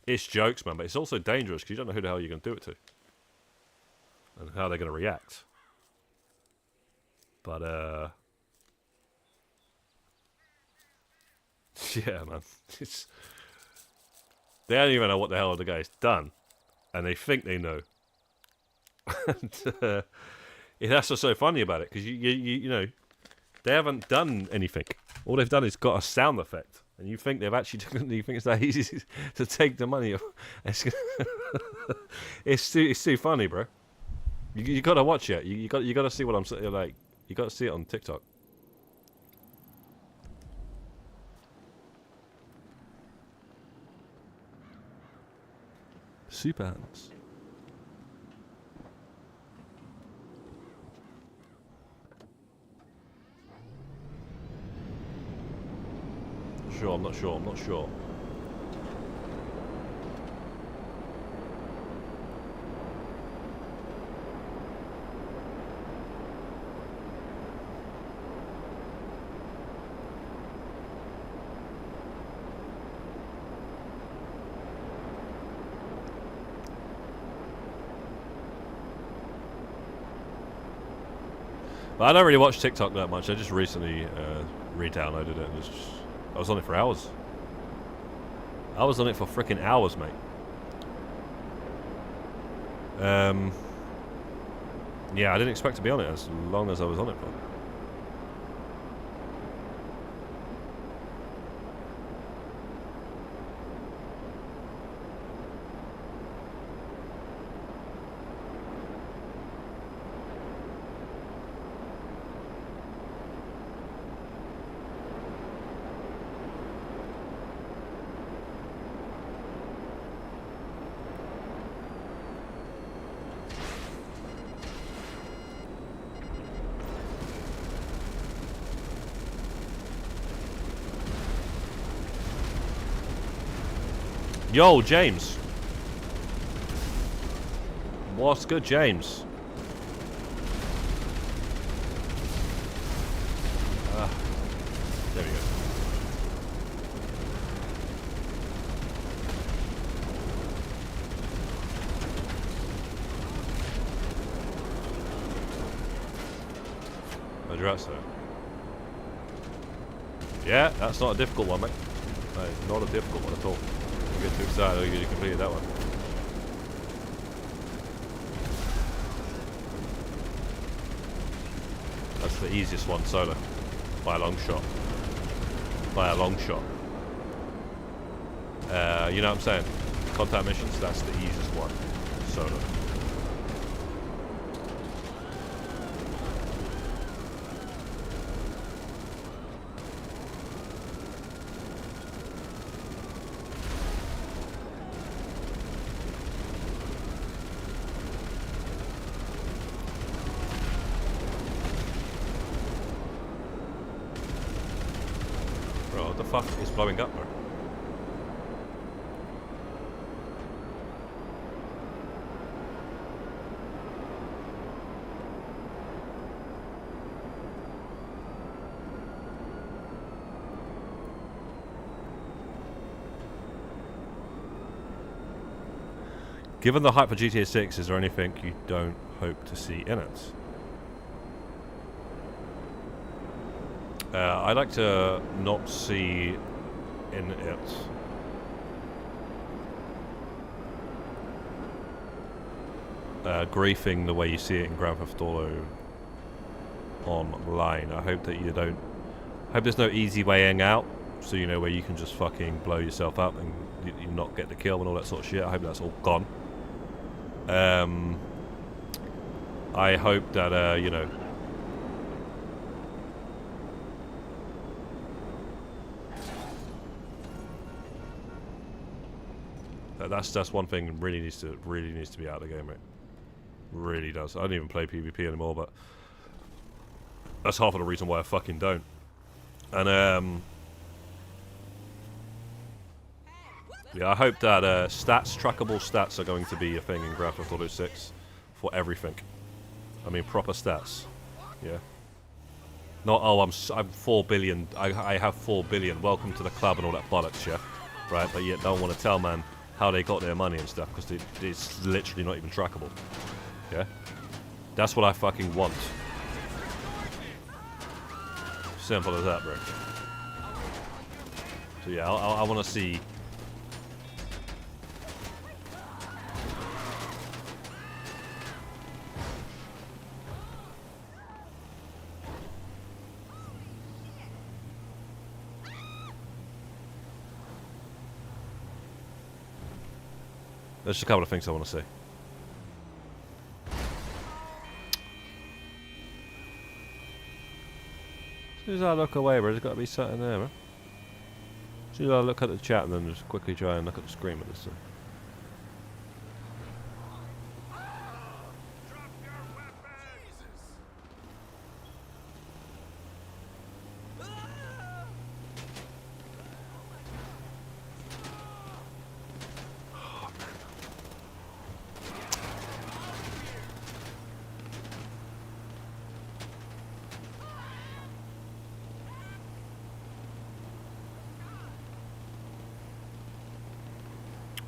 It's jokes, man, but it's also dangerous because you don't know who the hell you're going to do it to. And how they're going to react. But, yeah, man. They don't even know what the hell the guy's done. And they think they know. And that's what's so funny about it. Because, you know, they haven't done anything. All they've done is got a sound effect. And you think they've actually you think it's that easy to take the money. It's too funny, bro. You gotta watch it. You gotta see what I'm saying. Like, you gotta see it on TikTok. super hands. I'm not sure. But I don't really watch TikTok that much. I just recently re-downloaded it. And I was on it for hours. I was on it for freaking hours, mate. Yeah, I didn't expect to be on it as long as I was on it for. Yo, James. What's good, James? There we go. Address there. Yeah, that's not a difficult one, mate. No, not a difficult one at all. Don't get too excited, you completed that one. That's the easiest one solo. By a long shot. By a long shot. You know what I'm saying? Contact missions, that's the easiest one. Solo. What the fuck is blowing up, bro? Given the hype for GTA 6, is there anything you don't hope to see in it? I'd like to not see in it griefing the way you see it in Grand Theft Auto Online. I hope that you don't. I hope there's no easy way out, so you know where you can just fucking blow yourself up and you not get the kill and all that sort of shit. I hope that's all gone. I hope that you know. That's one thing really needs to be out of the game, mate. Really does. I don't even play PvP anymore, but that's half of the reason why I fucking don't. And yeah, I hope that trackable stats are going to be a thing in Grand Theft Auto 6 for everything. I mean proper stats. Yeah. Not I'm 4 billion. I have 4 billion. Welcome to the club and all that bollocks, yeah. Right, but yet don't want to tell man how they got their money and stuff, because it's literally not even trackable. Yeah? That's what I fucking want. Simple as that, bro. So yeah, I want to see... There's just a couple of things I want to see. As soon as I look away, bro, there's got to be something there, bro. As soon as I look at the chat and then just quickly try and look at the screen with this thing.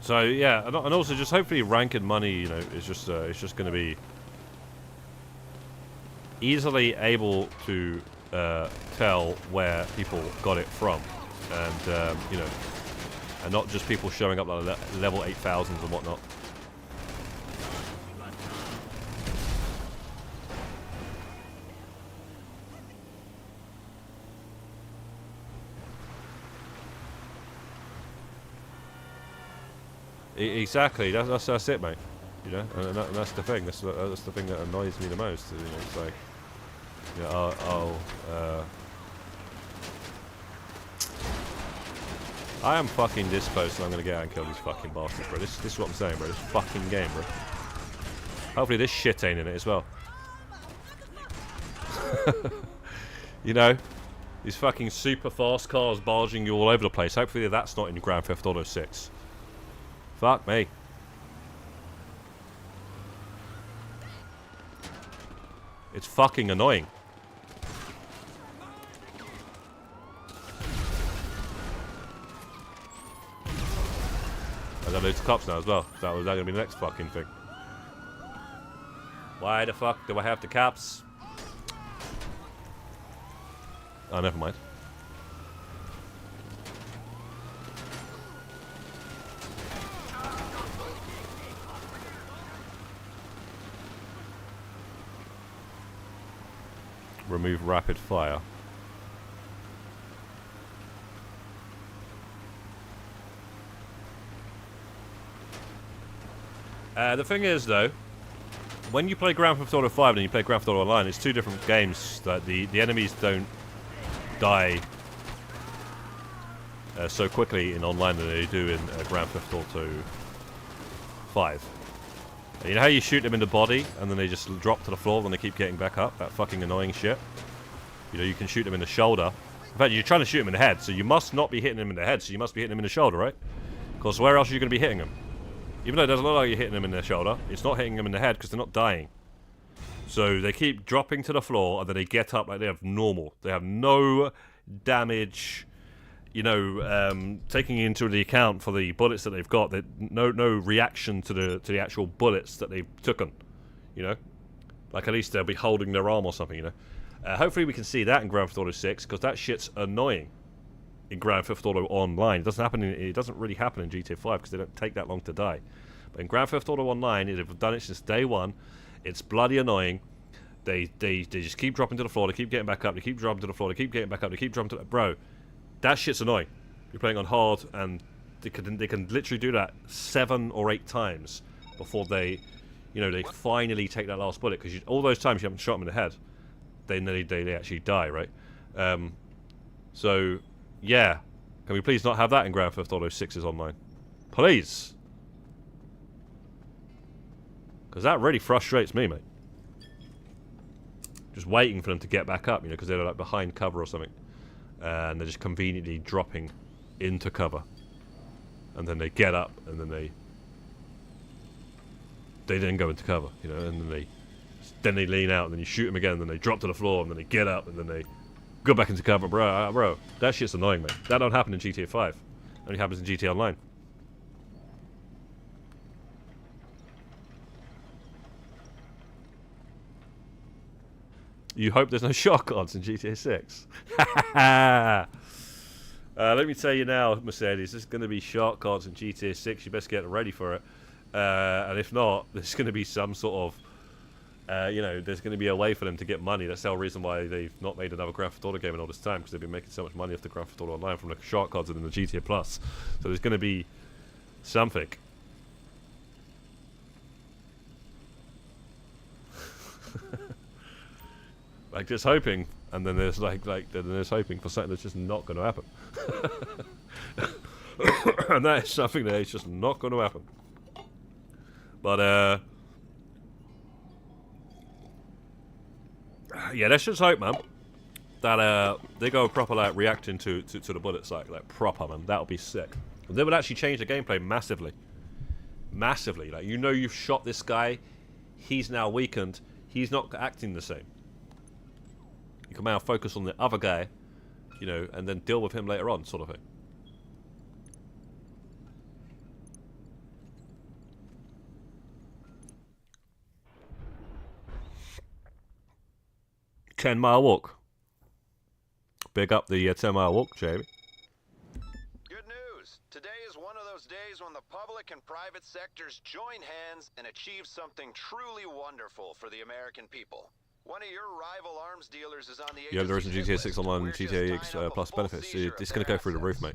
So yeah, and also just hopefully ranked money, you know, is just it's just going to be easily able to tell where people got it from, and you know, and not just people showing up like level 8,000s and whatnot. Exactly, that's it, mate. You know, and that's the thing. That's the thing that annoys me the most. You know, it's like, you know, I am fucking this close, and I'm gonna get out and kill these fucking bastards, bro. This is what I'm saying, bro. This fucking game, bro. Hopefully this shit ain't in it as well. You know, these fucking super fast cars barging you all over the place. Hopefully that's not in Grand Theft Auto 6. Fuck me. It's fucking annoying. I got loads of cops now as well. That was gonna be the next fucking thing. Why the fuck do I have the cops? Oh, never mind. Remove rapid fire. The thing is, though, when you play Grand Theft Auto 5 and you play Grand Theft Auto Online, it's two different games. That the enemies don't die so quickly in online than they do in Grand Theft Auto 5. You know how you shoot them in the body and then they just drop to the floor and they keep getting back up? That fucking annoying shit. You know, you can shoot them in the shoulder. In fact, you're trying to shoot them in the head, so you must not be hitting them in the head, so you must be hitting them in the shoulder, right? Because where else are you going to be hitting them? Even though it doesn't look like you're hitting them in the shoulder, it's not hitting them in the head because they're not dying. So they keep dropping to the floor and then they get up like they have normal. They have no damage, you know, taking into the account for the bullets that they've got. No reaction to the actual bullets that they've taken, you know? Like at least they'll be holding their arm or something, you know? Hopefully we can see that in Grand Theft Auto 6 because that shit's annoying in Grand Theft Auto Online. It doesn't really happen in GTA 5 because they don't take that long to die. But in Grand Theft Auto Online, they've done it since day one. It's bloody annoying. They just keep dropping to the floor. They keep getting back up. They keep dropping to the floor. They keep getting back up. They keep dropping to the... Bro, that shit's annoying. You're playing on hard, and they can literally do that 7 or 8 times before they, you know, they finally take that last bullet. Because all those times you haven't shot them in the head, they actually die, right? So, yeah. Can we please not have that in Grand Theft Auto 6's online? Please. Because that really frustrates me, mate. Just waiting for them to get back up, you know, because they're like behind cover or something. And they're just conveniently dropping into cover. And then they get up, and then they then go into cover, you know, and then they lean out, and then you shoot them again, and then they drop to the floor, and then they get up, and then they go back into cover. Bro, that shit's annoying, mate. That don't happen in GTA 5. It only happens in GTA Online. You hope there's no shotguns in GTA 6. Let me tell you now, Mercedes, there's going to be shotguns in GTA 6. You best get ready for it. And if not, there's going to be some sort of, you know, there's going to be a way for them to get money. That's the whole reason why they've not made another Grand Theft Auto game in all this time, because they've been making so much money off the Grand Theft Auto Online from the shotguns and the GTA Plus. So there's going to be something. Like just hoping, and then there's then there's hoping for something that's just not going to happen. And that is something that is just not going to happen. But yeah, let's just hope, man, that they go proper like reacting to the bullets like proper, man. That'll be sick. They would actually change the gameplay massively. Massively. Like, you know, you've shot this guy, he's now weakened, he's not acting the same. You can now focus on the other guy, you know, and then deal with him later on, sort of thing. 10-mile walk. Big up the 10-mile walk, Jamie. Good news. Today is one of those days when the public and private sectors join hands and achieve something truly wonderful for the American people. One of your rival arms dealers is on the Yeah, there isn't GTA 6 Online and GTA X Plus benefits. It's going to go through the roof, mate.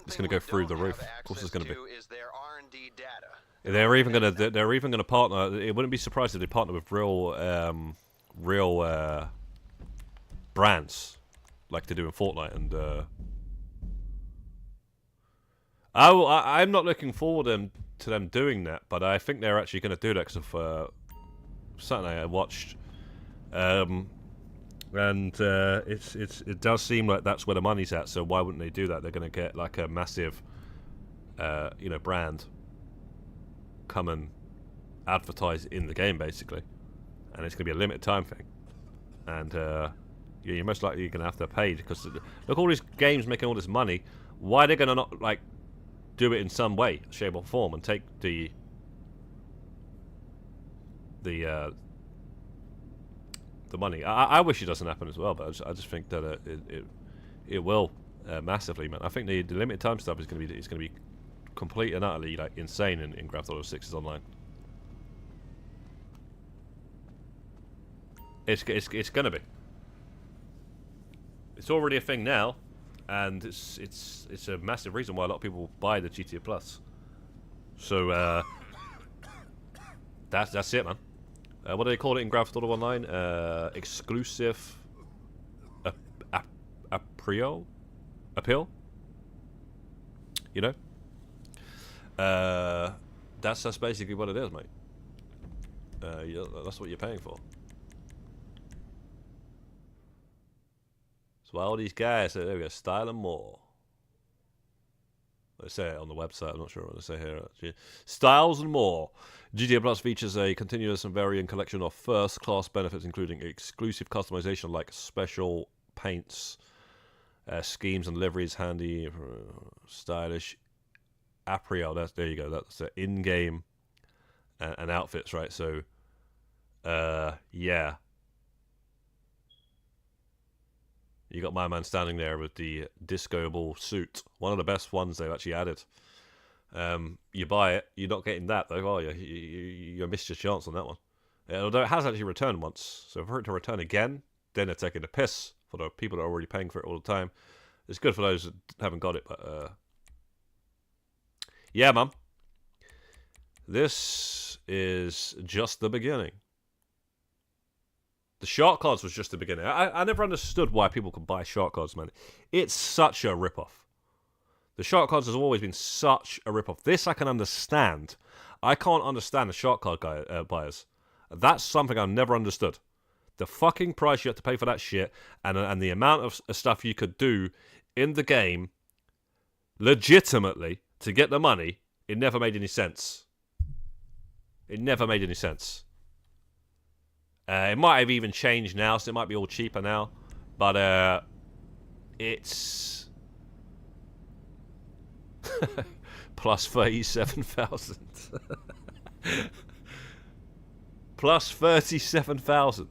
It's going to go through the roof. Of course, it's going to be. Their R&D data. They're even going to partner. It wouldn't be surprised if they partner with real brands like they do in Fortnite. And I'm not looking forward to them doing that, but I think they're actually going to do that because of something I watched. It does seem like that's where the money's at. So why wouldn't they do that? They're going to get like a massive, brand come and advertise in the game basically, and it's going to be a limited time thing. And you're most likely going to have to pay because look, all these games making all this money. Why are they going to not like do it in some way, shape or form, and take the money? I wish it doesn't happen as well, but I just think that it will massively, man. I think the limited time stuff is going to be complete and utterly like insane in Grand Theft Auto 6's online. It's going to be. It's already a thing now, and it's a massive reason why a lot of people buy the GTA Plus. So that's it, man. What do they call it in Grand Theft Auto Online? Exclusive appeal? You know? That's basically what it is, mate. Yeah, that's what you're paying for. So all these guys, there we go, style and more. They say it on the website, I'm not sure what they say here actually. Styles and more. GTA Plus features a continuous and varying collection of first-class benefits, including exclusive customization like special paints, schemes and liveries, handy, stylish apparel. There you go. That's the in-game and outfits, right? So, yeah. You got my man standing there with the disco ball suit. One of the best ones they've actually added. You buy it, you're not getting that though, are you? You missed your chance on that one. Although it has actually returned once. So for it to return again, then they're taking the piss for the people that are already paying for it all the time. It's good for those that haven't got it, but yeah, man. This is just the beginning. The shark cards was just the beginning. I never understood why people could buy shark cards, man. It's such a rip-off. The shark cards has always been such a rip-off. This I can understand. I can't understand the shark card buyers. That's something I've never understood. The fucking price you have to pay for that shit and the amount of stuff you could do in the game legitimately to get the money, it never made any sense. It never made any sense. It might have even changed now, so it might be all cheaper now. But it's plus 37,000. Plus 37,000.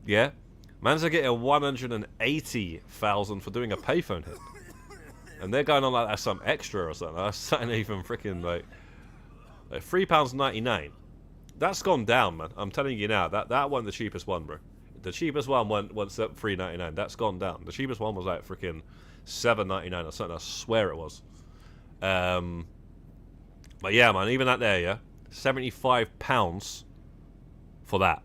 Yeah? Man's are getting 180,000 for doing a payphone hit. And they're going on like that's some extra or something. That's something even freaking like £3.99. That's gone down, man. I'm telling you now. That wasn't the cheapest one, bro. The cheapest one went at $3.99. That's gone down. The cheapest one was like freaking $7.99 or something. I swear it was. But yeah, man. Even that there, yeah, £75 for that.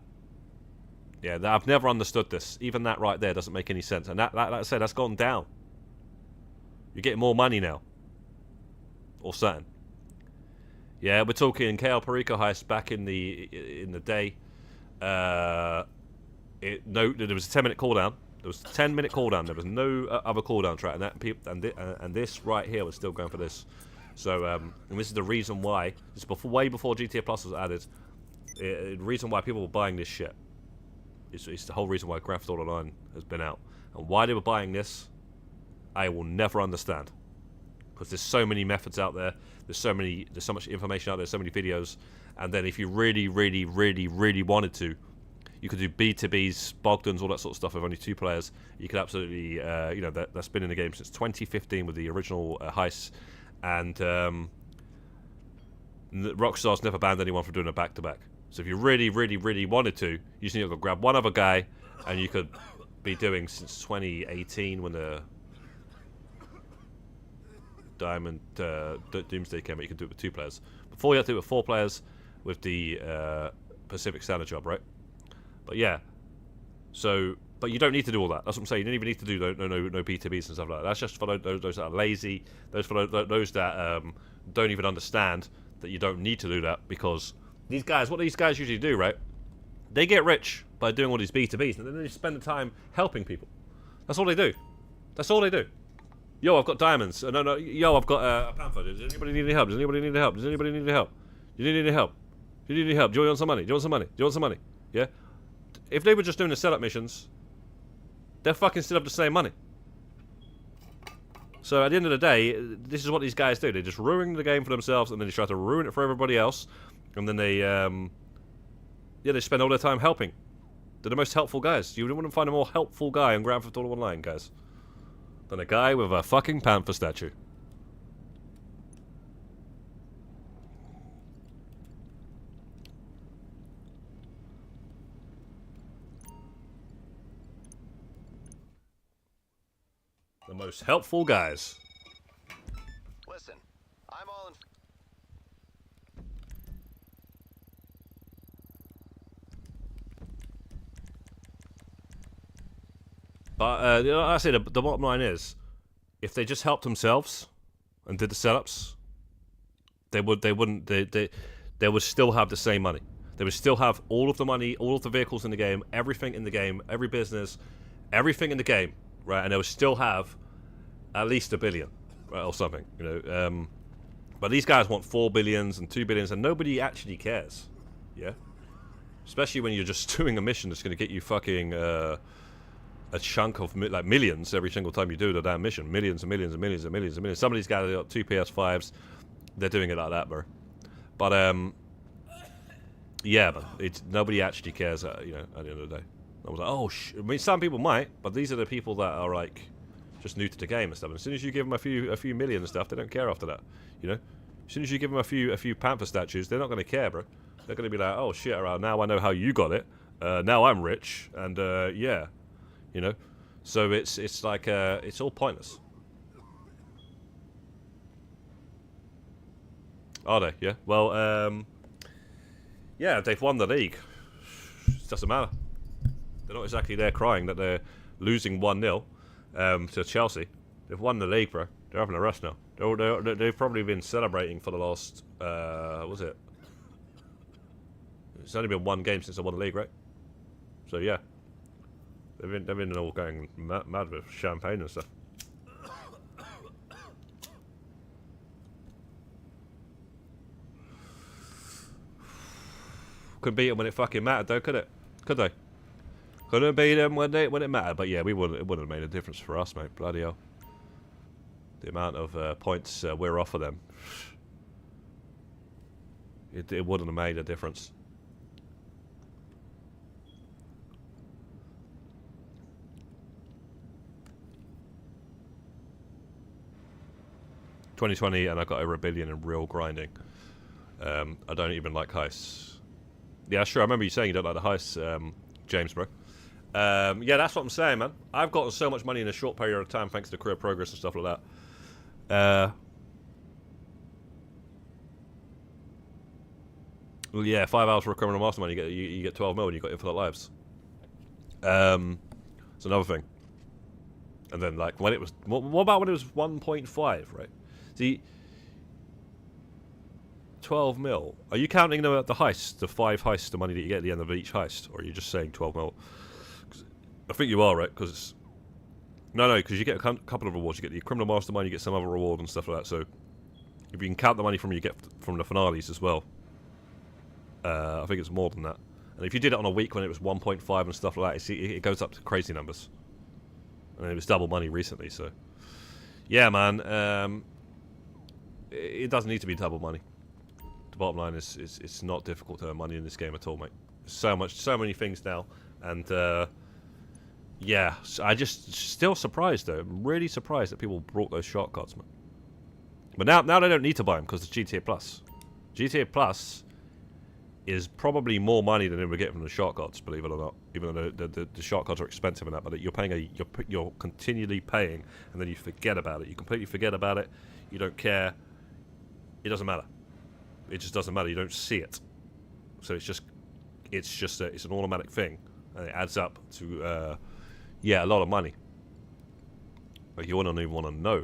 Yeah, I've never understood this. Even that right there doesn't make any sense. And that like I said, that's gone down. You're getting more money now, or something. Yeah, we're talking KL Perico heist back in the day. There was a 10-minute cooldown. There was a 10-minute cooldown. There was no other cooldown track, and this right here was still going for this. So, and this is the reason why. This is way before GTA Plus was added. The reason why people were buying this shit. It's the whole reason why Grand Theft Auto Online has been out, and why they were buying this, I will never understand. Because there's so many methods out there. There's so much information out there. So many videos. And then if you really, really, really, really wanted to, You could do B2Bs, Bogdans, all that sort of stuff with only 2 players. You could absolutely, you know, that's been in the game since 2015 with the original heists, and Rockstar's never banned anyone from doing a back-to-back. So if you really, really, really wanted to, you just need to go grab one other guy, and you could be doing since 2018 when the Diamond Doomsday came out. You could do it with 2 players. Before you had to do it with 4 players with the Pacific Standard job, right? But yeah, so but you don't need to do all that. That's what I'm saying. You don't even need to do no B2Bs and stuff like that. That's just for those that are lazy. Those for those that don't even understand that you don't need to do that, because these guys, what these guys usually do, right? They get rich by doing all these B2Bs, and then they spend the time helping people. That's all they do. That's all they do. Yo, I've got diamonds. No. Yo, I've got a panther. Does anybody need any help? Does anybody need any help? Does anybody need any help? Do you need any help? Do you need any help? Do you want some money? Do you want some money? Do you want some money? Yeah? If they were just doing the setup missions, they'll fucking still have the same money. So at the end of the day, this is what these guys do. They just ruin the game for themselves, and then they try to ruin it for everybody else. And then they, they spend all their time helping. They're the most helpful guys. You wouldn't find a more helpful guy on Grand Theft Auto Online, guys, than a guy with a fucking panther statue. The most helpful guys. Listen, I'm all in. But like I say, the bottom line is, if they just helped themselves and did the setups, they would still have the same money. They would still have all of the money, all of the vehicles in the game, everything in the game, every business, everything in the game, right? And they would still have at least $1 billion, right, or something, you know. But these guys want 4 billions and 2 billions, and nobody actually cares, yeah. Especially when you're just doing a mission that's going to get you fucking a chunk of like millions every single time you do the damn mission, millions and millions and millions and millions and millions. Some of these guys have got 2 PS5s, they're doing it like that, bro. But yeah, man, nobody actually cares, you know, at the end of the day. I was like, oh, I mean, some people might, but these are the people that are like just new to the game and stuff. And as soon as you give them a few million and stuff, they don't care after that, you know. As soon as you give them a few panther statues, they're not going to care, bro. They're going to be like, oh shit, around now I know how you got it. Now I'm rich, and yeah, you know. So it's like it's all pointless. Are they? Yeah. Well, yeah, they've won the league. It doesn't matter. They're not exactly there crying that they're losing 1-0 to Chelsea. They've won the league, bro. They're having a rest now. They've probably been celebrating for the last, what was it? It's only been 1 game since they won the league, right? So yeah, they've been all going mad with champagne and stuff. Couldn't beat them when it fucking mattered, though, could it? Could they? Couldn't beat them when it mattered. But yeah, it wouldn't have made a difference for us, mate. Bloody hell. The amount of points we're off of them, it wouldn't have made a difference. $2020, and I got over $1 billion in real grinding. I don't even like heists. Yeah, sure. I remember you saying you don't like the heists, James, bro. Yeah, that's what I'm saying, man. I've gotten so much money in a short period of time thanks to career progress and stuff like that. Well, yeah, 5 hours for a criminal mastermind, you get 12 mil and you got infinite lives. It's another thing. And then, like, when it was, what about when it was 1.5, right? See, 12 mil. Are you counting the heists, the 5 heists, the money that you get at the end of each heist, or are you just saying 12 mil? I think you are, right? Because no, because you get a couple of rewards. You get the criminal mastermind, you get some other reward and stuff like that. So if you can count the money from you get from the finales as well, I think it's more than that. And if you did it on a week when it was 1.5 and stuff like that, it goes up to crazy numbers. And it was double money recently, so yeah, man. It doesn't need to be double money. The bottom line is it's not difficult to earn money in this game at all, mate. so many things now, and yeah, I just still surprised though. I'm really surprised that people brought those shortcuts, man. But now they don't need to buy them because it's GTA Plus. GTA Plus is probably more money than they would get from the shortcuts, believe it or not. Even though the shortcuts are expensive and that, but you're paying you're continually paying, and then you forget about it. You completely forget about it. You don't care. It doesn't matter. It just doesn't matter. You don't see it. So it's an automatic thing, and it adds up to yeah, a lot of money. Like you wouldn't even want to know.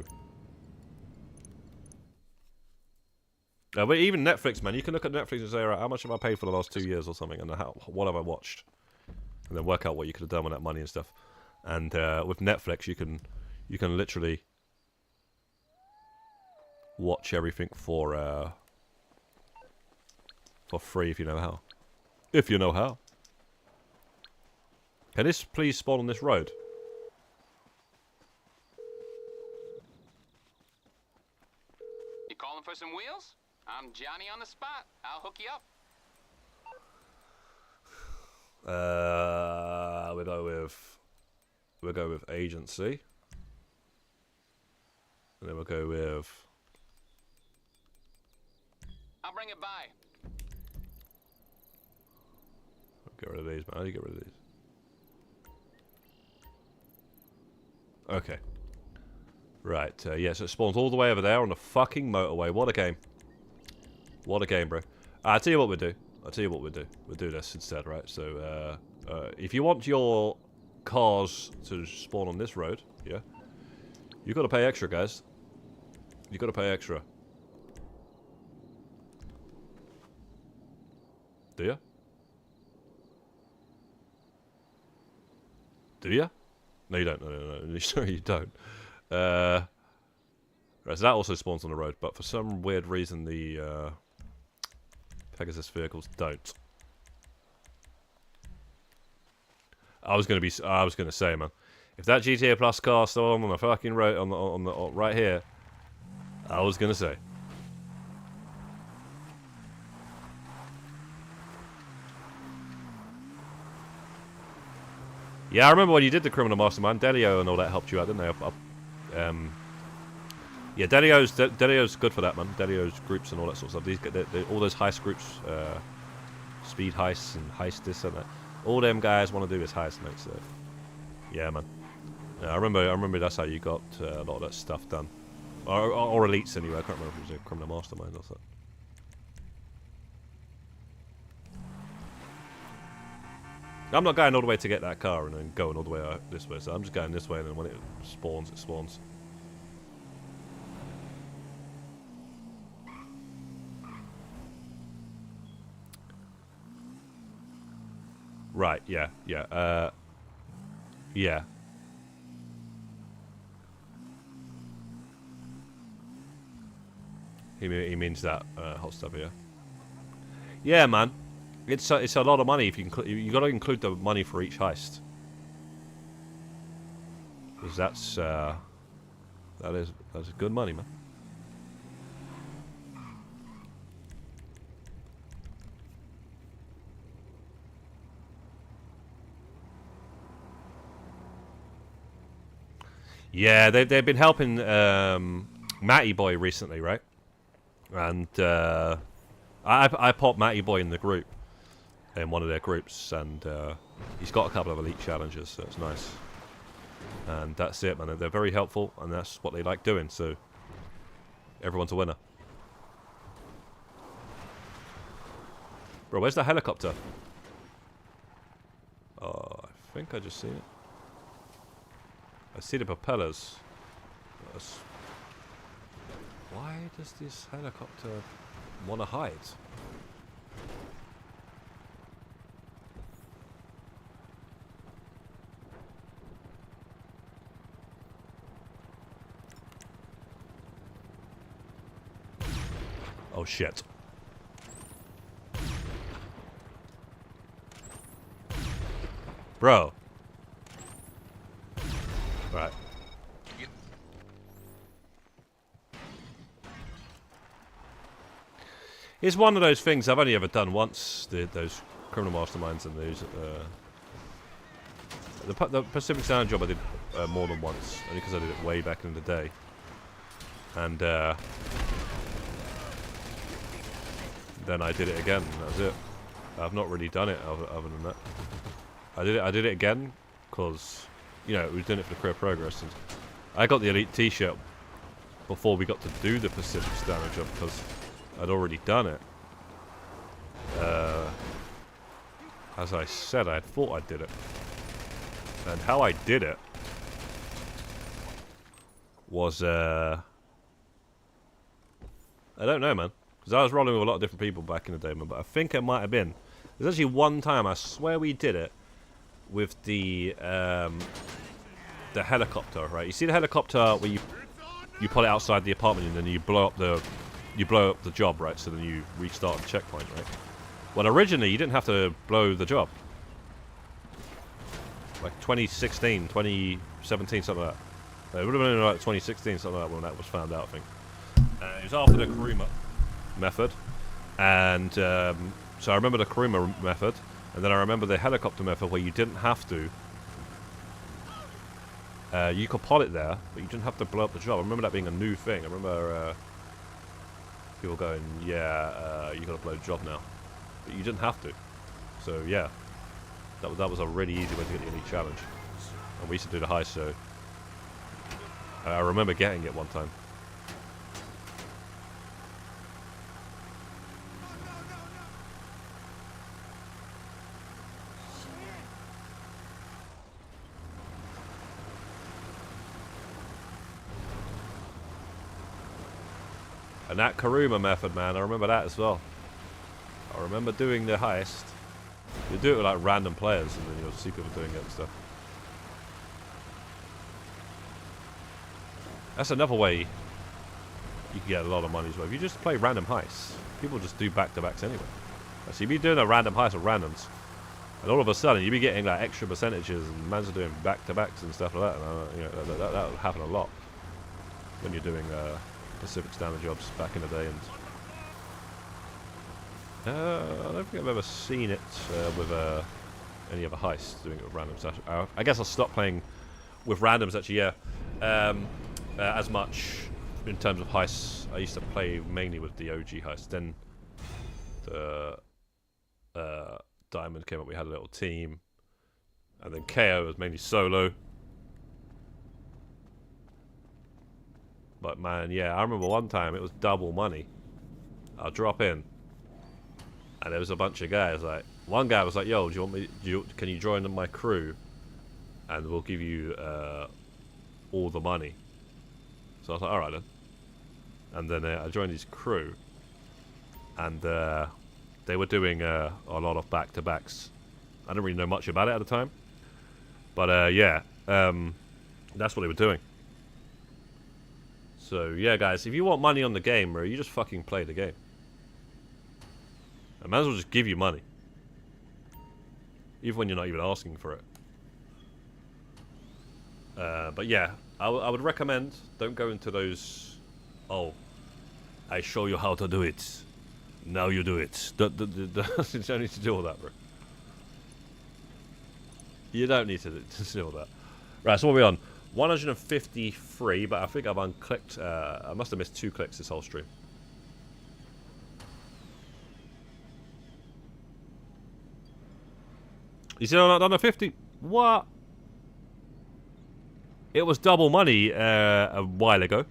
But even Netflix, man, you can look at Netflix and say, right, how much have I paid for the last 2 years or something, and what have I watched, and then work out what you could have done with that money and stuff. And with Netflix, you can literally watch everything for free if you know how. If you know how. Can this please spawn on this road? You calling for some wheels? I'm Johnny on the spot. I'll hook you up. We'll go with agency. And then we'll go with... I'll bring it by. Get rid of these, man. How do you get rid of these? Okay. Right, yeah, so it spawns all the way over there on the fucking motorway. What a game. What a game, bro. I'll tell you what we'll do. We'll do this instead, right? So, if you want your cars to spawn on this road, yeah, you got to pay extra, guys. You got to pay extra. Do you? Do you? No, you don't. No. Sorry, you don't. Right, so that also spawns on the road, but for some weird reason the Pegasus vehicles don't. I was gonna say, man, if that GTA Plus car still on the fucking road on the right here, I was gonna say. Yeah, I remember when you did the Criminal Mastermind, Delio and all that helped you out, didn't they? Yeah, Delio's good for that, man. Delio's groups and all that sort of stuff. All those heist groups, speed heists and heist this and that. All them guys want to do is heist, mate. So, yeah, man. Yeah, I remember that's how you got a lot of that stuff done, or elites anyway. I can't remember if it was a Criminal Mastermind or something. I'm not going all the way to get that car and then going all the way out this way, so I'm just going this way, and then when it spawns, it spawns. Right, yeah. Yeah. He means that hot stuff, yeah. Yeah, man. It's a lot of money if you got to include the money for each heist, because that's good money, man. Yeah, they've been helping Matty Boy recently, right? And I popped Matty Boy in the group. In one of their groups, and he's got a couple of elite challenges, so it's nice. And that's it, man. They're very helpful, and that's what they like doing, so everyone's a winner. Bro, where's the helicopter? Oh, I think I just seen it. I see the propellers. Why does this helicopter want to hide? Oh shit. Bro. Right. It's one of those things I've only ever done once, those criminal masterminds and these. The Pacific Standard job I did more than once, only because I did it way back in the day. And then I did it again, and that was it. I've not really done it other than that. I did it again because, you know, we were doing it for the career progress, and I got the elite T-shirt before we got to do the Pacific Standard job because I'd already done it. As I said, I thought I did it. And how I did it was, I don't know, man. Because I was rolling with a lot of different people back in the day, man. But I think it might have been. There's actually one time, I swear we did it with the helicopter, right? You see the helicopter where you pull it outside the apartment and then you blow up the job, right? So then you restart the checkpoint, right? Well, originally you didn't have to blow the job. Like 2016, 2017, something like that. It would have been like 2016, something like that when that was found out, I think. It was after the Kuruma method. And so I remember the Kuruma method. And then I remember the helicopter method where you didn't have to. You could pot it there, but you didn't have to blow up the job. I remember that being a new thing. I remember people going, yeah, you got to blow the job now. But you didn't have to. So, yeah. That was a really easy way to get the elite challenge. And we used to do the heist, so I remember getting it one time. And that Kuruma method, man, I remember that as well. I remember doing the heist. You do it with like random players, and then you'll see people doing it and stuff. That's another way you can get a lot of money as well. If you just play random heists, people just do back-to-backs anyway. So you'd be doing a random heist with randoms, and all of a sudden you'd be getting like extra percentages, and mans are doing back-to-backs and stuff like that. And, you know, that would happen a lot when you're doing Pacific Standard jobs back in the day. And I don't think I've ever seen it with any other heists, doing it with randoms. I guess I'll stop playing with randoms actually, yeah. As much in terms of heists. I used to play mainly with the OG heists. Then the Diamond came up, we had a little team. And then KO was mainly solo. But man, yeah, I remember one time it was double money. I'll drop in. And there was a bunch of guys, like, one guy was like, yo, do you want me, can you join my crew? And we'll give you all the money. So I was like, alright then. And then I joined his crew. And they were doing a lot of back-to-backs. I didn't really know much about it at the time. But yeah, that's what they were doing. So yeah, guys, if you want money on the game, bro, you just fucking play the game. I might as well just give you money. Even when you're not even asking for it. But yeah, I would recommend, don't go into those, oh, I show you how to do it. Now you do it. You don't need to do all that, bro. You don't need to do all that. Right, so what are we on? 153, but I think I've unclicked, I must have missed 2 clicks this whole stream. You still not done a 50? What? It was double money a while ago.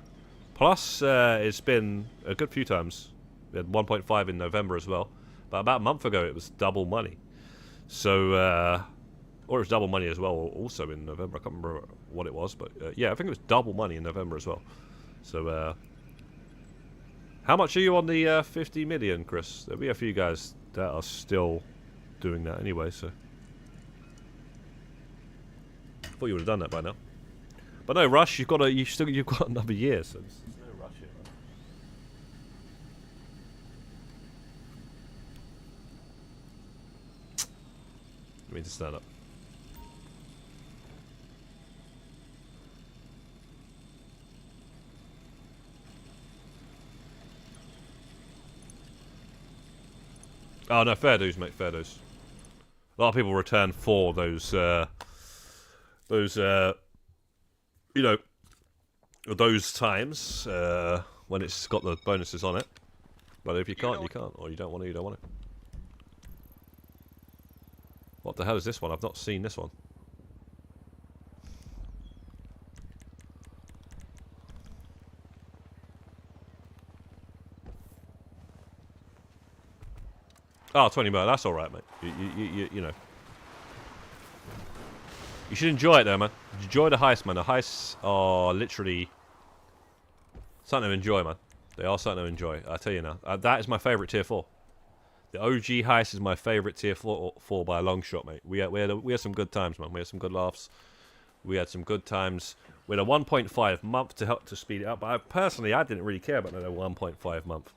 Plus, it's been a good few times. We had 1.5 in November as well. But about a month ago, it was double money. So, or it was double money as well also in November. I can't remember what it was. But yeah, I think it was double money in November as well. So, how much are you on the 50 million, Chris? There'll be a few guys that are still doing that anyway, so. Thought you would have done that by now, but no rush. You've got another year, so there's no rush here. You mean to stand up? Oh no, fair dues, mate. Fair dues. lot of people return for those you know, those times when it's got the bonuses on it. But if you can't, you can't, or you don't want to, you don't want to. What the hell is this one? I've not seen this one. Oh, 20 mil. That's all right, mate. You know. You should enjoy it, though, man. Enjoy the heists, man. The heists are literally something to enjoy, man. They are something to enjoy. I tell you now. That is my favourite tier 4. The OG heist is my favourite tier 4 by a long shot, mate. We had some good times, man. We had some good laughs. We had some good times. We had a 1.5 month to help to speed it up. But I didn't really care about that 1.5 month.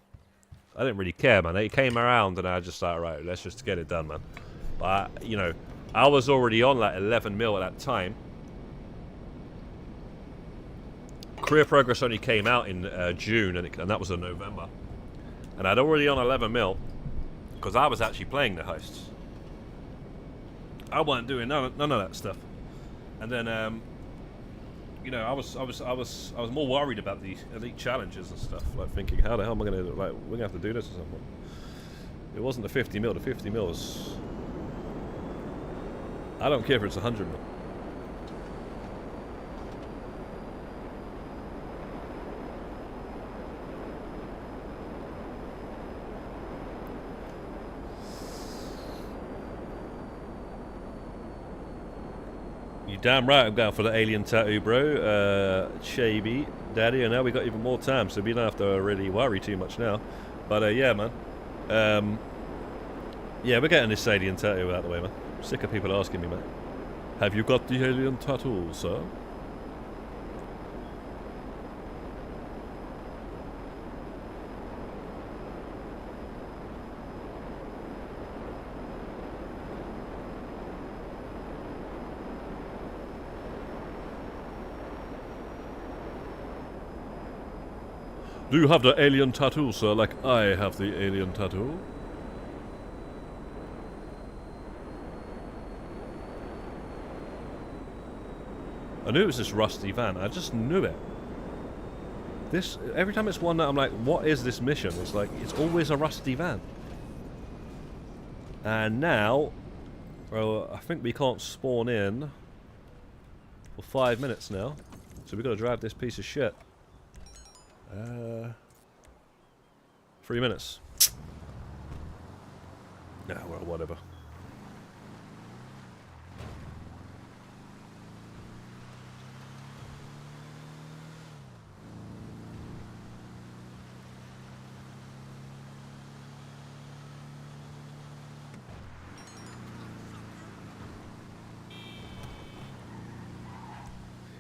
I didn't really care, man. It came around and I just thought, right, let's just get it done, man. But, you know, I was already on like 11 mil at that time. Career Progress only came out in June, and that was in November. And I'd already on 11 mil because I was actually playing the heists. I wasn't doing none of that stuff. And then, you know, I was more worried about the elite challenges and stuff, like thinking, how the hell am I going to, like, we're going to have to do this or something. It wasn't the 50 mil. The 50 mil is, I don't care if it's 100 mil. You damn right I'm going for the alien tattoo, bro. Shabby, daddy, and now we got even more time, so we don't have to really worry too much now. But yeah, man. Yeah, we're getting this alien tattoo out of the way, man. I'm sick of people asking me, man. Have you got the alien tattoo, sir? Do you have the alien tattoo, sir, like I have the alien tattoo? I knew it was this rusty van. I just knew it. This, every time it's one that I'm like, what is this mission? It's like, it's always a rusty van. And now, well, I think we can't spawn in for 5 minutes now. So we've got to drive this piece of shit. 3 minutes. Yeah, well, whatever.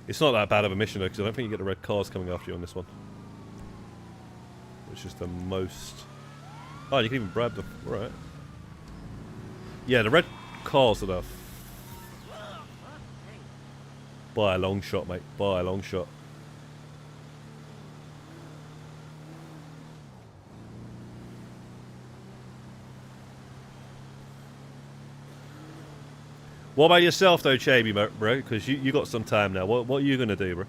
It's not that bad of a mission though, because I don't think you get the red cars coming after you on this one. Which is the most... Oh, you can even grab the... Right. Yeah, the red cars are the... By a long shot, mate. By a long shot. What about yourself though, Chaby, bro? Because you got some time now. What are you gonna do, bro?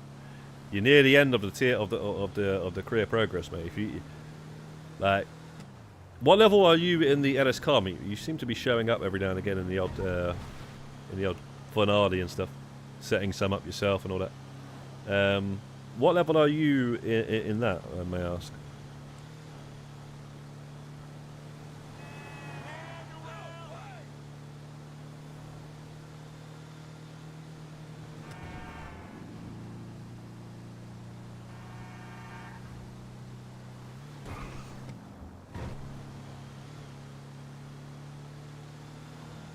You're near the end of the tier of the career progress, mate. If you like, what level are you in the LSCM? You seem to be showing up every now and again in the odd finale and stuff, setting some up yourself and all that. What level are you in that? I may ask.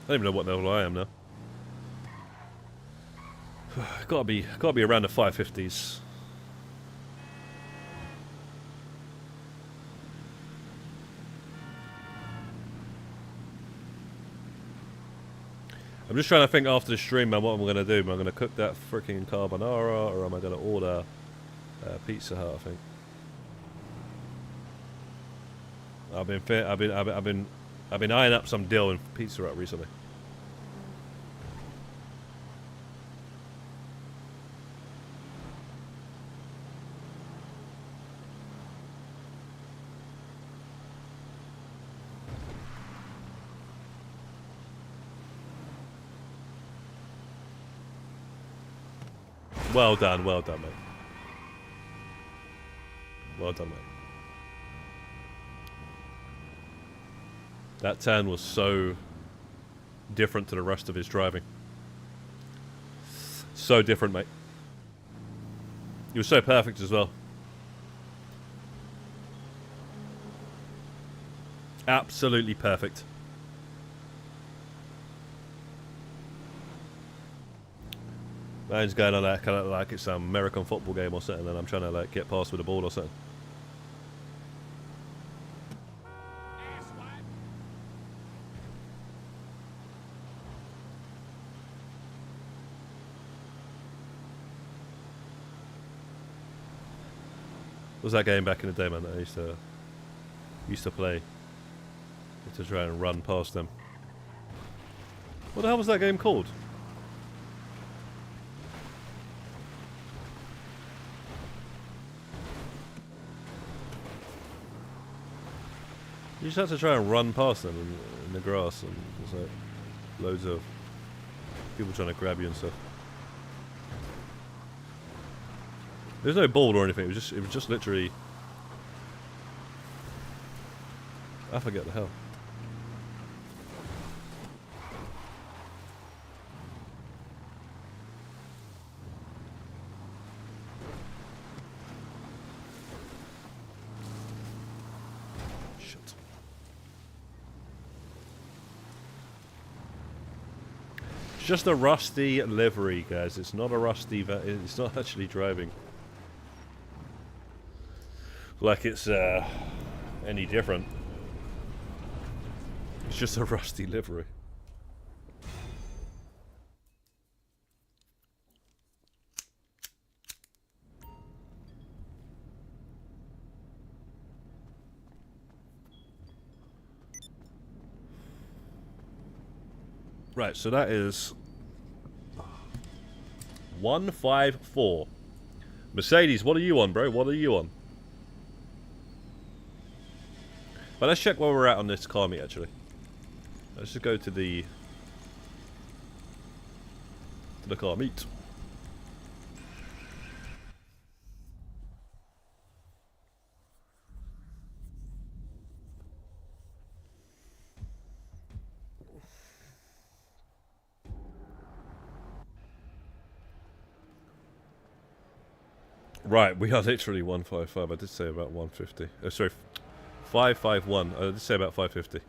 I don't even know what level I am now. gotta be around the 550s. I'm just trying to think after the stream, man, what I'm gonna do. Am I gonna cook that freaking carbonara, or am I gonna order Pizza Hut? I think I've been eyeing up some deal in Pizza Hut recently. Well done, mate. Well done, mate. That turn was so different to the rest of his driving. So different, mate. He was so perfect as well. Absolutely perfect. Man's going on that kind of like it's some American football game or something, and I'm trying to like get past with the ball or something. Was that game back in the day, man, that I used to play to try and run past them. What the hell was that game called? You just have to try and run past them in the grass, and there's like loads of people trying to grab you and stuff. There's no ball or anything. It was just literally. I forget the hell. Shit. It's just a rusty livery, guys. It's not a rusty. It's not actually driving like it's any different. It's just a rusty livery. Right, so that is 154. Mercedes, what are you on, bro? What are you on? But let's check where we're at on this car meet, actually. Let's just go to the car meet. Right, we are literally 155. I did say about 150. Oh, sorry, 551. I did say about 550.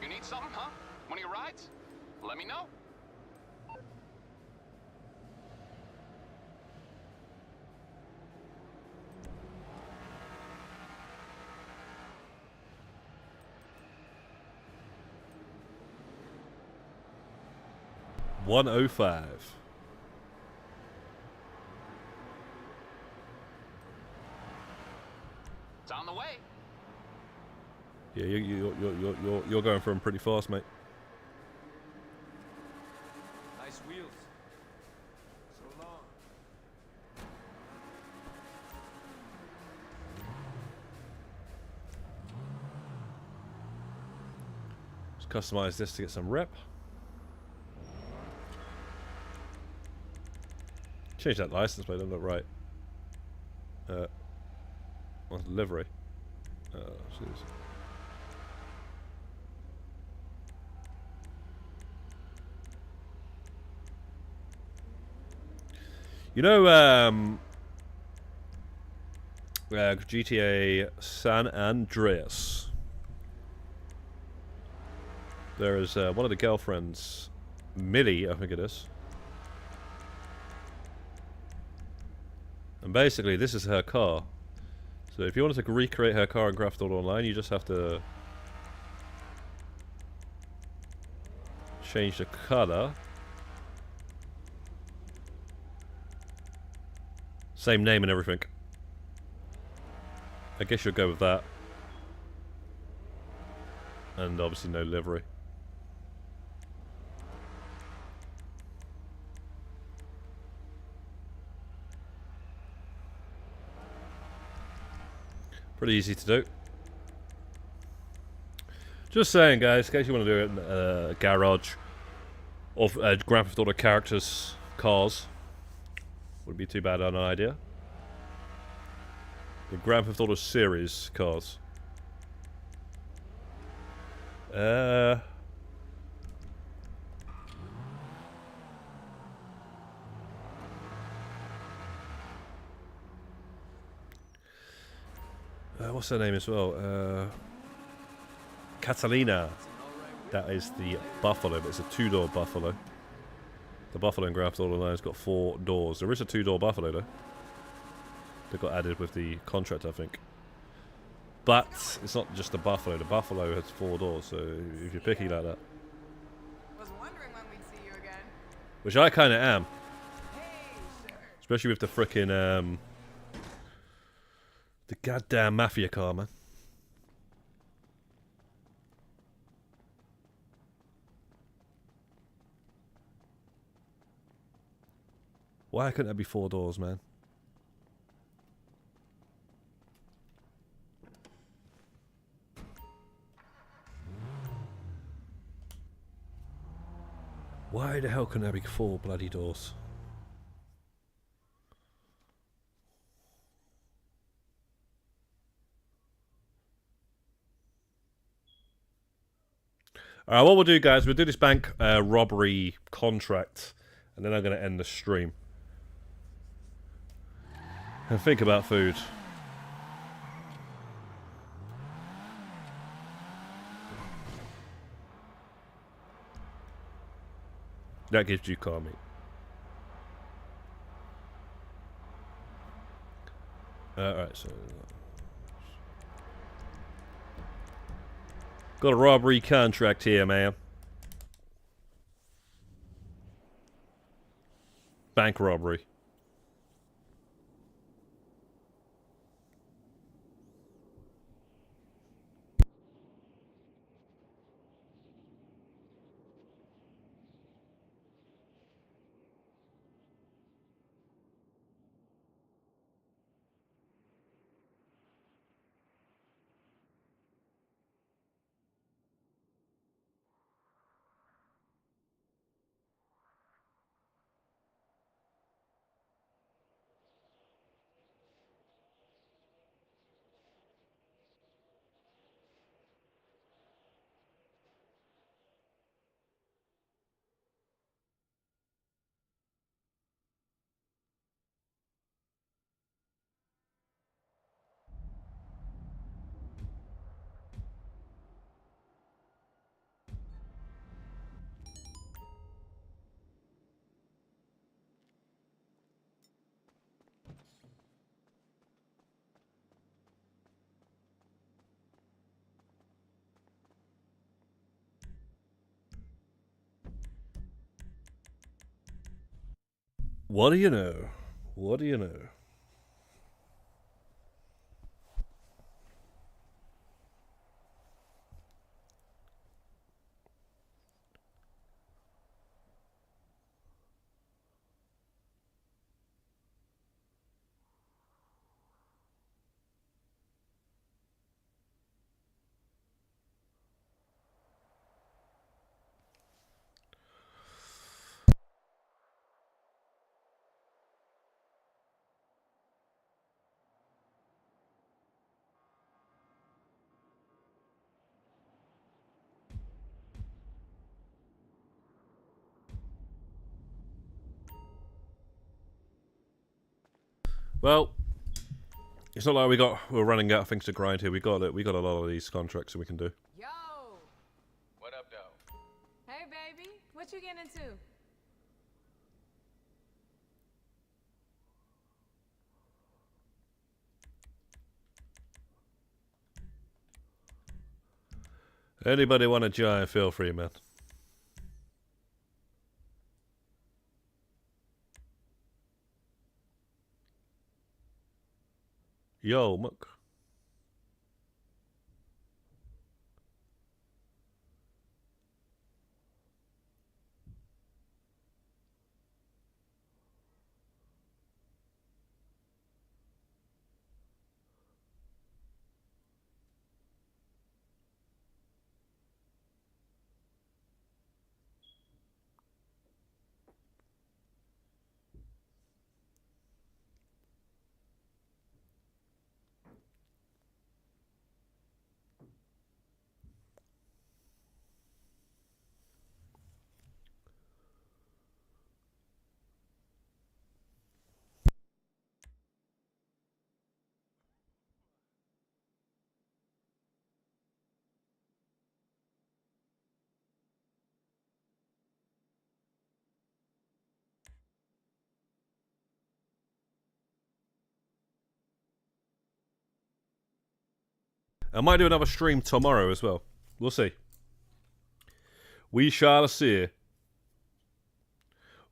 You need something, huh? One of your rides? Let me know. $105. It's on the way. Yeah, you're going for him pretty fast, mate. Nice wheels. So long. Let's customize this to get some rep. Change that license plate, doesn't look right. What's the livery? Jeez. You know, GTA San Andreas. There is one of the girlfriends, Millie, I think it is. And basically, this is her car. So if you wanted to recreate her car in Grand Theft Auto Online, you just have to change the color. Same name and everything. I guess you'll go with that. And obviously no livery. Pretty easy to do. Just saying, guys, in case you want to do it in a garage of Grand Theft Auto characters' cars, wouldn't be too bad an idea. The Grand Theft Auto series cars. What's her name as well? Catalina. That is the Buffalo, but it's a two-door Buffalo. The Buffalo in Grand Theft Auto 9 has got 4 doors. There is a two-door Buffalo, though. They got added with the contract, I think. But it's not just the Buffalo. The Buffalo has 4 doors, so if you're picky like that. Was wondering when we'd see you again. Which I kind of am. Hey, sir. Especially with the frickin' the goddamn mafia car, man. Why couldn't there be 4 doors, man? Why the hell couldn't there be 4 bloody doors? Alright, what we'll do, guys, we'll do this bank robbery contract, and then I'm going to end the stream. And think about food. That gives you car meat. Alright, so... got a robbery contract here, man. Bank robbery. What do you know? What do you know? Well, it's not like we're running out of things to grind here. We got a lot of these contracts that we can do. Yo. What up, though? Hey, baby. What you getting into? Anybody want to join? Feel free, man. Yo, Muck. I might do another stream tomorrow as well. We'll see. We shall see.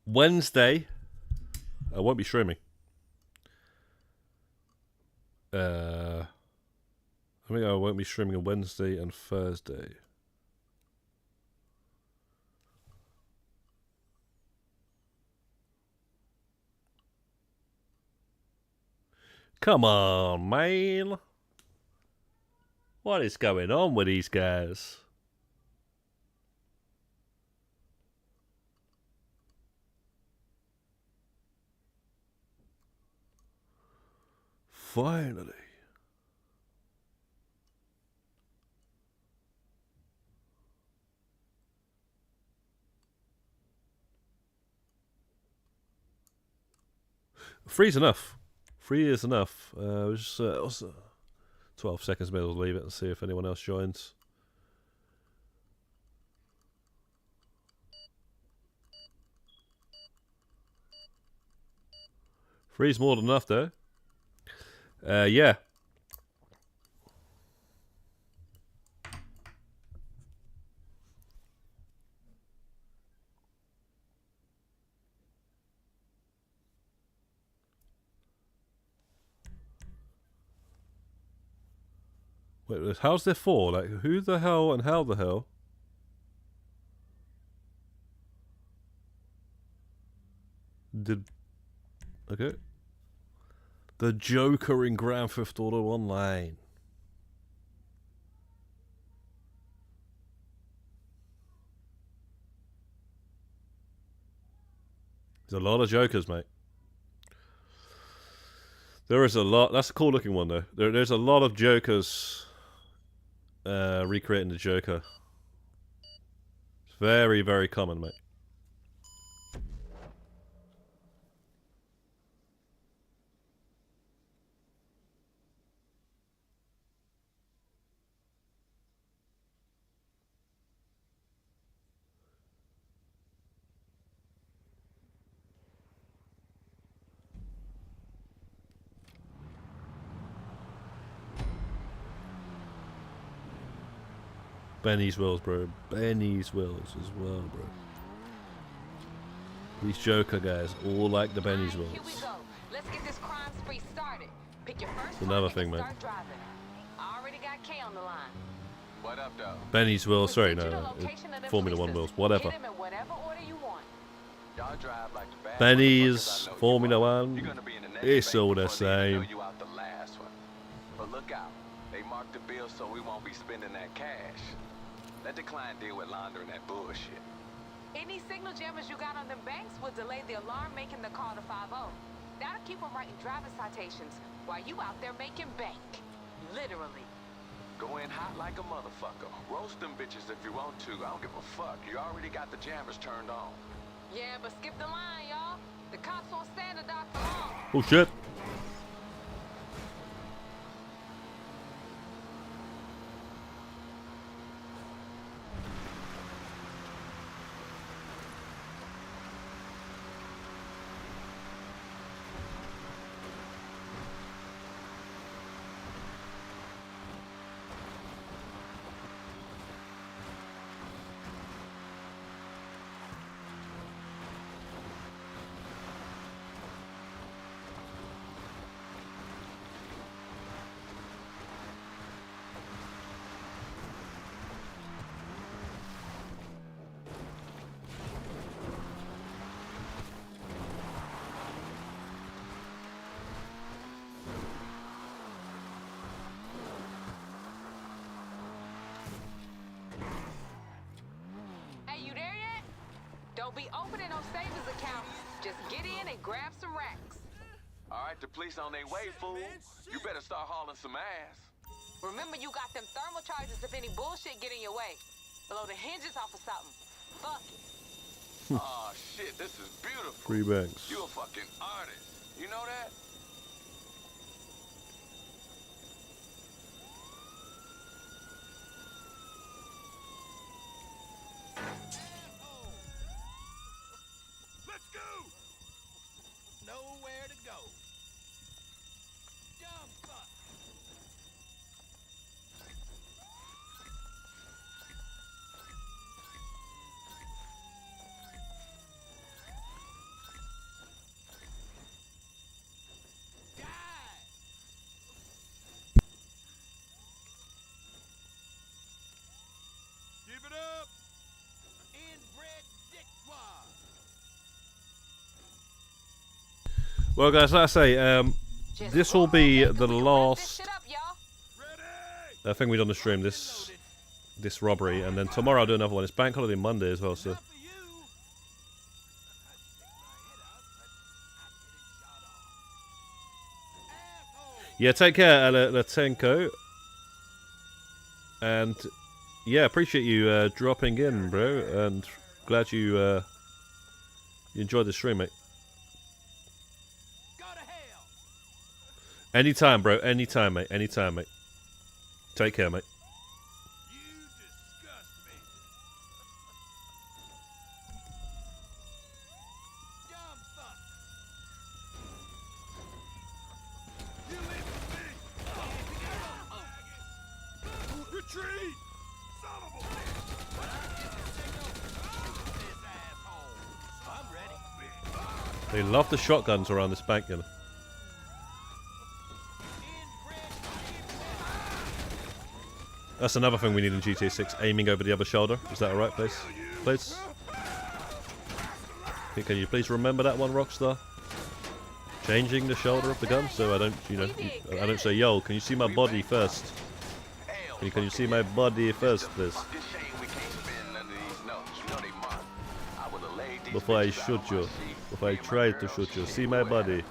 Wednesday, I won't be streaming. I think I won't be streaming on Wednesday and Thursday. Come on, man. What is going on with these guys? Finally. Free's enough. Free is enough. Just also 12 seconds, maybe we'll leave it and see if anyone else joins. Free's more than enough, though. Yeah. Wait, how's there four? Like, who the hell and how the hell? Okay. The Joker in Grand Theft Auto Online. There's a lot of Jokers, mate. There is a lot. That's a cool looking one, though. There's a lot of Jokers recreating the Joker. It's very, very common, mate. Benny's Wills, bro. Benny's Wills as well, bro. These Joker guys all like the Benny's Wills. Here we go. Let's get this crime spree started. Pick your first It's another target thing, and man. start driving. I already got K on the line. What up, though? Benny's Wills, sorry, We'll send you no. the location of them Formula One places. Wills, whatever. Hit 'em in whatever order you want. Y'all drive like the bad Benny's, motherfuckers I know you Formula are. One, You're gonna be in the next it's bank all the before they even know same. you out the last one. But look out. They marked the bill so we won't be spending that cash. Let the client deal with laundering that bullshit. Any signal jammers you got on them banks will delay the alarm making the call to 5-0. That'll keep them writing driving citations while you out there making bank. Literally. Go in hot like a motherfucker. Roast them bitches if you want to. I don't give a fuck. You already got the jammers turned on. Yeah, but skip the line, y'all. The cops won't stand the dock for long. Oh shit. Hey, you there yet? Don't be opening no savings account. Just get in and grab some racks. All right, the police on their way, fool. You better start hauling some ass. Remember, you got them thermal charges if any bullshit get in your way. Blow the hinges off of something. Fuck it. Oh shit, this is beautiful. Free banks. You a fucking artist. You know that? Let's go! Nowhere to go. Dumb fuck. Well, guys, like I say, Just this will be roll the and we can wrap this last shit up, y'all. thing we done on the stream. This robbery, and then tomorrow I'll do another one. It's Bank Holiday Monday as well, so. Yeah, take care, Latenko. And yeah, appreciate you dropping in, bro. And glad you you enjoyed the stream, mate. Anytime, bro. Anytime, mate. Anytime, mate. Take care, mate. Retreat! Son of a I'm ready. They love the shotguns around this bank, you know. That's another thing we need in GTA 6, aiming over the other shoulder. Is that alright, please? Please? Okay, can you please remember that one, Rockstar? Changing the shoulder of the gun so I don't, you know, I don't say, yo, can you see my body first? Can you see my body first, please? Before I shoot you. Before I try to shoot you. See my body.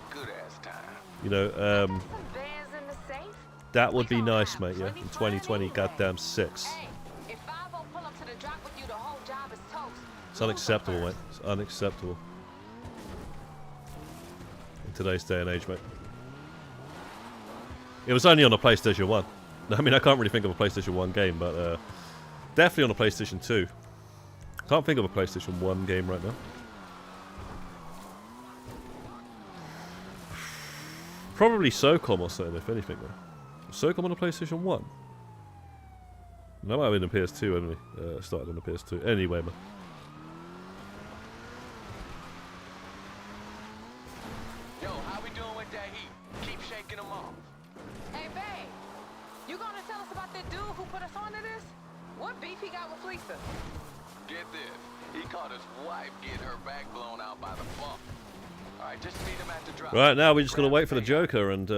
You know, that would be nice, mate, yeah? In 2020, goddamn 6. It's unacceptable, mate. It's unacceptable. In today's day and age, mate. It was only on the PlayStation 1. I mean, I can't really think of a PlayStation 1 game, but definitely on a PlayStation 2. Can't think of a PlayStation 1 game right now. Probably SOCOM or something, if anything, though. SOCOM on the PlayStation 1? That might have been the PS2, only. Started on the PS2. Anyway, man. Yo, how we doing with that heat? Keep shaking them off. Hey, babe. You gonna tell us about that dude who put us onto this? What beef he got with Lisa? Get this. He caught his wife getting her back blown out by the bump. Alright, just meet him at the drop. Right, now we just gotta wait for the Joker and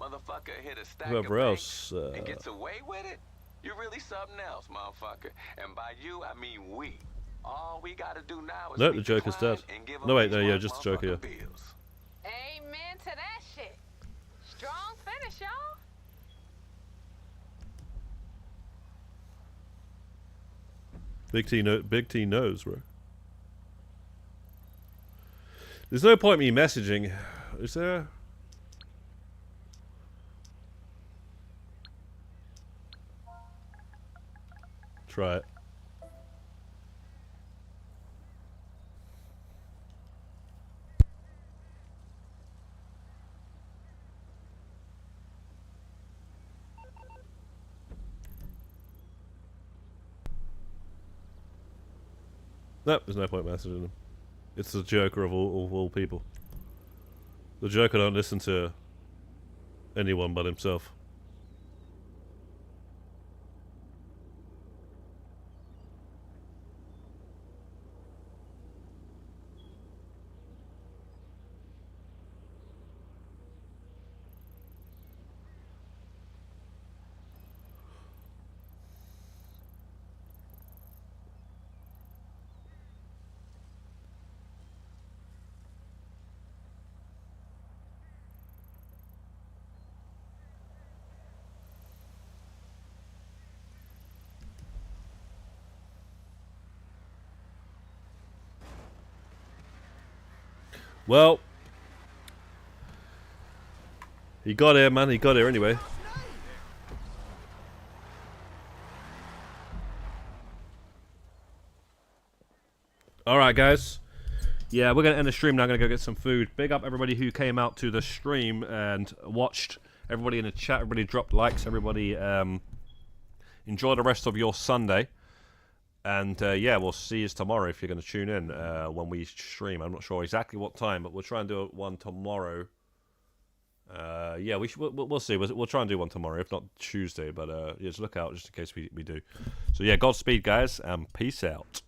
Motherfucker hit a stack whoever of else. and gets away with it? You're really something else, motherfucker. And by you, I mean we. All we gotta do now is nope, the Joker's dead. No, wait, no, yeah, just the Joker, yeah. Bills. Amen to that shit. Strong finish, y'all. Big T knows, bro. There's no point me messaging. Is there? Try it. Nope, there's no point messaging him. It's the Joker of all people. The Joker don't listen to anyone but himself. Well, he got here, man. He got here anyway. Alright, guys. Yeah, we're going to end the stream now. I'm going to go get some food. Big up everybody who came out to the stream and watched. Everybody in the chat. Everybody dropped likes. Everybody enjoy the rest of your Sunday. And yeah, we'll see you tomorrow if you're going to tune in when we stream. I'm not sure exactly what time, but we'll try and do one tomorrow. Yeah, we'll see. We'll try and do one tomorrow, if not Tuesday. But yeah, just look out just in case we do. So yeah, Godspeed, guys, and peace out.